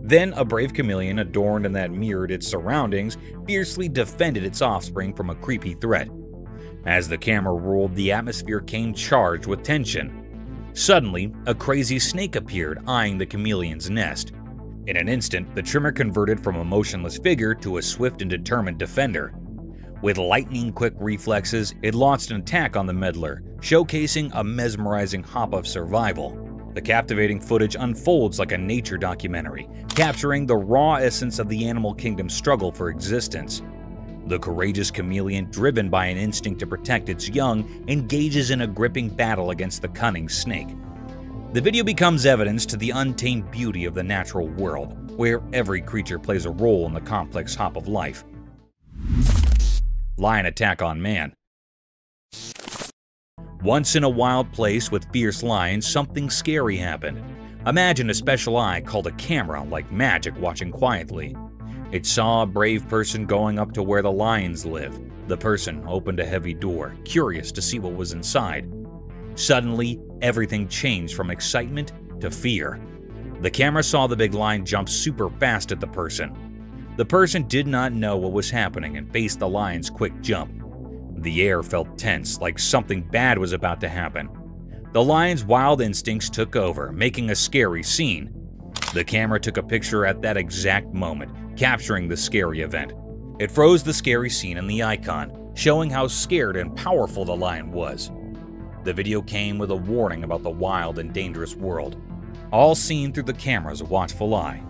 Then a brave chameleon, adorned in that mirrored its surroundings, fiercely defended its offspring from a creepy threat. As the camera rolled, the atmosphere came charged with tension. Suddenly, a crazy snake appeared, eyeing the chameleon's nest. In an instant, the trimmer converted from a motionless figure to a swift and determined defender. With lightning-quick reflexes, it launched an attack on the meddler, showcasing a mesmerizing hop of survival. The captivating footage unfolds like a nature documentary, capturing the raw essence of the animal kingdom's struggle for existence. The courageous chameleon, driven by an instinct to protect its young, engages in a gripping battle against the cunning snake. The video becomes evidence to the untamed beauty of the natural world, where every creature plays a role in the complex hop of life. Lion attack on man. Once in a wild place with fierce lions, something scary happened. Imagine a special eye called a camera, like magic, watching quietly. It saw a brave person going up to where the lions live. The person opened a heavy door, curious to see what was inside. Suddenly, everything changed from excitement to fear. The camera saw the big lion jump super fast at the person. The person did not know what was happening and faced the lion's quick jump. The air felt tense, like something bad was about to happen. The lion's wild instincts took over, making a scary scene. The camera took a picture at that exact moment, capturing the scary event. It froze the scary scene in the icon, showing how scared and powerful the lion was. The video came with a warning about the wild and dangerous world, all seen through the camera's watchful eye.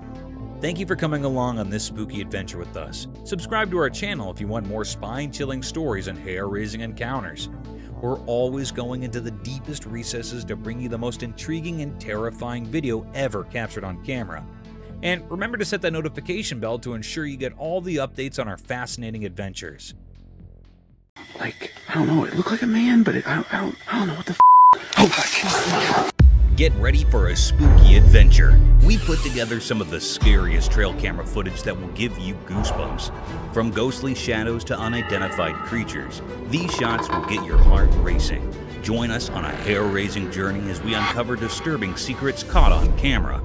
Thank you for coming along on this spooky adventure with us. Subscribe to our channel if you want more spine-chilling stories and hair-raising encounters. We're always going into the deepest recesses to bring you the most intriguing and terrifying video ever captured on camera. And remember to set that notification bell to ensure you get all the updates on our fascinating adventures. Like, I don't know, it looked like a man, but I don't know what the f. Oh, Get ready for a spooky adventure. We put together some of the scariest trail camera footage that will give you goosebumps. From ghostly shadows to unidentified creatures, these shots will get your heart racing. Join us on a hair-raising journey as we uncover disturbing secrets caught on camera.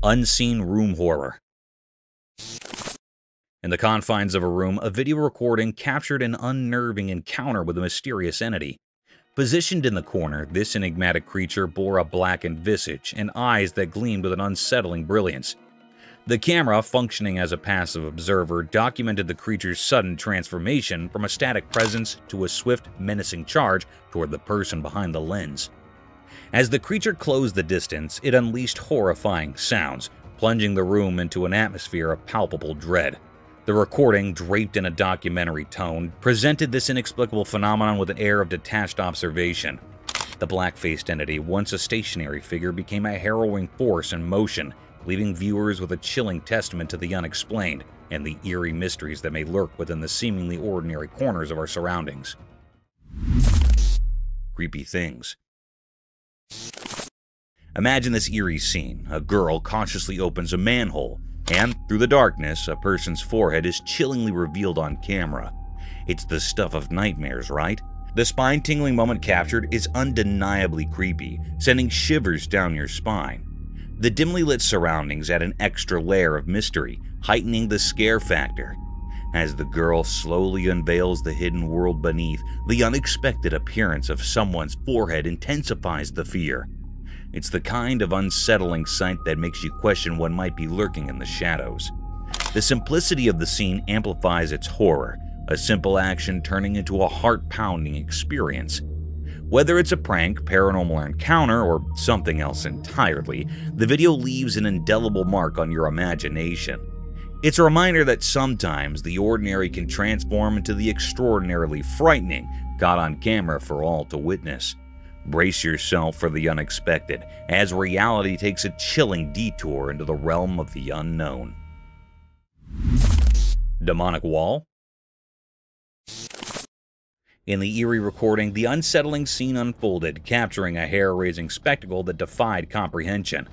Unseen room horror. In the confines of a room, a video recording captured an unnerving encounter with a mysterious entity. Positioned in the corner, this enigmatic creature bore a blackened visage and eyes that gleamed with an unsettling brilliance. The camera, functioning as a passive observer, documented the creature's sudden transformation from a static presence to a swift, menacing charge toward the person behind the lens. As the creature closed the distance, it unleashed horrifying sounds, plunging the room into an atmosphere of palpable dread. The recording, draped in a documentary tone, presented this inexplicable phenomenon with an air of detached observation. The black-faced entity, once a stationary figure, became a harrowing force in motion, leaving viewers with a chilling testament to the unexplained and the eerie mysteries that may lurk within the seemingly ordinary corners of our surroundings. Creepy things. Imagine this eerie scene. A girl cautiously opens a manhole, and through the darkness, a person's forehead is chillingly revealed on camera. It's the stuff of nightmares, right? The spine-tingling moment captured is undeniably creepy, sending shivers down your spine. The dimly lit surroundings add an extra layer of mystery, heightening the scare factor. As the girl slowly unveils the hidden world beneath, the unexpected appearance of someone's forehead intensifies the fear. It's the kind of unsettling sight that makes you question what might be lurking in the shadows. The simplicity of the scene amplifies its horror, a simple action turning into a heart-pounding experience. Whether it's a prank, paranormal encounter, or something else entirely, the video leaves an indelible mark on your imagination. It's a reminder that sometimes the ordinary can transform into the extraordinarily frightening, caught on camera for all to witness. Brace yourself for the unexpected, as reality takes a chilling detour into the realm of the unknown. Demonic wall? In the eerie recording, the unsettling scene unfolded, capturing a hair-raising spectacle that defied comprehension.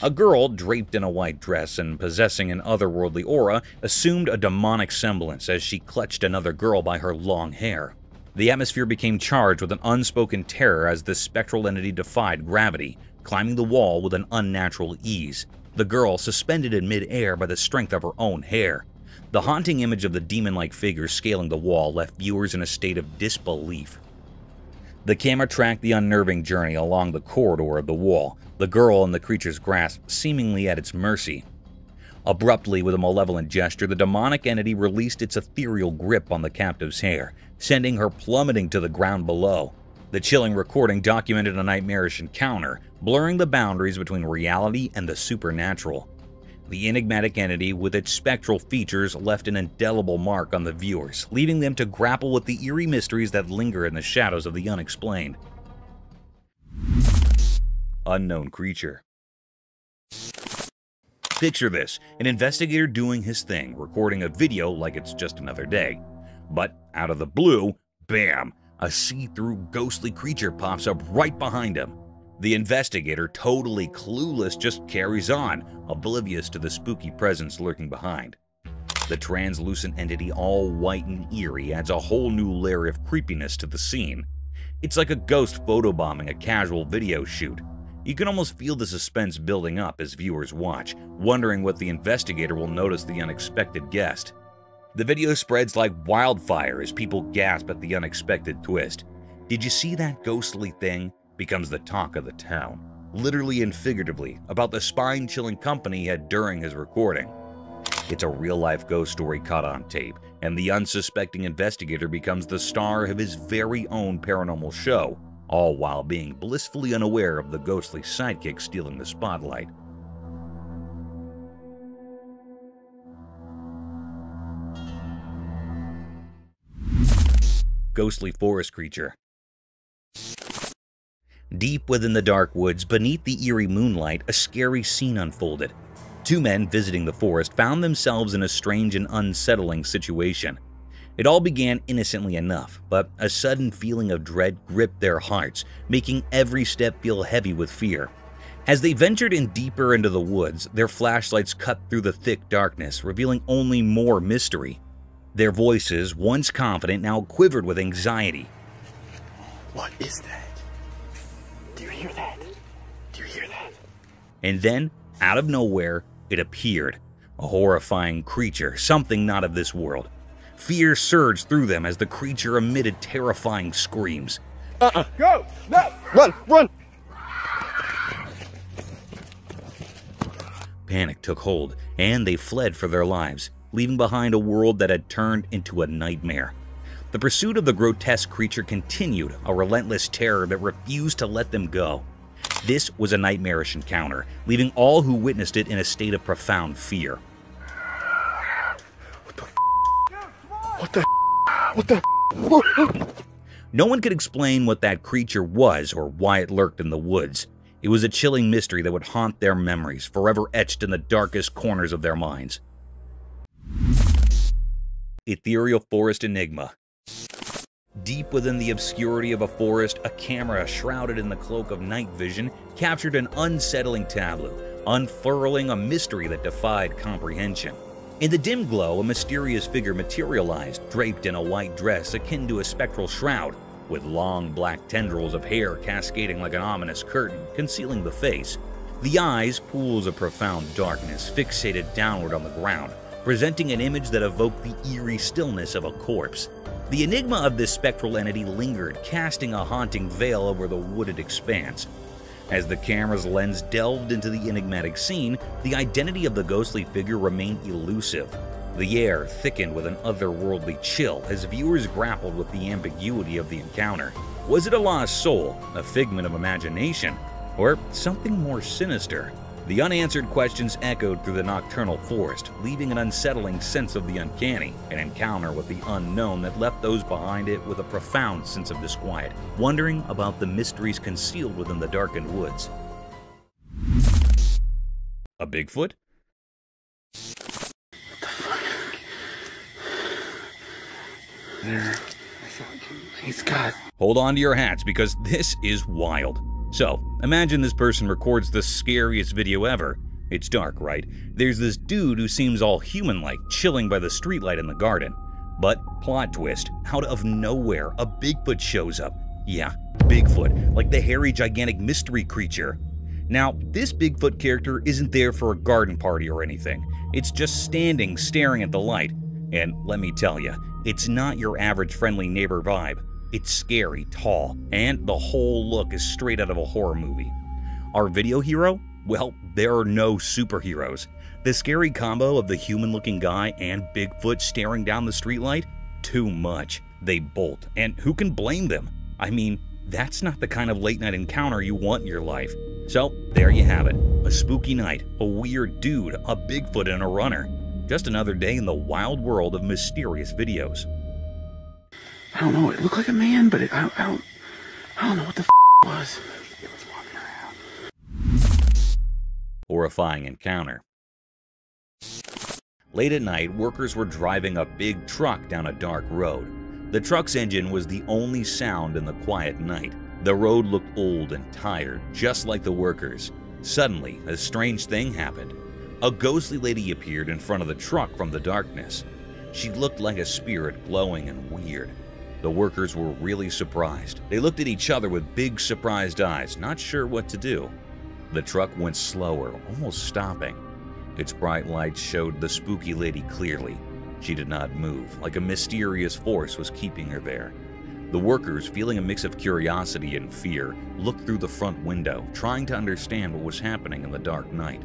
A girl, draped in a white dress and possessing an otherworldly aura, assumed a demonic semblance as she clutched another girl by her long hair. The atmosphere became charged with an unspoken terror as this spectral entity defied gravity, climbing the wall with an unnatural ease, the girl suspended in mid-air by the strength of her own hair. The haunting image of the demon-like figure scaling the wall left viewers in a state of disbelief. The camera tracked the unnerving journey along the corridor of the wall, the girl in the creature's grasp seemingly at its mercy. Abruptly, with a malevolent gesture, the demonic entity released its ethereal grip on the captive's hair, sending her plummeting to the ground below. The chilling recording documented a nightmarish encounter, blurring the boundaries between reality and the supernatural. The enigmatic entity, with its spectral features, left an indelible mark on the viewers, leaving them to grapple with the eerie mysteries that linger in the shadows of the unexplained. Unknown creature. Picture this, an investigator doing his thing, recording a video like it's just another day. But out of the blue, bam, a see-through ghostly creature pops up right behind him. The investigator, totally clueless, just carries on, oblivious to the spooky presence lurking behind. The translucent entity, all white and eerie, adds a whole new layer of creepiness to the scene. It's like a ghost photobombing a casual video shoot. You can almost feel the suspense building up as viewers watch, wondering what the investigator will notice the unexpected guest. The video spreads like wildfire as people gasp at the unexpected twist. "Did you see that ghostly thing?" becomes the talk of the town, literally and figuratively, about the spine-chilling company he had during his recording. It's a real-life ghost story caught on tape, and the unsuspecting investigator becomes the star of his very own paranormal show, all while being blissfully unaware of the ghostly sidekick stealing the spotlight. Ghostly forest creature. Deep within the dark woods, beneath the eerie moonlight, a scary scene unfolded. Two men visiting the forest found themselves in a strange and unsettling situation. It all began innocently enough, but a sudden feeling of dread gripped their hearts, making every step feel heavy with fear. As they ventured in deeper into the woods, their flashlights cut through the thick darkness, revealing only more mystery. Their voices, once confident, now quivered with anxiety. What is that? Do you hear that? Do you hear that? And then, out of nowhere, it appeared. A horrifying creature, something not of this world. Fear surged through them as the creature emitted terrifying screams. Go! No! Run! Run! Panic took hold, and they fled for their lives, leaving behind a world that had turned into a nightmare. The pursuit of the grotesque creature continued, a relentless terror that refused to let them go. This was a nightmarish encounter, leaving all who witnessed it in a state of profound fear. What the? What the? No one could explain what that creature was or why it lurked in the woods. It was a chilling mystery that would haunt their memories, forever etched in the darkest corners of their minds. Ethereal Forest Enigma. Deep within the obscurity of a forest, a camera shrouded in the cloak of night vision captured an unsettling tableau, unfurling a mystery that defied comprehension. In the dim glow, a mysterious figure materialized, draped in a white dress akin to a spectral shroud, with long black tendrils of hair cascading like an ominous curtain, concealing the face. The eyes, pools of profound darkness, fixated downward on the ground, presenting an image that evoked the eerie stillness of a corpse. The enigma of this spectral entity lingered, casting a haunting veil over the wooded expanse. As the camera's lens delved into the enigmatic scene, the identity of the ghostly figure remained elusive. The air thickened with an otherworldly chill as viewers grappled with the ambiguity of the encounter. Was it a lost soul, a figment of imagination, or something more sinister? The unanswered questions echoed through the nocturnal forest, leaving an unsettling sense of the uncanny, an encounter with the unknown that left those behind it with a profound sense of disquiet, wondering about the mysteries concealed within the darkened woods. A Bigfoot? There. He's got... Hold on to your hats because this is wild. So, imagine this person records the scariest video ever. It's dark, right? There's this dude who seems all human-like, chilling by the streetlight in the garden. But, plot twist, out of nowhere, a Bigfoot shows up. Yeah, Bigfoot, like the hairy, gigantic mystery creature. Now, this Bigfoot character isn't there for a garden party or anything. It's just standing, staring at the light. And let me tell you, it's not your average friendly neighbor vibe. It's scary, tall, and the whole look is straight out of a horror movie. Our video hero? Well, there are no superheroes. The scary combo of the human-looking guy and Bigfoot staring down the streetlight? Too much. They bolt, and who can blame them? I mean, that's not the kind of late-night encounter you want in your life. So, there you have it. A spooky night, a weird dude, a Bigfoot, and a runner. Just another day in the wild world of mysterious videos. I don't know, it looked like a man, but I don't know what the it was. It was walking around. Horrifying encounter. Late at night, workers were driving a big truck down a dark road. The truck's engine was the only sound in the quiet night. The road looked old and tired, just like the workers. Suddenly, a strange thing happened. A ghostly lady appeared in front of the truck from the darkness. She looked like a spirit, glowing and weird. The workers were really surprised. They looked at each other with big, surprised eyes, not sure what to do. The truck went slower, almost stopping. Its bright lights showed the spooky lady clearly. She did not move, like a mysterious force was keeping her there. The workers, feeling a mix of curiosity and fear, looked through the front window, trying to understand what was happening in the dark night.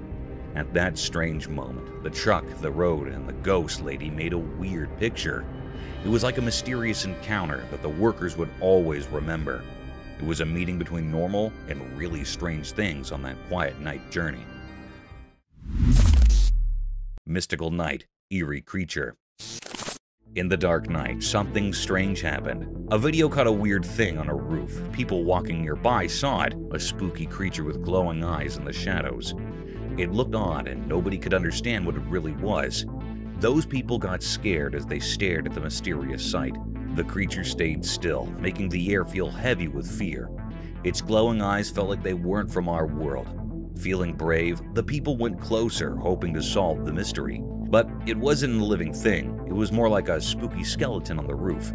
At that strange moment, the truck, the road, and the ghost lady made a weird picture. It was like a mysterious encounter that the workers would always remember. It was a meeting between normal and really strange things on that quiet night journey. Mystical night, eerie creature. In the dark night, something strange happened. A video caught a weird thing on a roof. People walking nearby saw it, a spooky creature with glowing eyes in the shadows. It looked odd and nobody could understand what it really was. Those people got scared as they stared at the mysterious sight. The creature stayed still, making the air feel heavy with fear. Its glowing eyes felt like they weren't from our world. Feeling brave, the people went closer, hoping to solve the mystery. But it wasn't a living thing. It was more like a spooky skeleton on the roof.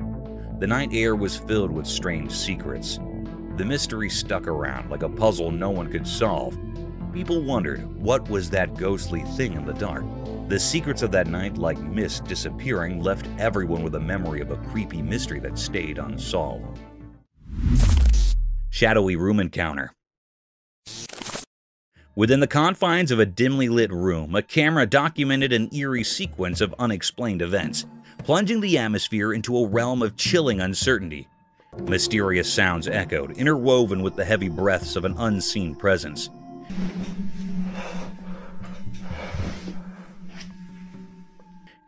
The night air was filled with strange secrets. The mystery stuck around like a puzzle no one could solve. People wondered, what was that ghostly thing in the dark? The secrets of that night, like mist disappearing, left everyone with a memory of a creepy mystery that stayed unsolved. Shadowy room encounter. Within the confines of a dimly lit room, a camera documented an eerie sequence of unexplained events, plunging the atmosphere into a realm of chilling uncertainty. Mysterious sounds echoed, interwoven with the heavy breaths of an unseen presence.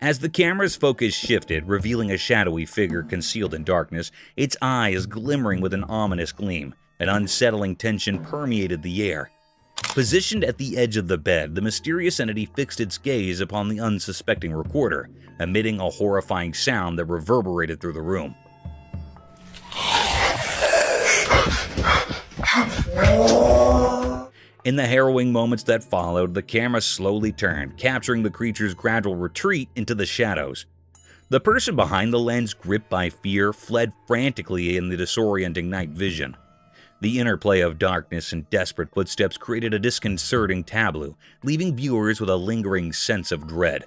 As the camera's focus shifted, revealing a shadowy figure concealed in darkness, its eyes glimmering with an ominous gleam. An unsettling tension permeated the air. Positioned at the edge of the bed, the mysterious entity fixed its gaze upon the unsuspecting recorder, emitting a horrifying sound that reverberated through the room. In the harrowing moments that followed, the camera slowly turned, capturing the creature's gradual retreat into the shadows. The person behind the lens, gripped by fear, fled frantically in the disorienting night vision. The interplay of darkness and desperate footsteps created a disconcerting tableau, leaving viewers with a lingering sense of dread.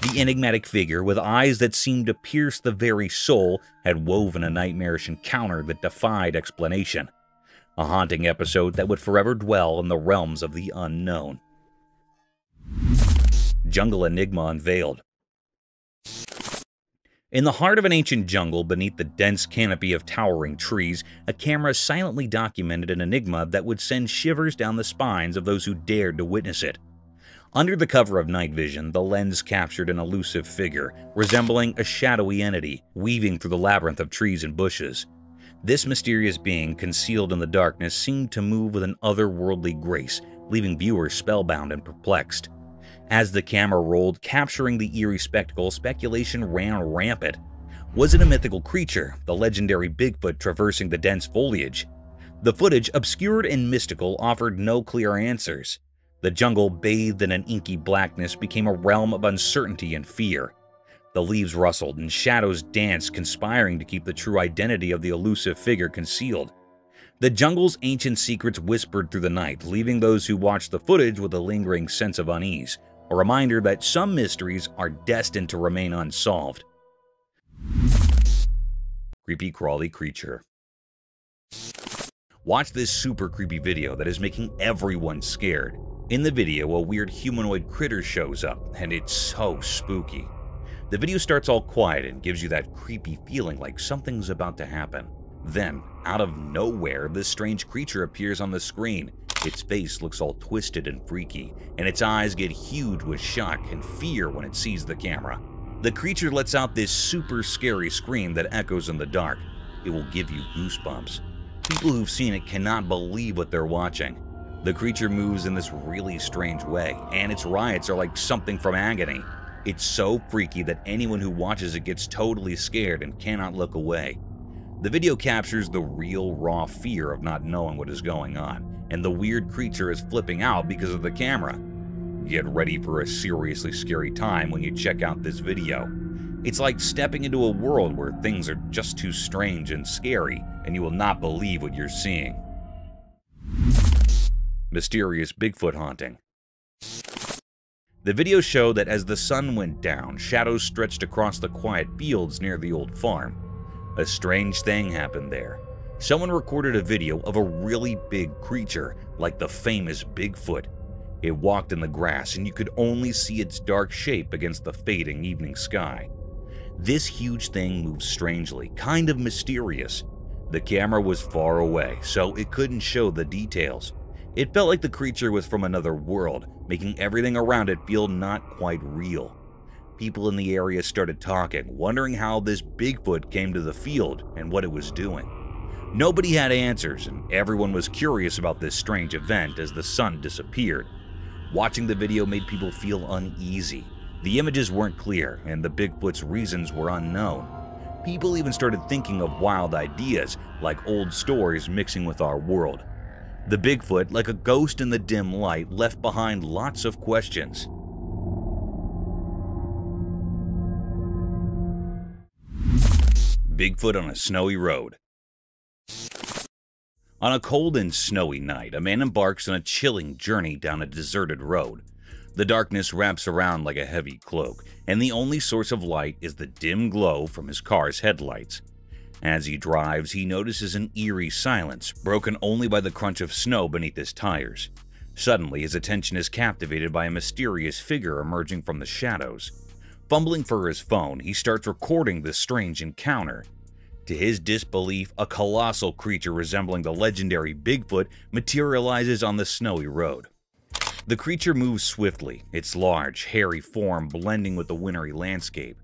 The enigmatic figure, with eyes that seemed to pierce the very soul, had woven a nightmarish encounter that defied explanation. A haunting episode that would forever dwell in the realms of the unknown. Jungle Enigma Unveiled. In the heart of an ancient jungle, beneath the dense canopy of towering trees, a camera silently documented an enigma that would send shivers down the spines of those who dared to witness it. Under the cover of night vision, the lens captured an elusive figure, resembling a shadowy entity, weaving through the labyrinth of trees and bushes. This mysterious being, concealed in the darkness, seemed to move with an otherworldly grace, leaving viewers spellbound and perplexed. As the camera rolled, capturing the eerie spectacle, speculation ran rampant. Was it a mythical creature, the legendary Bigfoot traversing the dense foliage? The footage, obscured and mystical, offered no clear answers. The jungle, bathed in an inky blackness, became a realm of uncertainty and fear. The leaves rustled and shadows danced, conspiring to keep the true identity of the elusive figure concealed. The jungle's ancient secrets whispered through the night, leaving those who watched the footage with a lingering sense of unease, a reminder that some mysteries are destined to remain unsolved. Creepy crawly creature. Watch this super creepy video that is making everyone scared. In the video, a weird humanoid critter shows up, and it's so spooky. The video starts all quiet and gives you that creepy feeling like something's about to happen. Then, out of nowhere, this strange creature appears on the screen. Its face looks all twisted and freaky, and its eyes get huge with shock and fear when it sees the camera. The creature lets out this super scary scream that echoes in the dark. It will give you goosebumps. People who've seen it cannot believe what they're watching. The creature moves in this really strange way, and its riots are like something from Agony. It's so freaky that anyone who watches it gets totally scared and cannot look away. The video captures the real, raw fear of not knowing what is going on, and the weird creature is flipping out because of the camera. Get ready for a seriously scary time when you check out this video. It's like stepping into a world where things are just too strange and scary, and you will not believe what you're seeing. Mysterious Bigfoot haunting. The video showed that as the sun went down, shadows stretched across the quiet fields near the old farm. A strange thing happened there. Someone recorded a video of a really big creature, like the famous Bigfoot. It walked in the grass, and you could only see its dark shape against the fading evening sky. This huge thing moved strangely, kind of mysterious. The camera was far away, so it couldn't show the details. It felt like the creature was from another world, making everything around it feel not quite real. People in the area started talking, wondering how this Bigfoot came to the field and what it was doing. Nobody had answers, and everyone was curious about this strange event as the sun disappeared. Watching the video made people feel uneasy. The images weren't clear, and the Bigfoot's reasons were unknown. People even started thinking of wild ideas, like old stories mixing with our world. The Bigfoot, like a ghost in the dim light, left behind lots of questions. Bigfoot on a snowy road. On a cold and snowy night, a man embarks on a chilling journey down a deserted road. The darkness wraps around like a heavy cloak, and the only source of light is the dim glow from his car's headlights. As he drives, he notices an eerie silence, broken only by the crunch of snow beneath his tires. Suddenly, his attention is captivated by a mysterious figure emerging from the shadows. Fumbling for his phone, he starts recording this strange encounter. To his disbelief, a colossal creature resembling the legendary Bigfoot materializes on the snowy road. The creature moves swiftly, its large, hairy form blending with the wintry landscape.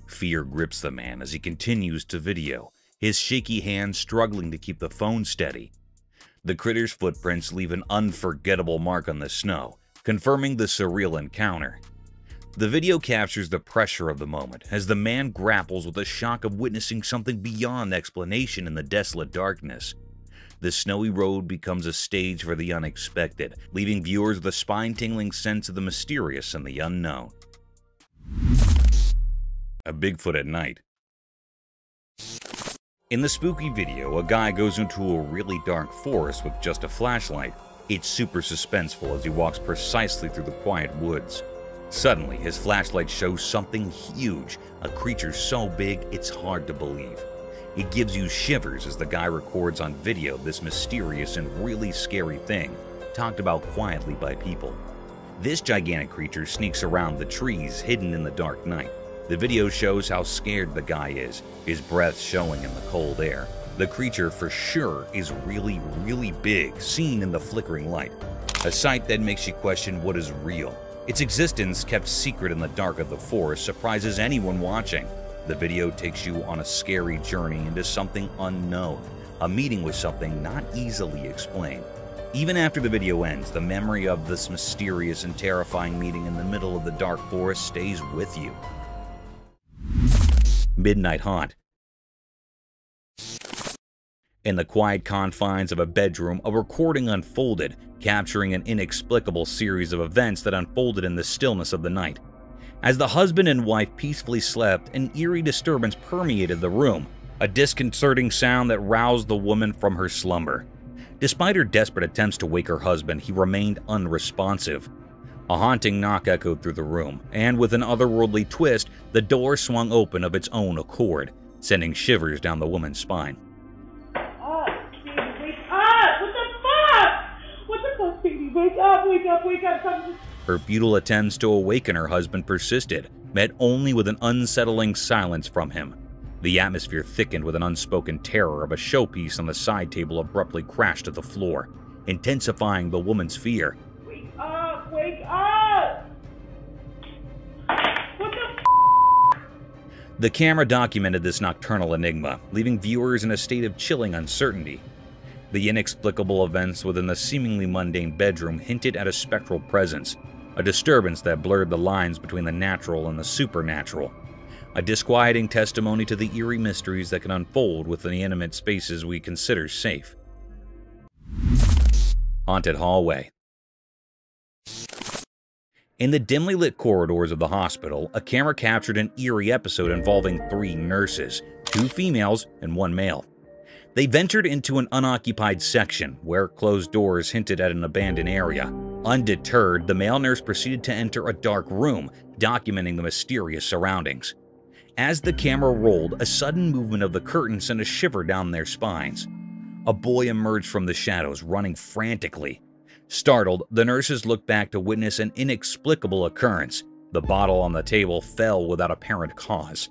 Fear grips the man as he continues to video, his shaky hands struggling to keep the phone steady. The critter's footprints leave an unforgettable mark on the snow, confirming the surreal encounter. The video captures the pressure of the moment as the man grapples with the shock of witnessing something beyond explanation in the desolate darkness. The snowy road becomes a stage for the unexpected, leaving viewers with a spine-tingling sense of the mysterious and the unknown. A Bigfoot at night. In the spooky video, a guy goes into a really dark forest with just a flashlight. It's super suspenseful as he walks precisely through the quiet woods. Suddenly, his flashlight shows something huge, a creature so big it's hard to believe. It gives you shivers as the guy records on video this mysterious and really scary thing, talked about quietly by people. This gigantic creature sneaks around the trees hidden in the dark night. The video shows how scared the guy is, his breath showing in the cold air. The creature for sure is really, really big, seen in the flickering light. A sight that makes you question what is real. Its existence, kept secret in the dark of the forest, surprises anyone watching. The video takes you on a scary journey into something unknown, a meeting with something not easily explained. Even after the video ends, the memory of this mysterious and terrifying meeting in the middle of the dark forest stays with you. Midnight Haunt. In the quiet confines of a bedroom, a recording unfolded, capturing an inexplicable series of events that unfolded in the stillness of the night. As the husband and wife peacefully slept, an eerie disturbance permeated the room, a disconcerting sound that roused the woman from her slumber. Despite her desperate attempts to wake her husband, he remained unresponsive. A haunting knock echoed through the room, and with an otherworldly twist, the door swung open of its own accord, sending shivers down the woman's spine. Wake up, wake up, wake up. Her futile attempts to awaken her husband persisted, met only with an unsettling silence from him. The atmosphere thickened with an unspoken terror of a showpiece on the side table abruptly crashed to the floor, intensifying the woman's fear. Wake up, wake up! What the f***? The camera documented this nocturnal enigma, leaving viewers in a state of chilling uncertainty. The inexplicable events within the seemingly mundane bedroom hinted at a spectral presence, a disturbance that blurred the lines between the natural and the supernatural, a disquieting testimony to the eerie mysteries that can unfold within the intimate spaces we consider safe. Haunted Hallway. In the dimly lit corridors of the hospital, a camera captured an eerie episode involving 3 nurses, 2 females and 1 male. They ventured into an unoccupied section where closed doors hinted at an abandoned area. Undeterred, the male nurse proceeded to enter a dark room, documenting the mysterious surroundings. As the camera rolled, a sudden movement of the curtain sent a shiver down their spines. A boy emerged from the shadows, running frantically. Startled, the nurses looked back to witness an inexplicable occurrence. The bottle on the table fell without apparent cause.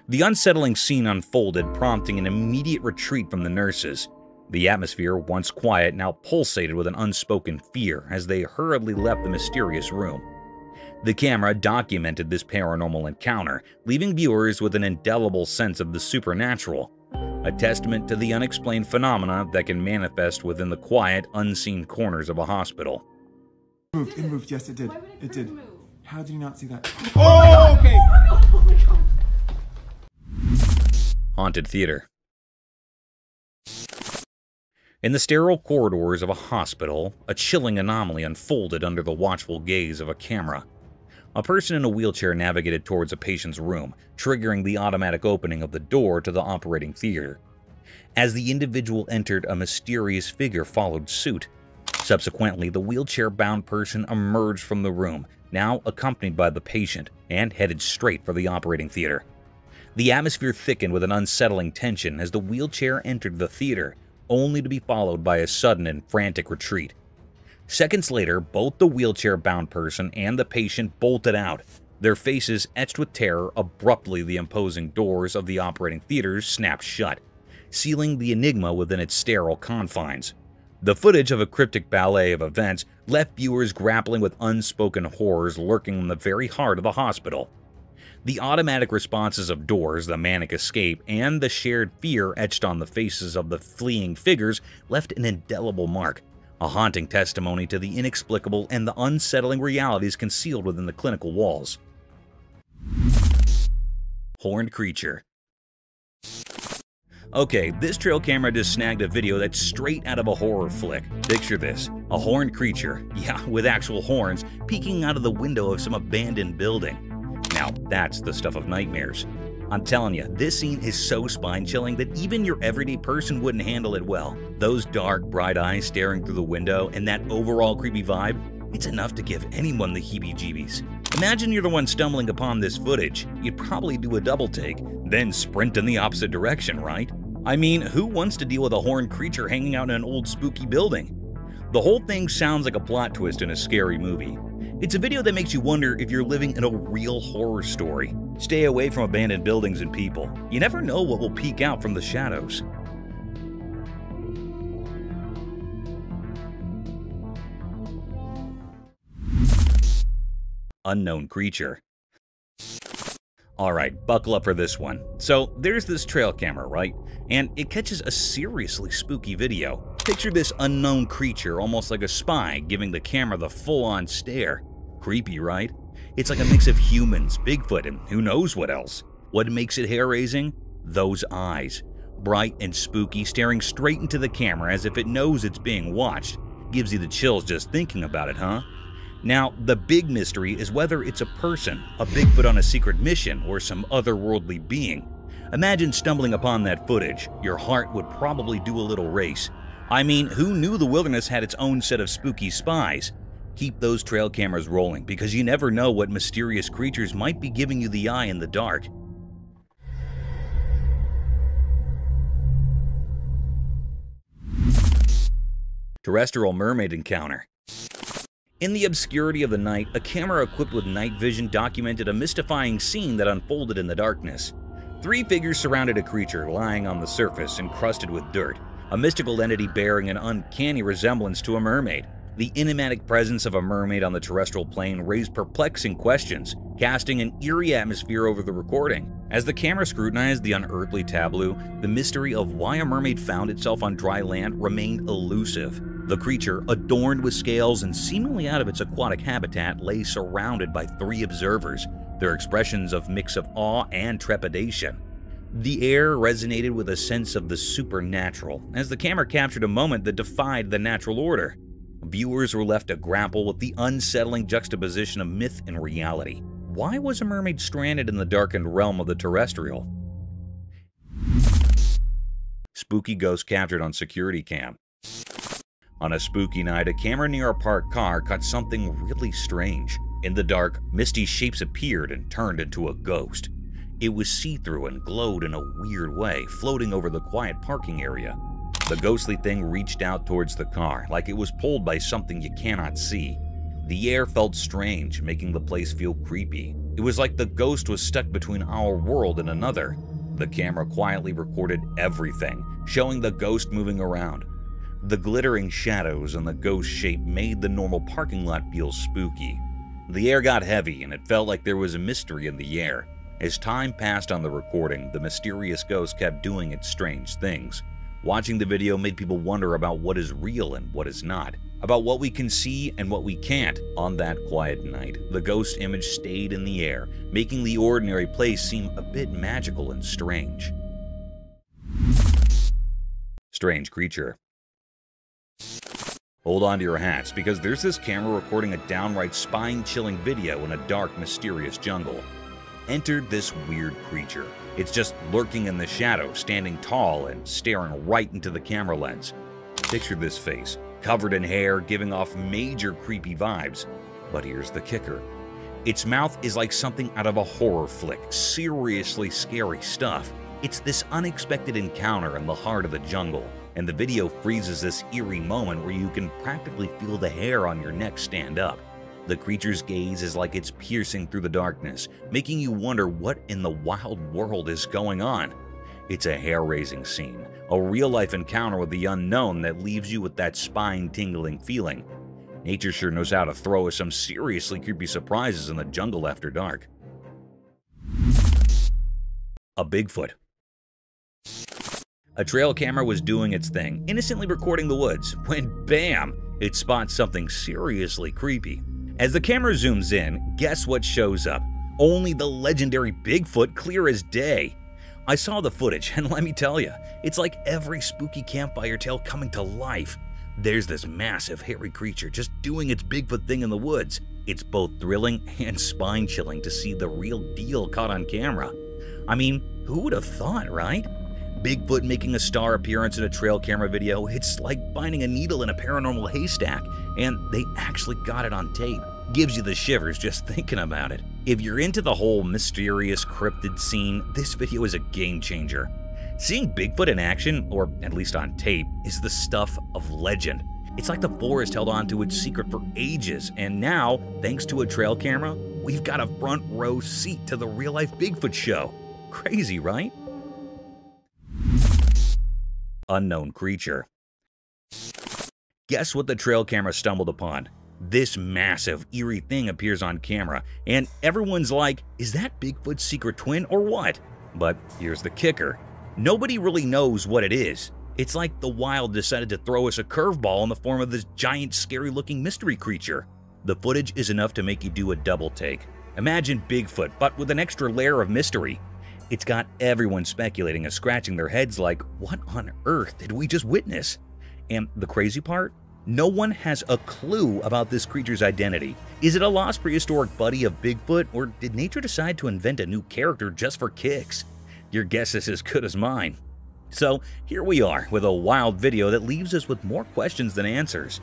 The unsettling scene unfolded, prompting an immediate retreat from the nurses. The atmosphere, once quiet, now pulsated with an unspoken fear as they hurriedly left the mysterious room. The camera documented this paranormal encounter, leaving viewers with an indelible sense of the supernatural, a testament to the unexplained phenomena that can manifest within the quiet, unseen corners of a hospital. It moved, yes it did. It did. How did you not see that? Oh, okay. Oh my God. Haunted Theater. In the sterile corridors of a hospital, a chilling anomaly unfolded under the watchful gaze of a camera. A person in a wheelchair navigated towards a patient's room, triggering the automatic opening of the door to the operating theater. As the individual entered, a mysterious figure followed suit. Subsequently, the wheelchair-bound person emerged from the room, now accompanied by the patient, and headed straight for the operating theater. The atmosphere thickened with an unsettling tension as the wheelchair entered the theater, only to be followed by a sudden and frantic retreat. Seconds later, both the wheelchair-bound person and the patient bolted out, their faces etched with terror. Abruptly, the imposing doors of the operating theater snapped shut, sealing the enigma within its sterile confines. The footage of a cryptic ballet of events left viewers grappling with unspoken horrors lurking in the very heart of the hospital. The automatic responses of doors, the manic escape, and the shared fear etched on the faces of the fleeing figures left an indelible mark, a haunting testimony to the inexplicable and the unsettling realities concealed within the clinical walls. Horned creature. Okay, this trail camera just snagged a video that's straight out of a horror flick. Picture this, a horned creature, yeah, with actual horns, peeking out of the window of some abandoned building. Now, that's the stuff of nightmares. I'm telling you, this scene is so spine-chilling that even your everyday person wouldn't handle it well. Those dark, bright eyes staring through the window and that overall creepy vibe, it's enough to give anyone the heebie-jeebies. Imagine you're the one stumbling upon this footage. You'd probably do a double take, then sprint in the opposite direction, right? I mean, who wants to deal with a horned creature hanging out in an old spooky building? The whole thing sounds like a plot twist in a scary movie. It's a video that makes you wonder if you're living in a real horror story. Stay away from abandoned buildings and people. You never know what will peek out from the shadows. Unknown creature. Alright, buckle up for this one. So, there's this trail camera, right? And it catches a seriously spooky video. Picture this unknown creature, almost like a spy, giving the camera the full-on stare. Creepy, right? It's like a mix of humans, Bigfoot, and who knows what else. What makes it hair-raising? Those eyes. Bright and spooky, staring straight into the camera as if it knows it's being watched. Gives you the chills just thinking about it, huh? Now, the big mystery is whether it's a person, a Bigfoot on a secret mission, or some otherworldly being. Imagine stumbling upon that footage. Your heart would probably do a little race. I mean, who knew the wilderness had its own set of spooky spies? Keep those trail cameras rolling, because you never know what mysterious creatures might be giving you the eye in the dark. Terrestrial mermaid encounter. In the obscurity of the night, a camera equipped with night vision documented a mystifying scene that unfolded in the darkness. 3 figures surrounded a creature lying on the surface, encrusted with dirt, a mystical entity bearing an uncanny resemblance to a mermaid. The enigmatic presence of a mermaid on the terrestrial plane raised perplexing questions, casting an eerie atmosphere over the recording. As the camera scrutinized the unearthly tableau, the mystery of why a mermaid found itself on dry land remained elusive. The creature, adorned with scales and seemingly out of its aquatic habitat, lay surrounded by 3 observers, their expressions of mix of awe and trepidation. The air resonated with a sense of the supernatural, as the camera captured a moment that defied the natural order. Viewers were left to grapple with the unsettling juxtaposition of myth and reality. Why was a mermaid stranded in the darkened realm of the terrestrial? Spooky ghost captured on security cam. On a spooky night, a camera near a parked car caught something really strange. In the dark, misty shapes appeared and turned into a ghost. It was see-through and glowed in a weird way, floating over the quiet parking area. The ghostly thing reached out towards the car, like it was pulled by something you cannot see. The air felt strange, making the place feel creepy. It was like the ghost was stuck between our world and another. The camera quietly recorded everything, showing the ghost moving around. The glittering shadows and the ghost shape made the normal parking lot feel spooky. The air got heavy, and it felt like there was a mystery in the air. As time passed on the recording, the mysterious ghost kept doing its strange things. Watching the video made people wonder about what is real and what is not, about what we can see and what we can't. On that quiet night, the ghost image stayed in the air, making the ordinary place seem a bit magical and strange. Strange creature. Hold on to your hats, because there's this camera recording a downright spine-chilling video in a dark, mysterious jungle. Entered this weird creature. It's just lurking in the shadows, standing tall and staring right into the camera lens. Picture this face, covered in hair, giving off major creepy vibes. But here's the kicker. Its mouth is like something out of a horror flick, seriously scary stuff. It's this unexpected encounter in the heart of the jungle, and the video freezes this eerie moment where you can practically feel the hair on your neck stand up. The creature's gaze is like it's piercing through the darkness, making you wonder what in the wild world is going on. It's a hair-raising scene, a real-life encounter with the unknown that leaves you with that spine-tingling feeling. Nature sure knows how to throw us some seriously creepy surprises in the jungle after dark. A Bigfoot. A trail camera was doing its thing, innocently recording the woods, when bam! It spots something seriously creepy. As the camera zooms in, guess what shows up? only the legendary Bigfoot clear as day. I saw the footage, and let me tell you, it's like every spooky campfire tale coming to life. There's this massive, hairy creature just doing its Bigfoot thing in the woods. It's both thrilling and spine-chilling to see the real deal caught on camera. I mean, who would have thought, right? Bigfoot making a star appearance in a trail camera video, it's like finding a needle in a paranormal haystack, and they actually got it on tape. Gives you the shivers just thinking about it. If you're into the whole mysterious cryptid scene, this video is a game changer. Seeing Bigfoot in action, or at least on tape, is the stuff of legend. It's like the forest held on to its secret for ages, and now, thanks to a trail camera, we've got a front row seat to the real-life Bigfoot show. Crazy, right? Unknown creature. Guess what the trail camera stumbled upon? This massive, eerie thing appears on camera, and everyone's like, is that Bigfoot's secret twin or what? But here's the kicker. Nobody really knows what it is. It's like the wild decided to throw us a curveball in the form of this giant, scary-looking mystery creature. The footage is enough to make you do a double take. Imagine Bigfoot, but with an extra layer of mystery. It's got everyone speculating and scratching their heads like, what on earth did we just witness? And the crazy part? No one has a clue about this creature's identity. Is it a lost prehistoric buddy of Bigfoot, or did nature decide to invent a new character just for kicks? Your guess is as good as mine. So here we are with a wild video that leaves us with more questions than answers.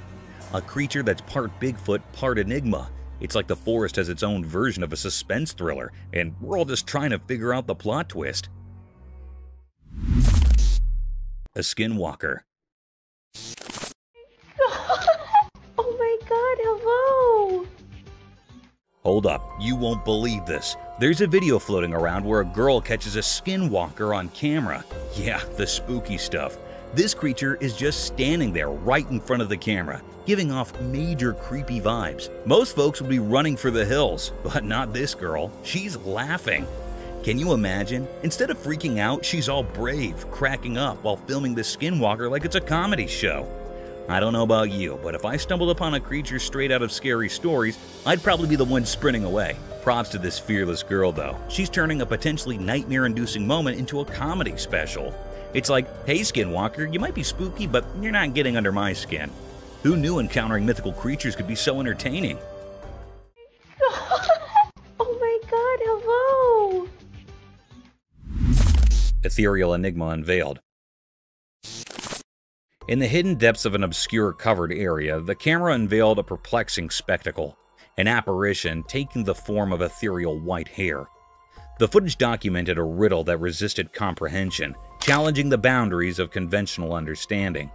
A creature that's part Bigfoot, part enigma. It's like the forest has its own version of a suspense thriller, and we're all just trying to figure out the plot twist. A skinwalker. Oh my god, hello! Hold up, you won't believe this. There's a video floating around where a girl catches a skinwalker on camera. Yeah, the spooky stuff. This creature is just standing there right in front of the camera, giving off major creepy vibes. Most folks would be running for the hills, but not this girl. She's laughing. Can you imagine? Instead of freaking out, she's all brave, cracking up while filming the skinwalker like it's a comedy show. I don't know about you, but if I stumbled upon a creature straight out of scary stories, I'd probably be the one sprinting away. Props to this fearless girl, though. She's turning a potentially nightmare-inducing moment into a comedy special. It's like, hey skinwalker, you might be spooky, but you're not getting under my skin. Who knew encountering mythical creatures could be so entertaining? Oh my god, hello! Ethereal enigma unveiled. In the hidden depths of an obscure covered area, the camera unveiled a perplexing spectacle, an apparition taking the form of ethereal white hair. The footage documented a riddle that resisted comprehension, challenging the boundaries of conventional understanding.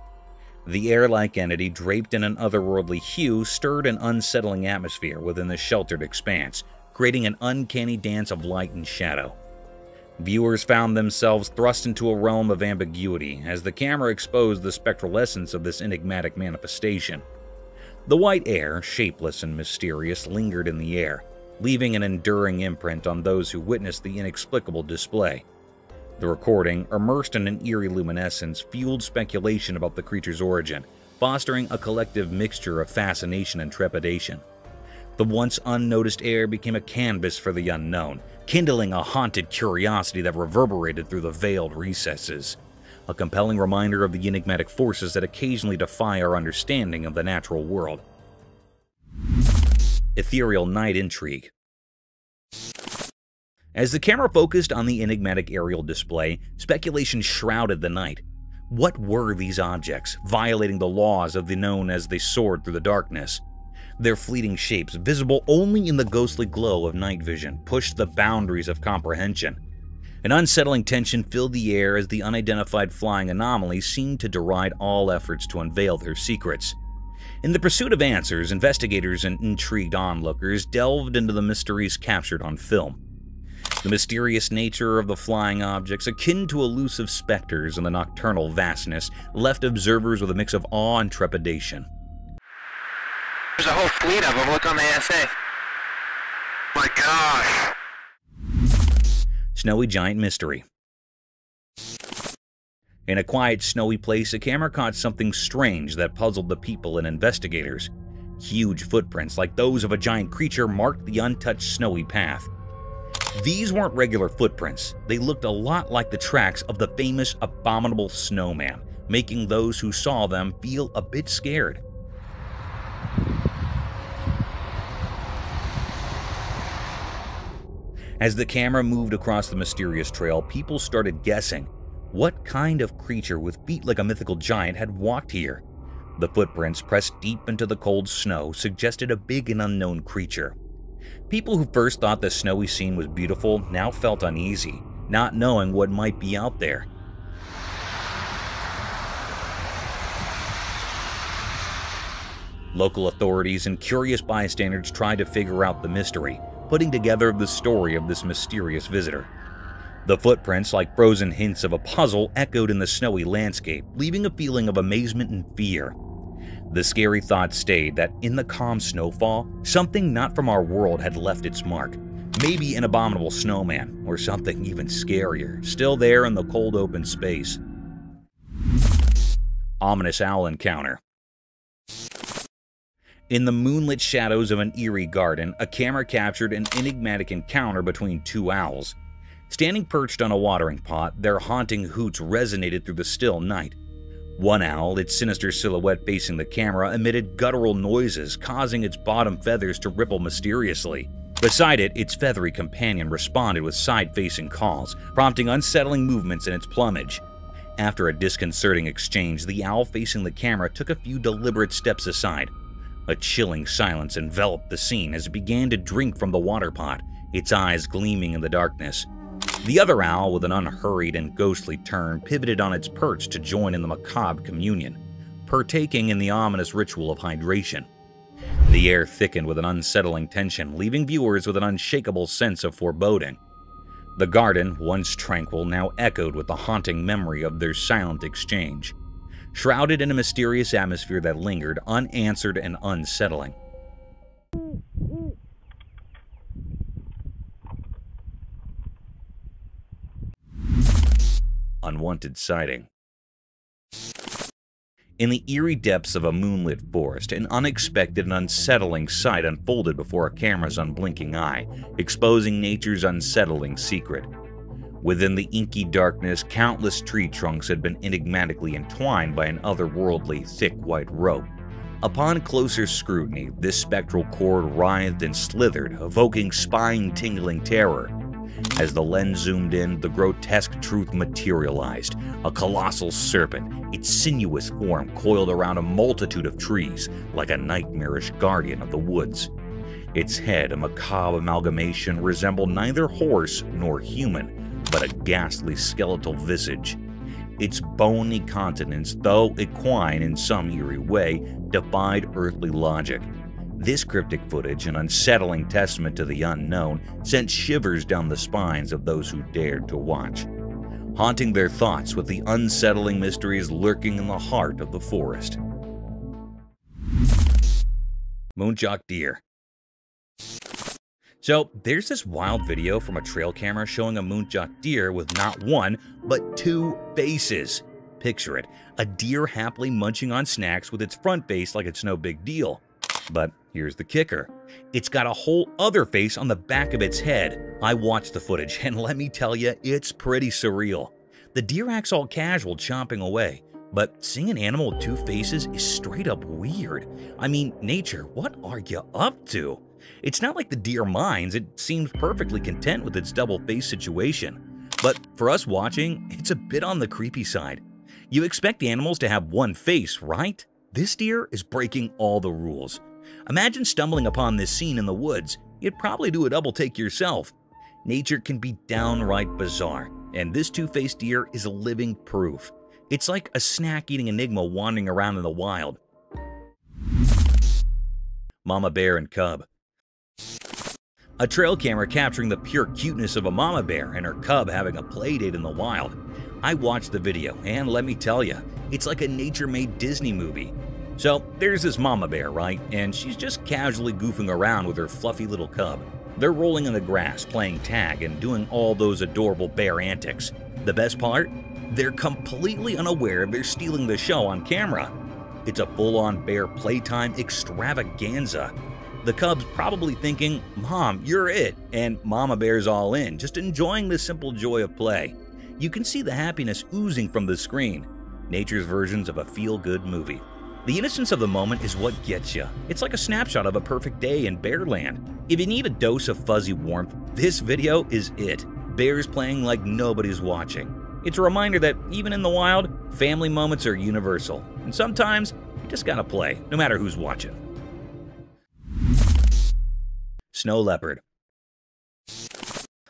The air-like entity, draped in an otherworldly hue, stirred an unsettling atmosphere within the sheltered expanse, creating an uncanny dance of light and shadow. Viewers found themselves thrust into a realm of ambiguity as the camera exposed the spectral essence of this enigmatic manifestation. The white air, shapeless and mysterious, lingered in the air, leaving an enduring imprint on those who witnessed the inexplicable display. The recording, immersed in an eerie luminescence, fueled speculation about the creature's origin, fostering a collective mixture of fascination and trepidation. The once unnoticed air became a canvas for the unknown, kindling a haunted curiosity that reverberated through the veiled recesses. A compelling reminder of the enigmatic forces that occasionally defy our understanding of the natural world. Ethereal night intrigue. As the camera focused on the enigmatic aerial display, speculation shrouded the night. What were these objects, violating the laws of the known as they soared through the darkness? Their fleeting shapes, visible only in the ghostly glow of night vision, pushed the boundaries of comprehension. An unsettling tension filled the air as the unidentified flying anomalies seemed to deride all efforts to unveil their secrets. In the pursuit of answers, investigators and intrigued onlookers delved into the mysteries captured on film. The mysterious nature of the flying objects, akin to elusive specters in the nocturnal vastness, left observers with a mix of awe and trepidation. There's a whole fleet of them. Look on the ASA. My gosh. Snowy giant mystery. In a quiet, snowy place, a camera caught something strange that puzzled the people and investigators. Huge footprints, like those of a giant creature, marked the untouched snowy path. These weren't regular footprints. They looked a lot like the tracks of the famous abominable snowman, making those who saw them feel a bit scared. As the camera moved across the mysterious trail, people started guessing what kind of creature with feet like a mythical giant had walked here. The footprints, pressed deep into the cold snow, suggested a big and unknown creature. People who first thought the snowy scene was beautiful now felt uneasy, not knowing what might be out there. Local authorities and curious bystanders tried to figure out the mystery, putting together the story of this mysterious visitor. The footprints, like frozen hints of a puzzle, echoed in the snowy landscape, leaving a feeling of amazement and fear. The scary thought stayed that in the calm snowfall, something not from our world had left its mark. Maybe an abominable snowman, or something even scarier, still there in the cold open space. Ominous owl encounter. In the moonlit shadows of an eerie garden, a camera captured an enigmatic encounter between two owls. Standing perched on a watering pot, their haunting hoots resonated through the still night. One owl, its sinister silhouette facing the camera, emitted guttural noises, causing its bottom feathers to ripple mysteriously. Beside it, its feathery companion responded with side-facing calls, prompting unsettling movements in its plumage. After a disconcerting exchange, the owl facing the camera took a few deliberate steps aside. A chilling silence enveloped the scene as it began to drink from the water pot, its eyes gleaming in the darkness. The other owl, with an unhurried and ghostly turn, pivoted on its perch to join in the macabre communion, partaking in the ominous ritual of hydration. The air thickened with an unsettling tension, leaving viewers with an unshakable sense of foreboding. The garden, once tranquil, now echoed with the haunting memory of their silent exchange, shrouded in a mysterious atmosphere that lingered, unanswered and unsettling. Unwanted sighting. In the eerie depths of a moonlit forest, an unexpected and unsettling sight unfolded before a camera's unblinking eye, exposing nature's unsettling secret. Within the inky darkness, countless tree trunks had been enigmatically entwined by an otherworldly, thick white rope. Upon closer scrutiny, this spectral cord writhed and slithered, evoking spine-tingling terror. As the lens zoomed in, the grotesque truth materialized, a colossal serpent, its sinuous form coiled around a multitude of trees, like a nightmarish guardian of the woods. Its head, a macabre amalgamation, resembled neither horse nor human, but a ghastly skeletal visage. Its bony countenance, though equine in some eerie way, defied earthly logic. This cryptic footage, an unsettling testament to the unknown, sent shivers down the spines of those who dared to watch, haunting their thoughts with the unsettling mysteries lurking in the heart of the forest. Moonjock deer. So, there's this wild video from a trail camera showing a moonjock deer with not one, but two faces. Picture it, a deer happily munching on snacks with its front face like it's no big deal. But here's the kicker. It's got a whole other face on the back of its head. I watched the footage, and let me tell you, it's pretty surreal. The deer acts all casual, chomping away. But seeing an animal with two faces is straight up weird. I mean, nature, what are you up to? It's not like the deer minds, it seems perfectly content with its double face situation. But for us watching, it's a bit on the creepy side. You expect animals to have one face, right? This deer is breaking all the rules. Imagine stumbling upon this scene in the woods. You'd probably do a double take yourself. Nature can be downright bizarre, and this two-faced deer is a living proof. It's like a snack-eating enigma wandering around in the wild. Mama bear and cub. A trail camera capturing the pure cuteness of a mama bear and her cub having a playdate in the wild. I watched the video, and let me tell you, it's like a nature-made Disney movie. So there's this mama bear, right? And she's just casually goofing around with her fluffy little cub. They're rolling in the grass, playing tag, and doing all those adorable bear antics. The best part? They're completely unaware they're stealing the show on camera. It's a full-on bear playtime extravaganza. The cub's probably thinking, "Mom, you're it," and Mama Bear's all in, just enjoying the simple joy of play. You can see the happiness oozing from the screen. Nature's versions of a feel-good movie. The innocence of the moment is what gets you. It's like a snapshot of a perfect day in Bearland. If you need a dose of fuzzy warmth, this video is it. Bears playing like nobody's watching. It's a reminder that even in the wild, family moments are universal. And sometimes, you just gotta play, no matter who's watching. Snow leopard.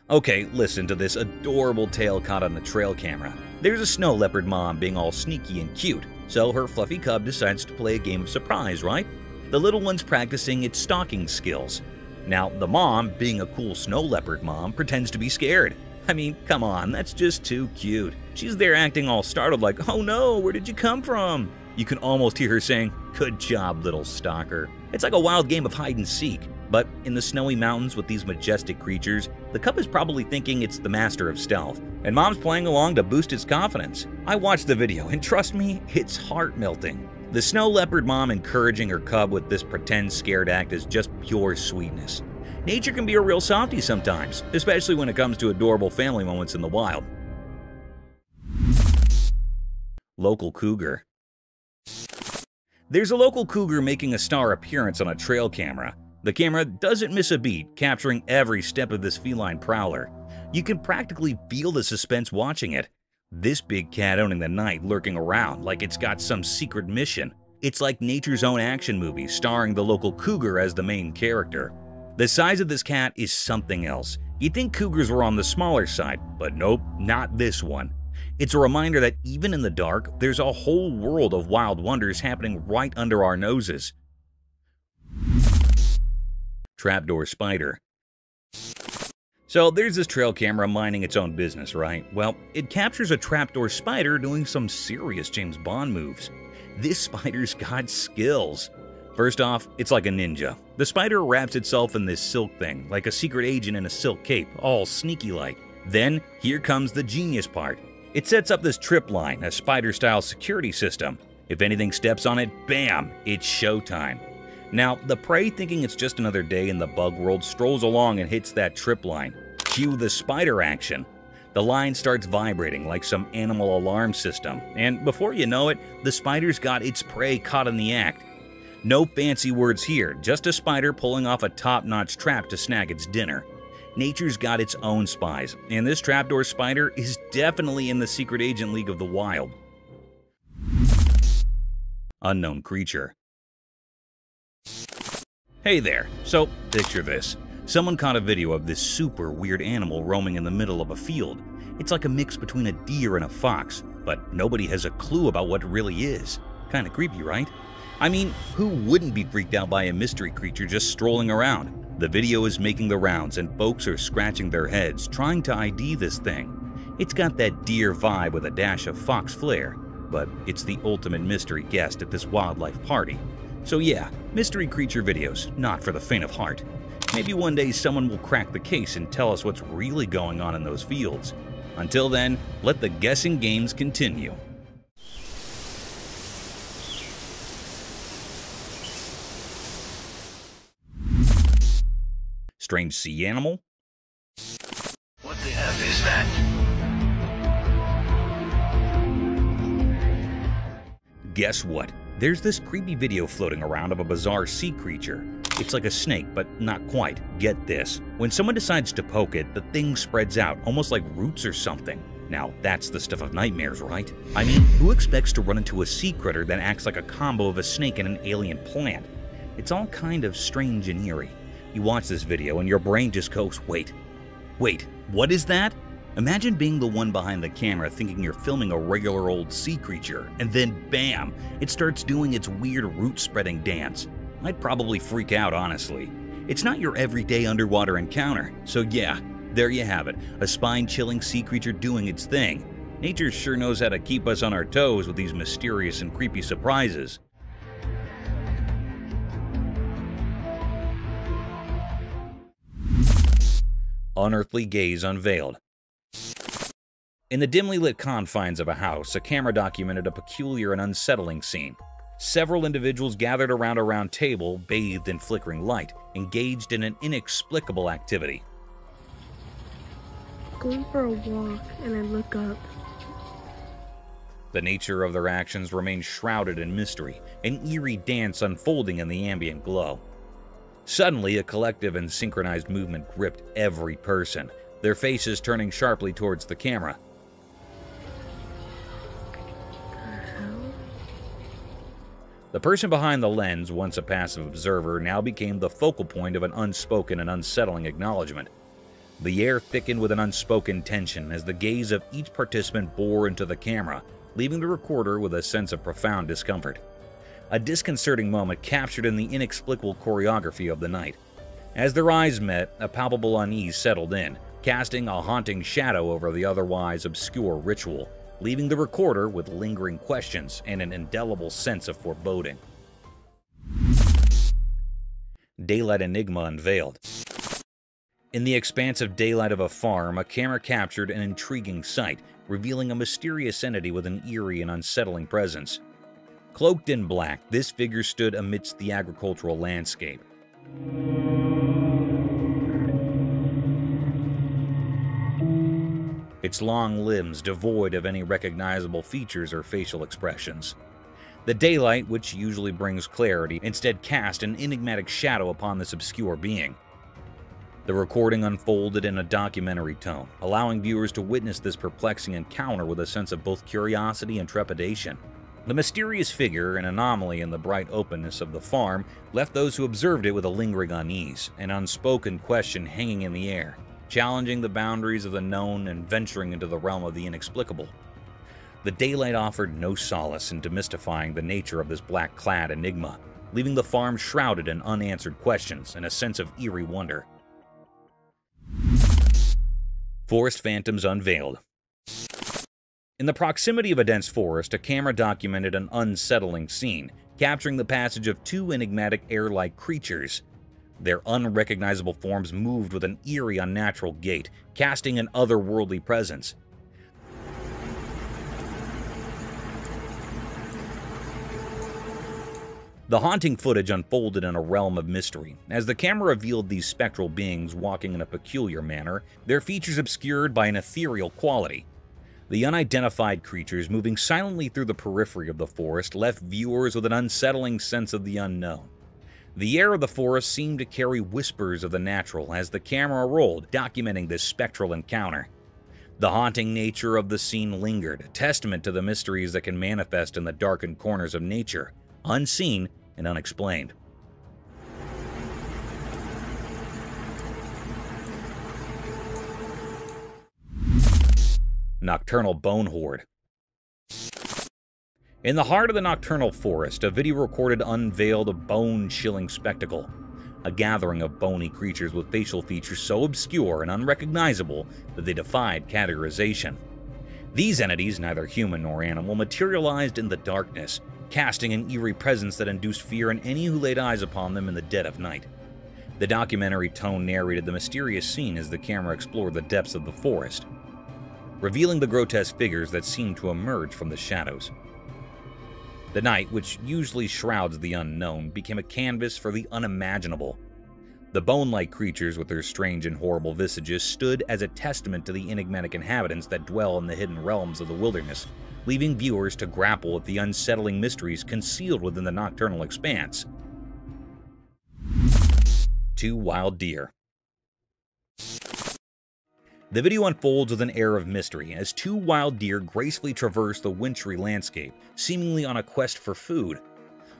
Okay, listen to this adorable tale caught on the trail camera. There's a snow leopard mom being all sneaky and cute, so her fluffy cub decides to play a game of surprise, right? The little one's practicing its stalking skills. Now, the mom, being a cool snow leopard mom, pretends to be scared. I mean, come on, that's just too cute. She's there acting all startled like, "Oh no, where did you come from?" You can almost hear her saying, "Good job, little stalker." It's like a wild game of hide and seek. But in the snowy mountains with these majestic creatures, the cub is probably thinking it's the master of stealth, and mom's playing along to boost its confidence. I watched the video, and trust me, it's heart-melting. The snow leopard mom encouraging her cub with this pretend scared act is just pure sweetness. Nature can be a real softie sometimes, especially when it comes to adorable family moments in the wild. Local cougar. There's a local cougar making a star appearance on a trail camera. The camera doesn't miss a beat, capturing every step of this feline prowler. You can practically feel the suspense watching it. This big cat owning the night, lurking around like it's got some secret mission. It's like nature's own action movie, starring the local cougar as the main character. The size of this cat is something else. You'd think cougars were on the smaller side, but nope, not this one. It's a reminder that even in the dark, there's a whole world of wild wonders happening right under our noses. Trapdoor spider. So there's this trail camera minding its own business, right? Well, it captures a trapdoor spider doing some serious James Bond moves. This spider's got skills. First off, it's like a ninja. The spider wraps itself in this silk thing, like a secret agent in a silk cape, all sneaky-like. Then, here comes the genius part. It sets up this trip line, a spider-style security system. If anything steps on it, bam, it's showtime. Now, the prey, thinking it's just another day in the bug world, strolls along and hits that trip line. Cue the spider action. The line starts vibrating like some animal alarm system, and before you know it, the spider's got its prey caught in the act. No fancy words here, just a spider pulling off a top-notch trap to snag its dinner. Nature's got its own spies, and this trapdoor spider is definitely in the secret agent league of the wild. Unknown creature. Hey there, so picture this. Someone caught a video of this super weird animal roaming in the middle of a field. It's like a mix between a deer and a fox, but nobody has a clue about what it really is. Kinda creepy, right? I mean, who wouldn't be freaked out by a mystery creature just strolling around? The video is making the rounds and folks are scratching their heads trying to ID this thing. It's got that deer vibe with a dash of fox flair, but it's the ultimate mystery guest at this wildlife party. So yeah, mystery creature videos, not for the faint of heart. Maybe one day someone will crack the case and tell us what's really going on in those fields. Until then, let the guessing games continue. Strange sea animal? What the F is that? Guess what? There's this creepy video floating around of a bizarre sea creature. It's like a snake, but not quite. Get this. When someone decides to poke it, the thing spreads out, almost like roots or something. Now, that's the stuff of nightmares, right? I mean, who expects to run into a sea critter that acts like a combo of a snake and an alien plant? It's all kind of strange and eerie. You watch this video and your brain just goes, wait, what is that? Imagine being the one behind the camera thinking you're filming a regular old sea creature, and then bam, it starts doing its weird root-spreading dance. I'd probably freak out, honestly. It's not your everyday underwater encounter, so yeah, there you have it, a spine-chilling sea creature doing its thing. Nature sure knows how to keep us on our toes with these mysterious and creepy surprises. Unearthly gaze unveiled. In the dimly lit confines of a house, a camera documented a peculiar and unsettling scene. Several individuals gathered around a round table, bathed in flickering light, engaged in an inexplicable activity. Going for a walk, and I look up. The nature of their actions remained shrouded in mystery, an eerie dance unfolding in the ambient glow. Suddenly, a collective and synchronized movement gripped every person, their faces turning sharply towards the camera. The person behind the lens, once a passive observer, now became the focal point of an unspoken and unsettling acknowledgement. The air thickened with an unspoken tension as the gaze of each participant bore into the camera, leaving the recorder with a sense of profound discomfort. A disconcerting moment captured in the inexplicable choreography of the night. As their eyes met, a palpable unease settled in, casting a haunting shadow over the otherwise obscure ritual, leaving the recorder with lingering questions and an indelible sense of foreboding. Daylight enigma unveiled. In the expansive daylight of a farm, a camera captured an intriguing sight, revealing a mysterious entity with an eerie and unsettling presence. Cloaked in black, this figure stood amidst the agricultural landscape. Its long limbs devoid of any recognizable features or facial expressions. The daylight, which usually brings clarity, instead cast an enigmatic shadow upon this obscure being. The recording unfolded in a documentary tone, allowing viewers to witness this perplexing encounter with a sense of both curiosity and trepidation. The mysterious figure, an anomaly in the bright openness of the farm, left those who observed it with a lingering unease, an unspoken question hanging in the air, challenging the boundaries of the known and venturing into the realm of the inexplicable. The daylight offered no solace in demystifying the nature of this black-clad enigma, leaving the farm shrouded in unanswered questions and a sense of eerie wonder. Forest phantoms unveiled. In the proximity of a dense forest, a camera documented an unsettling scene, capturing the passage of two enigmatic air-like creatures. Their unrecognizable forms moved with an eerie, unnatural gait, casting an otherworldly presence. The haunting footage unfolded in a realm of mystery. As the camera revealed these spectral beings walking in a peculiar manner, their features obscured by an ethereal quality. The unidentified creatures moving silently through the periphery of the forest left viewers with an unsettling sense of the unknown. The air of the forest seemed to carry whispers of the natural as the camera rolled, documenting this spectral encounter. The haunting nature of the scene lingered, a testament to the mysteries that can manifest in the darkened corners of nature, unseen and unexplained. Nocturnal Bone Horde. In the heart of the nocturnal forest, a video recorded unveiled a bone-chilling spectacle. A gathering of bony creatures with facial features so obscure and unrecognizable that they defied categorization. These entities, neither human nor animal, materialized in the darkness, casting an eerie presence that induced fear in any who laid eyes upon them in the dead of night. The documentary tone narrated the mysterious scene as the camera explored the depths of the forest, revealing the grotesque figures that seemed to emerge from the shadows. The night, which usually shrouds the unknown, became a canvas for the unimaginable. The bone-like creatures with their strange and horrible visages stood as a testament to the enigmatic inhabitants that dwell in the hidden realms of the wilderness, leaving viewers to grapple with the unsettling mysteries concealed within the nocturnal expanse. 2 wild deer. The video unfolds with an air of mystery as 2 wild deer gracefully traverse the wintry landscape, seemingly on a quest for food.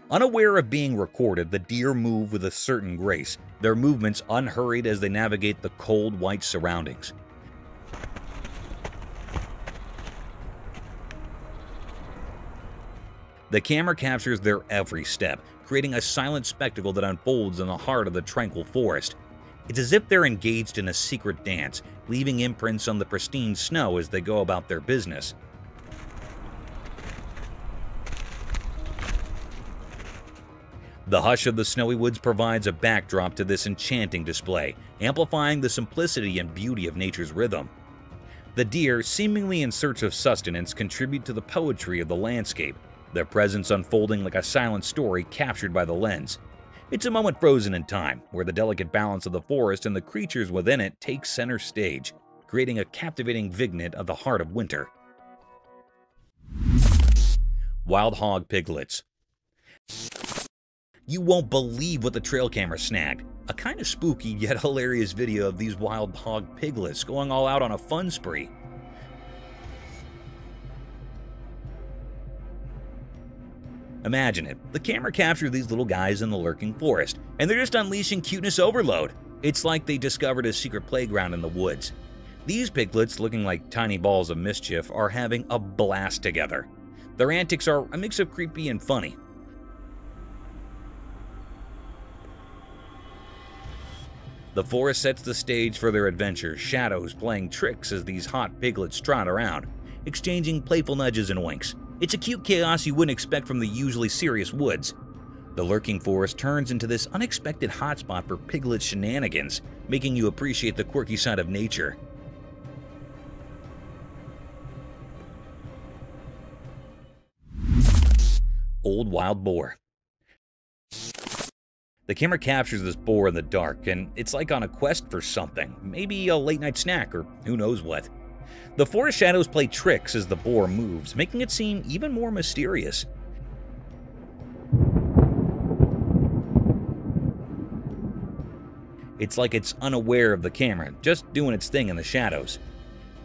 Unaware of being recorded, the deer move with a certain grace, their movements unhurried as they navigate the cold, white surroundings. The camera captures their every step, creating a silent spectacle that unfolds in the heart of the tranquil forest. It's as if they're engaged in a secret dance, leaving imprints on the pristine snow as they go about their business. The hush of the snowy woods provides a backdrop to this enchanting display, amplifying the simplicity and beauty of nature's rhythm. The deer, seemingly in search of sustenance, contribute to the poetry of the landscape, their presence unfolding like a silent story captured by the lens. It's a moment frozen in time, where the delicate balance of the forest and the creatures within it take center stage, creating a captivating vignette of the heart of winter. Wild hog piglets. You won't believe what the trail camera snagged. A kind of spooky yet hilarious video of these wild hog piglets going all out on a fun spree. Imagine it. The camera captured these little guys in the lurking forest, and they're just unleashing cuteness overload. It's like they discovered a secret playground in the woods. These piglets, looking like tiny balls of mischief, are having a blast together. Their antics are a mix of creepy and funny. The forest sets the stage for their adventure, shadows playing tricks as these hot piglets trot around, exchanging playful nudges and winks. It's a cute chaos you wouldn't expect from the usually serious woods. The lurking forest turns into this unexpected hotspot for piglet shenanigans, making you appreciate the quirky side of nature. Old wild boar. The camera captures this boar in the dark, and it's like on a quest for something, maybe a late-night snack or who knows what. The forest shadows play tricks as the boar moves, making it seem even more mysterious. It's like it's unaware of the camera, just doing its thing in the shadows.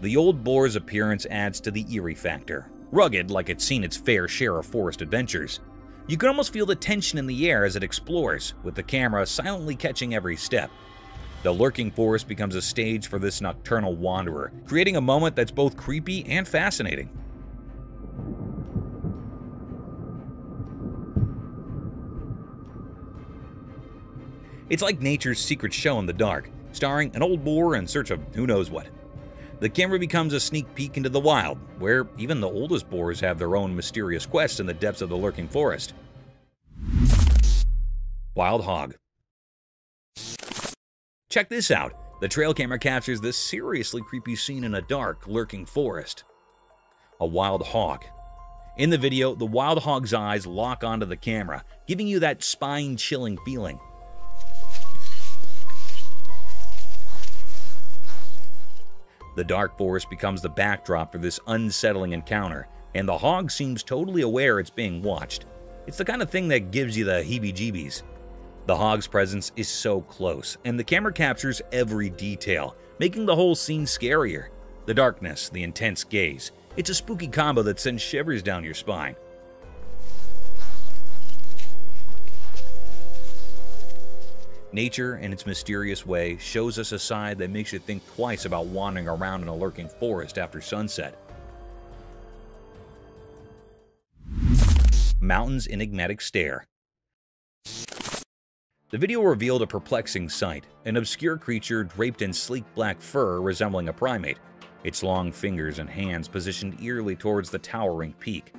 The old boar's appearance adds to the eerie factor, rugged like it's seen its fair share of forest adventures. You can almost feel the tension in the air as it explores, with the camera silently catching every step. The lurking forest becomes a stage for this nocturnal wanderer, creating a moment that's both creepy and fascinating. It's like nature's secret show in the dark, starring an old boar in search of who knows what. The camera becomes a sneak peek into the wild, where even the oldest boars have their own mysterious quests in the depths of the lurking forest. Wild hog. Check this out. The trail camera captures this seriously creepy scene in a dark, lurking forest. A wild hog. In the video, the wild hog's eyes lock onto the camera, giving you that spine-chilling feeling. The dark forest becomes the backdrop for this unsettling encounter, and the hog seems totally aware it's being watched. It's the kind of thing that gives you the heebie-jeebies. The hog's presence is so close, and the camera captures every detail, making the whole scene scarier. The darkness, the intense gaze. It's a spooky combo that sends shivers down your spine. Nature, in its mysterious way, shows us a side that makes you think twice about wandering around in a lurking forest after sunset. Mountain's enigmatic stare. The video revealed a perplexing sight, an obscure creature draped in sleek black fur resembling a primate, its long fingers and hands positioned eerily towards the towering peak.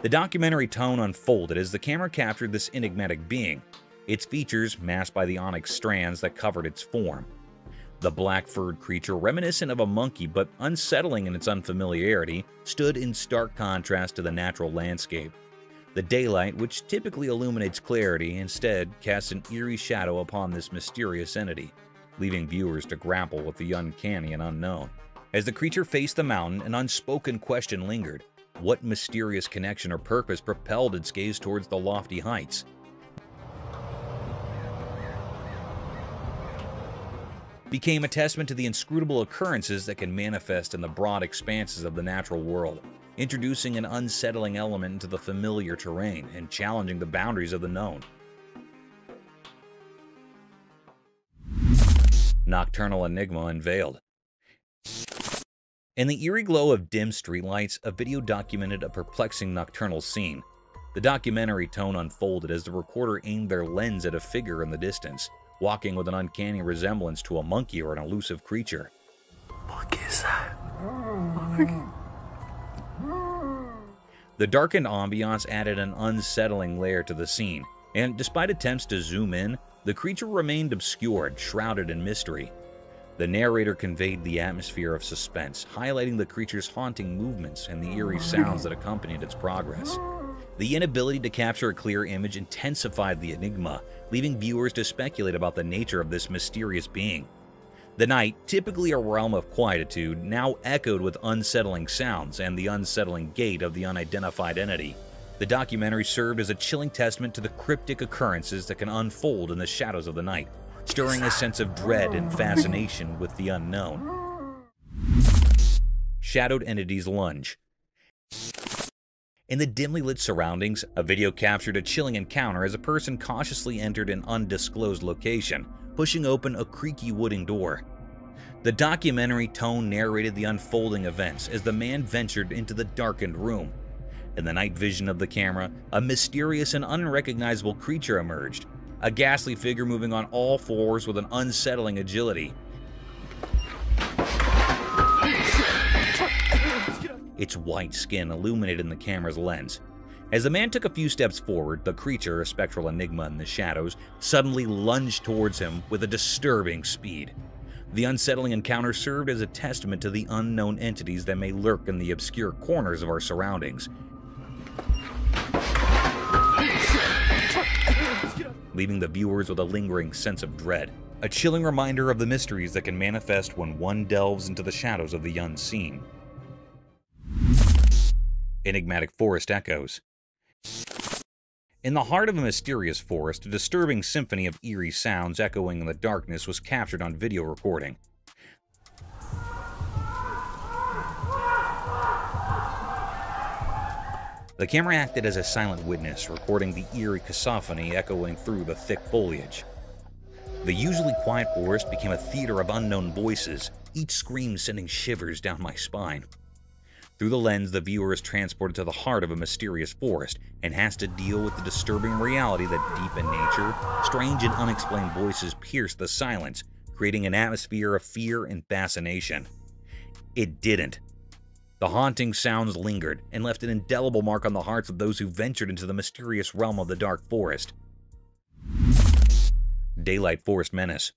The documentary tone unfolded as the camera captured this enigmatic being, its features masked by the onyx strands that covered its form. The black-furred creature, reminiscent of a monkey but unsettling in its unfamiliarity, stood in stark contrast to the natural landscape. The daylight, which typically illuminates clarity, instead casts an eerie shadow upon this mysterious entity, leaving viewers to grapple with the uncanny and unknown. As the creature faced the mountain, an unspoken question lingered. What mysterious connection or purpose propelled its gaze towards the lofty heights? Became a testament to the inscrutable occurrences that can manifest in the broad expanses of the natural world, introducing an unsettling element into the familiar terrain and challenging the boundaries of the known. Nocturnal enigma unveiled. In the eerie glow of dim streetlights, a video documented a perplexing nocturnal scene. The documentary tone unfolded as the recorder aimed their lens at a figure in the distance, walking with an uncanny resemblance to a monkey or an elusive creature. What is that? The darkened ambiance added an unsettling layer to the scene, and despite attempts to zoom in, the creature remained obscured, shrouded in mystery. The narrator conveyed the atmosphere of suspense, highlighting the creature's haunting movements and the eerie sounds that accompanied its progress. The inability to capture a clear image intensified the enigma, leaving viewers to speculate about the nature of this mysterious being. The night, typically a realm of quietude, now echoed with unsettling sounds and the unsettling gait of the unidentified entity. The documentary served as a chilling testament to the cryptic occurrences that can unfold in the shadows of the night, stirring a sense of dread and fascination with the unknown. Shadowed entities lunge. In the dimly lit surroundings, a video captured a chilling encounter as a person cautiously entered an undisclosed location, pushing open a creaky wooden door. The documentary tone narrated the unfolding events as the man ventured into the darkened room. In the night vision of the camera, a mysterious and unrecognizable creature emerged, a ghastly figure moving on all fours with an unsettling agility. Its white skin illuminated in the camera's lens. As the man took a few steps forward, the creature, a spectral enigma in the shadows, suddenly lunged towards him with a disturbing speed. The unsettling encounter served as a testament to the unknown entities that may lurk in the obscure corners of our surroundings, leaving the viewers with a lingering sense of dread, a chilling reminder of the mysteries that can manifest when one delves into the shadows of the unseen. Enigmatic forest echoes. In the heart of a mysterious forest, a disturbing symphony of eerie sounds echoing in the darkness was captured on video recording. The camera acted as a silent witness, recording the eerie cacophony echoing through the thick foliage. The usually quiet forest became a theater of unknown voices, each scream sending shivers down my spine. Through the lens, the viewer is transported to the heart of a mysterious forest and has to deal with the disturbing reality that deep in nature, strange and unexplained voices pierce the silence, creating an atmosphere of fear and fascination. It didn't. The haunting sounds lingered and left an indelible mark on the hearts of those who ventured into the mysterious realm of the dark forest. Daylight forest menace.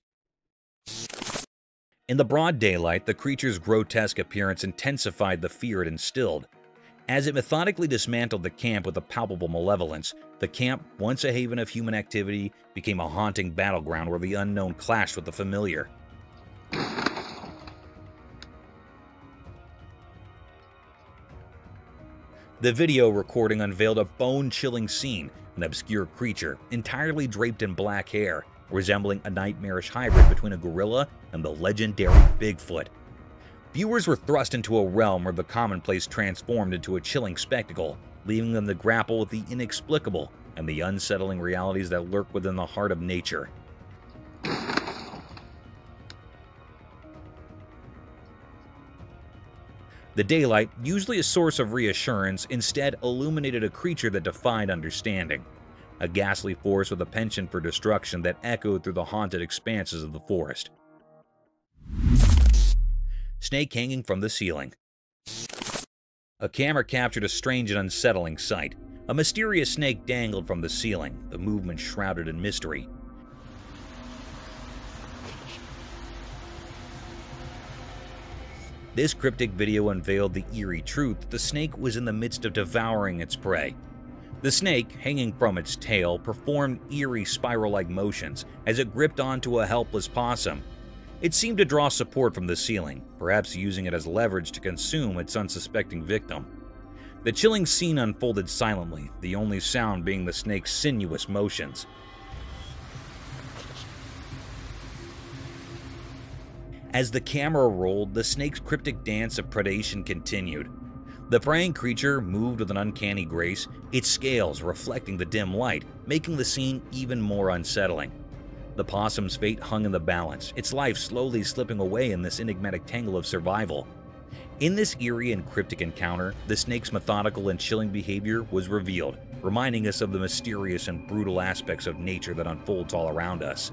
In the broad daylight, the creature's grotesque appearance intensified the fear it instilled. As it methodically dismantled the camp with a palpable malevolence, the camp, once a haven of human activity, became a haunting battleground where the unknown clashed with the familiar. The video recording unveiled a bone-chilling scene, an obscure creature, entirely draped in black hair, resembling a nightmarish hybrid between a gorilla and the legendary Bigfoot. Viewers were thrust into a realm where the commonplace transformed into a chilling spectacle, leaving them to grapple with the inexplicable and the unsettling realities that lurk within the heart of nature. The daylight, usually a source of reassurance, instead illuminated a creature that defied understanding. A ghastly force with a penchant for destruction that echoed through the haunted expanses of the forest. Snake hanging from the ceiling. A camera captured a strange and unsettling sight. A mysterious snake dangled from the ceiling, the movement shrouded in mystery. This cryptic video unveiled the eerie truth that the snake was in the midst of devouring its prey. The snake, hanging from its tail, performed eerie spiral-like motions as it gripped onto a helpless possum. It seemed to draw support from the ceiling, perhaps using it as leverage to consume its unsuspecting victim. The chilling scene unfolded silently, the only sound being the snake's sinuous motions. As the camera rolled, the snake's cryptic dance of predation continued. The preying creature moved with an uncanny grace, its scales reflecting the dim light, making the scene even more unsettling. The possum's fate hung in the balance, its life slowly slipping away in this enigmatic tangle of survival. In this eerie and cryptic encounter, the snake's methodical and chilling behavior was revealed, reminding us of the mysterious and brutal aspects of nature that unfolds all around us.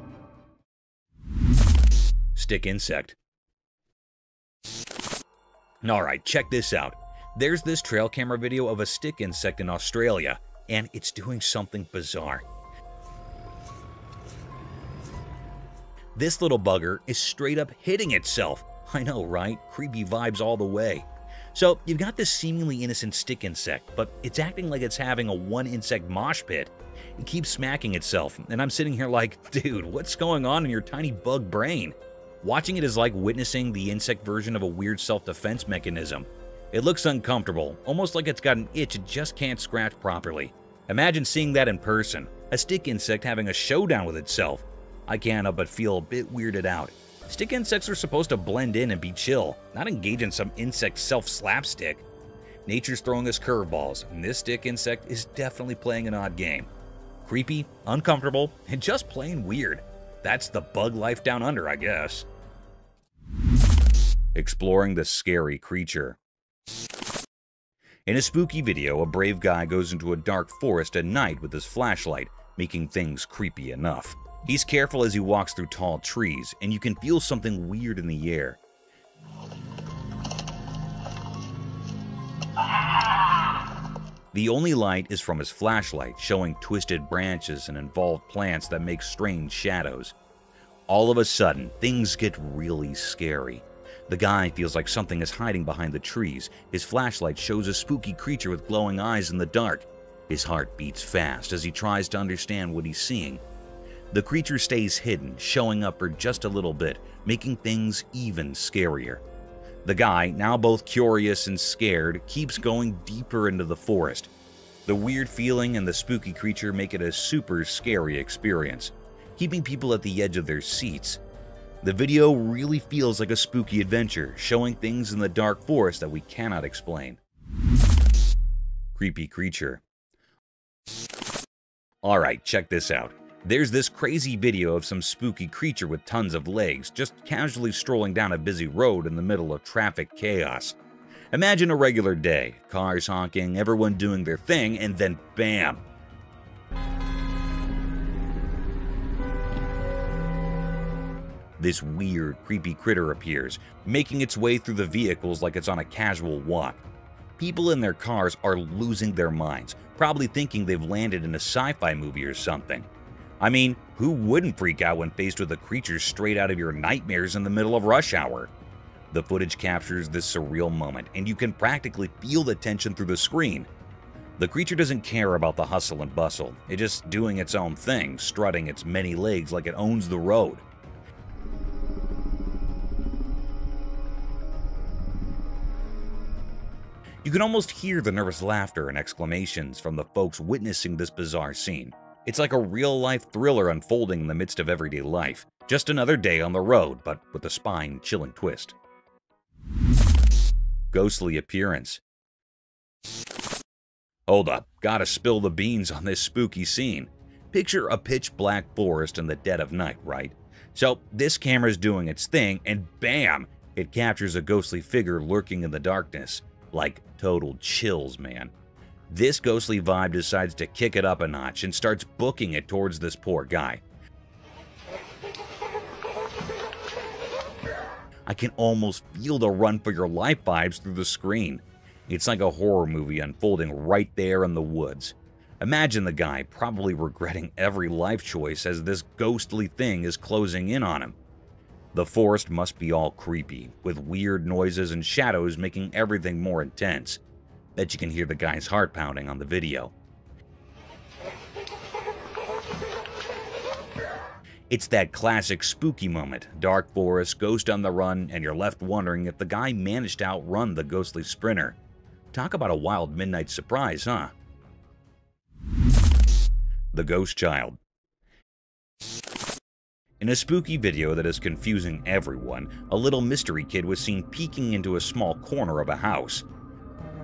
Stick insect. Alright, check this out. There's this trail camera video of a stick insect in Australia, and it's doing something bizarre. This little bugger is straight up hitting itself. I know, right? Creepy vibes all the way. So you've got this seemingly innocent stick insect, but it's acting like it's having a one-insect mosh pit. It keeps smacking itself, and I'm sitting here like, dude, what's going on in your tiny bug brain? Watching it is like witnessing the insect version of a weird self-defense mechanism. It looks uncomfortable, almost like it's got an itch it just can't scratch properly. Imagine seeing that in person, a stick insect having a showdown with itself. I can't help but feel a bit weirded out. Stick insects are supposed to blend in and be chill, not engage in some insect self-slapstick. Nature's throwing us curveballs, and this stick insect is definitely playing an odd game. Creepy, uncomfortable, and just plain weird. That's the bug life down under, I guess. Exploring the scary creature. In a spooky video, a brave guy goes into a dark forest at night with his flashlight, making things creepy enough. He's careful as he walks through tall trees, and you can feel something weird in the air. The only light is from his flashlight, showing twisted branches and involved plants that make strange shadows. All of a sudden, things get really scary. The guy feels like something is hiding behind the trees. His flashlight shows a spooky creature with glowing eyes in the dark. His heart beats fast as he tries to understand what he's seeing. The creature stays hidden, showing up for just a little bit, making things even scarier. The guy, now both curious and scared, keeps going deeper into the forest. The weird feeling and the spooky creature make it a super scary experience, keeping people at the edge of their seats. The video really feels like a spooky adventure, showing things in the dark forest that we cannot explain. Creepy creature. Alright, check this out. There's this crazy video of some spooky creature with tons of legs, just casually strolling down a busy road in the middle of traffic chaos. Imagine a regular day, cars honking, everyone doing their thing, and then bam! This weird, creepy critter appears, making its way through the vehicles like it's on a casual walk. People in their cars are losing their minds, probably thinking they've landed in a sci-fi movie or something. I mean, who wouldn't freak out when faced with a creature straight out of your nightmares in the middle of rush hour? The footage captures this surreal moment, and you can practically feel the tension through the screen. The creature doesn't care about the hustle and bustle. It's just doing its own thing, strutting its many legs like it owns the road. You can almost hear the nervous laughter and exclamations from the folks witnessing this bizarre scene. It's like a real-life thriller unfolding in the midst of everyday life. Just another day on the road, but with a spine-chilling twist. Ghostly appearance. Hold up, gotta spill the beans on this spooky scene. Picture a pitch-black forest in the dead of night, right? So this camera's doing its thing, and bam! It captures a ghostly figure lurking in the darkness. Like total chills, man. This ghostly vibe decides to kick it up a notch and starts booking it towards this poor guy. I can almost feel the run for your life vibes through the screen. It's like a horror movie unfolding right there in the woods. Imagine the guy probably regretting every life choice as this ghostly thing is closing in on him. The forest must be all creepy, with weird noises and shadows making everything more intense. Bet you can hear the guy's heart pounding on the video. It's that classic spooky moment, dark forest, ghost on the run, and you're left wondering if the guy managed to outrun the ghostly sprinter. Talk about a wild midnight surprise, huh? The Ghost Child. In a spooky video that is confusing everyone, a little mystery kid was seen peeking into a small corner of a house.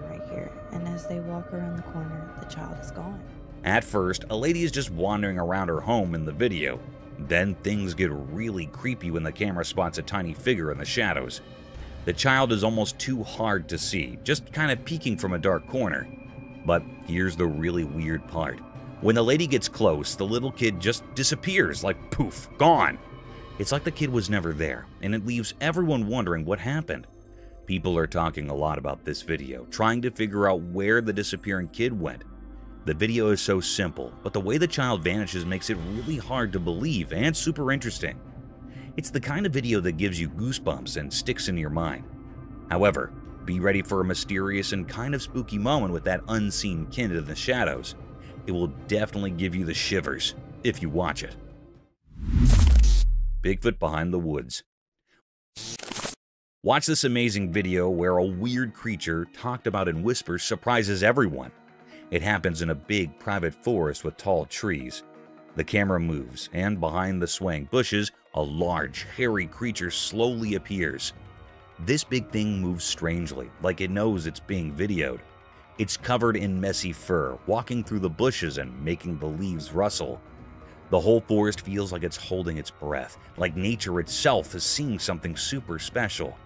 Right here, and as they walk around the corner, the child is gone. At first, a lady is just wandering around her home in the video. Then things get really creepy when the camera spots a tiny figure in the shadows. The child is almost too hard to see, just kind of peeking from a dark corner. But here's the really weird part. When the lady gets close, the little kid just disappears, like poof, gone. It's like the kid was never there, and it leaves everyone wondering what happened. People are talking a lot about this video, trying to figure out where the disappearing kid went. The video is so simple, but the way the child vanishes makes it really hard to believe and super interesting. It's the kind of video that gives you goosebumps and sticks in your mind. However, be ready for a mysterious and kind of spooky moment with that unseen kin in the shadows. It will definitely give you the shivers if you watch it. Bigfoot behind the woods. Watch this amazing video where a weird creature talked about in whispers surprises everyone. It happens in a big private forest with tall trees. The camera moves, and behind the swaying bushes, a large, hairy creature slowly appears. This big thing moves strangely, like it knows it's being videoed. It's covered in messy fur, walking through the bushes and making the leaves rustle. The whole forest feels like it's holding its breath, like nature itself is seeing something super special.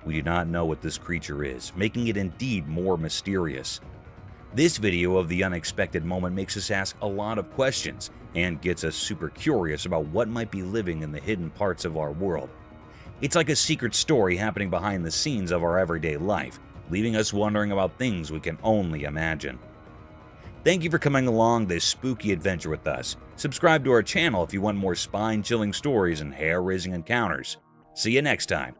We do not know what this creature is, making it indeed more mysterious. This video of the unexpected moment makes us ask a lot of questions and gets us super curious about what might be living in the hidden parts of our world. It's like a secret story happening behind the scenes of our everyday life, leaving us wondering about things we can only imagine. Thank you for coming along this spooky adventure with us. Subscribe to our channel if you want more spine-chilling stories and hair-raising encounters. See you next time.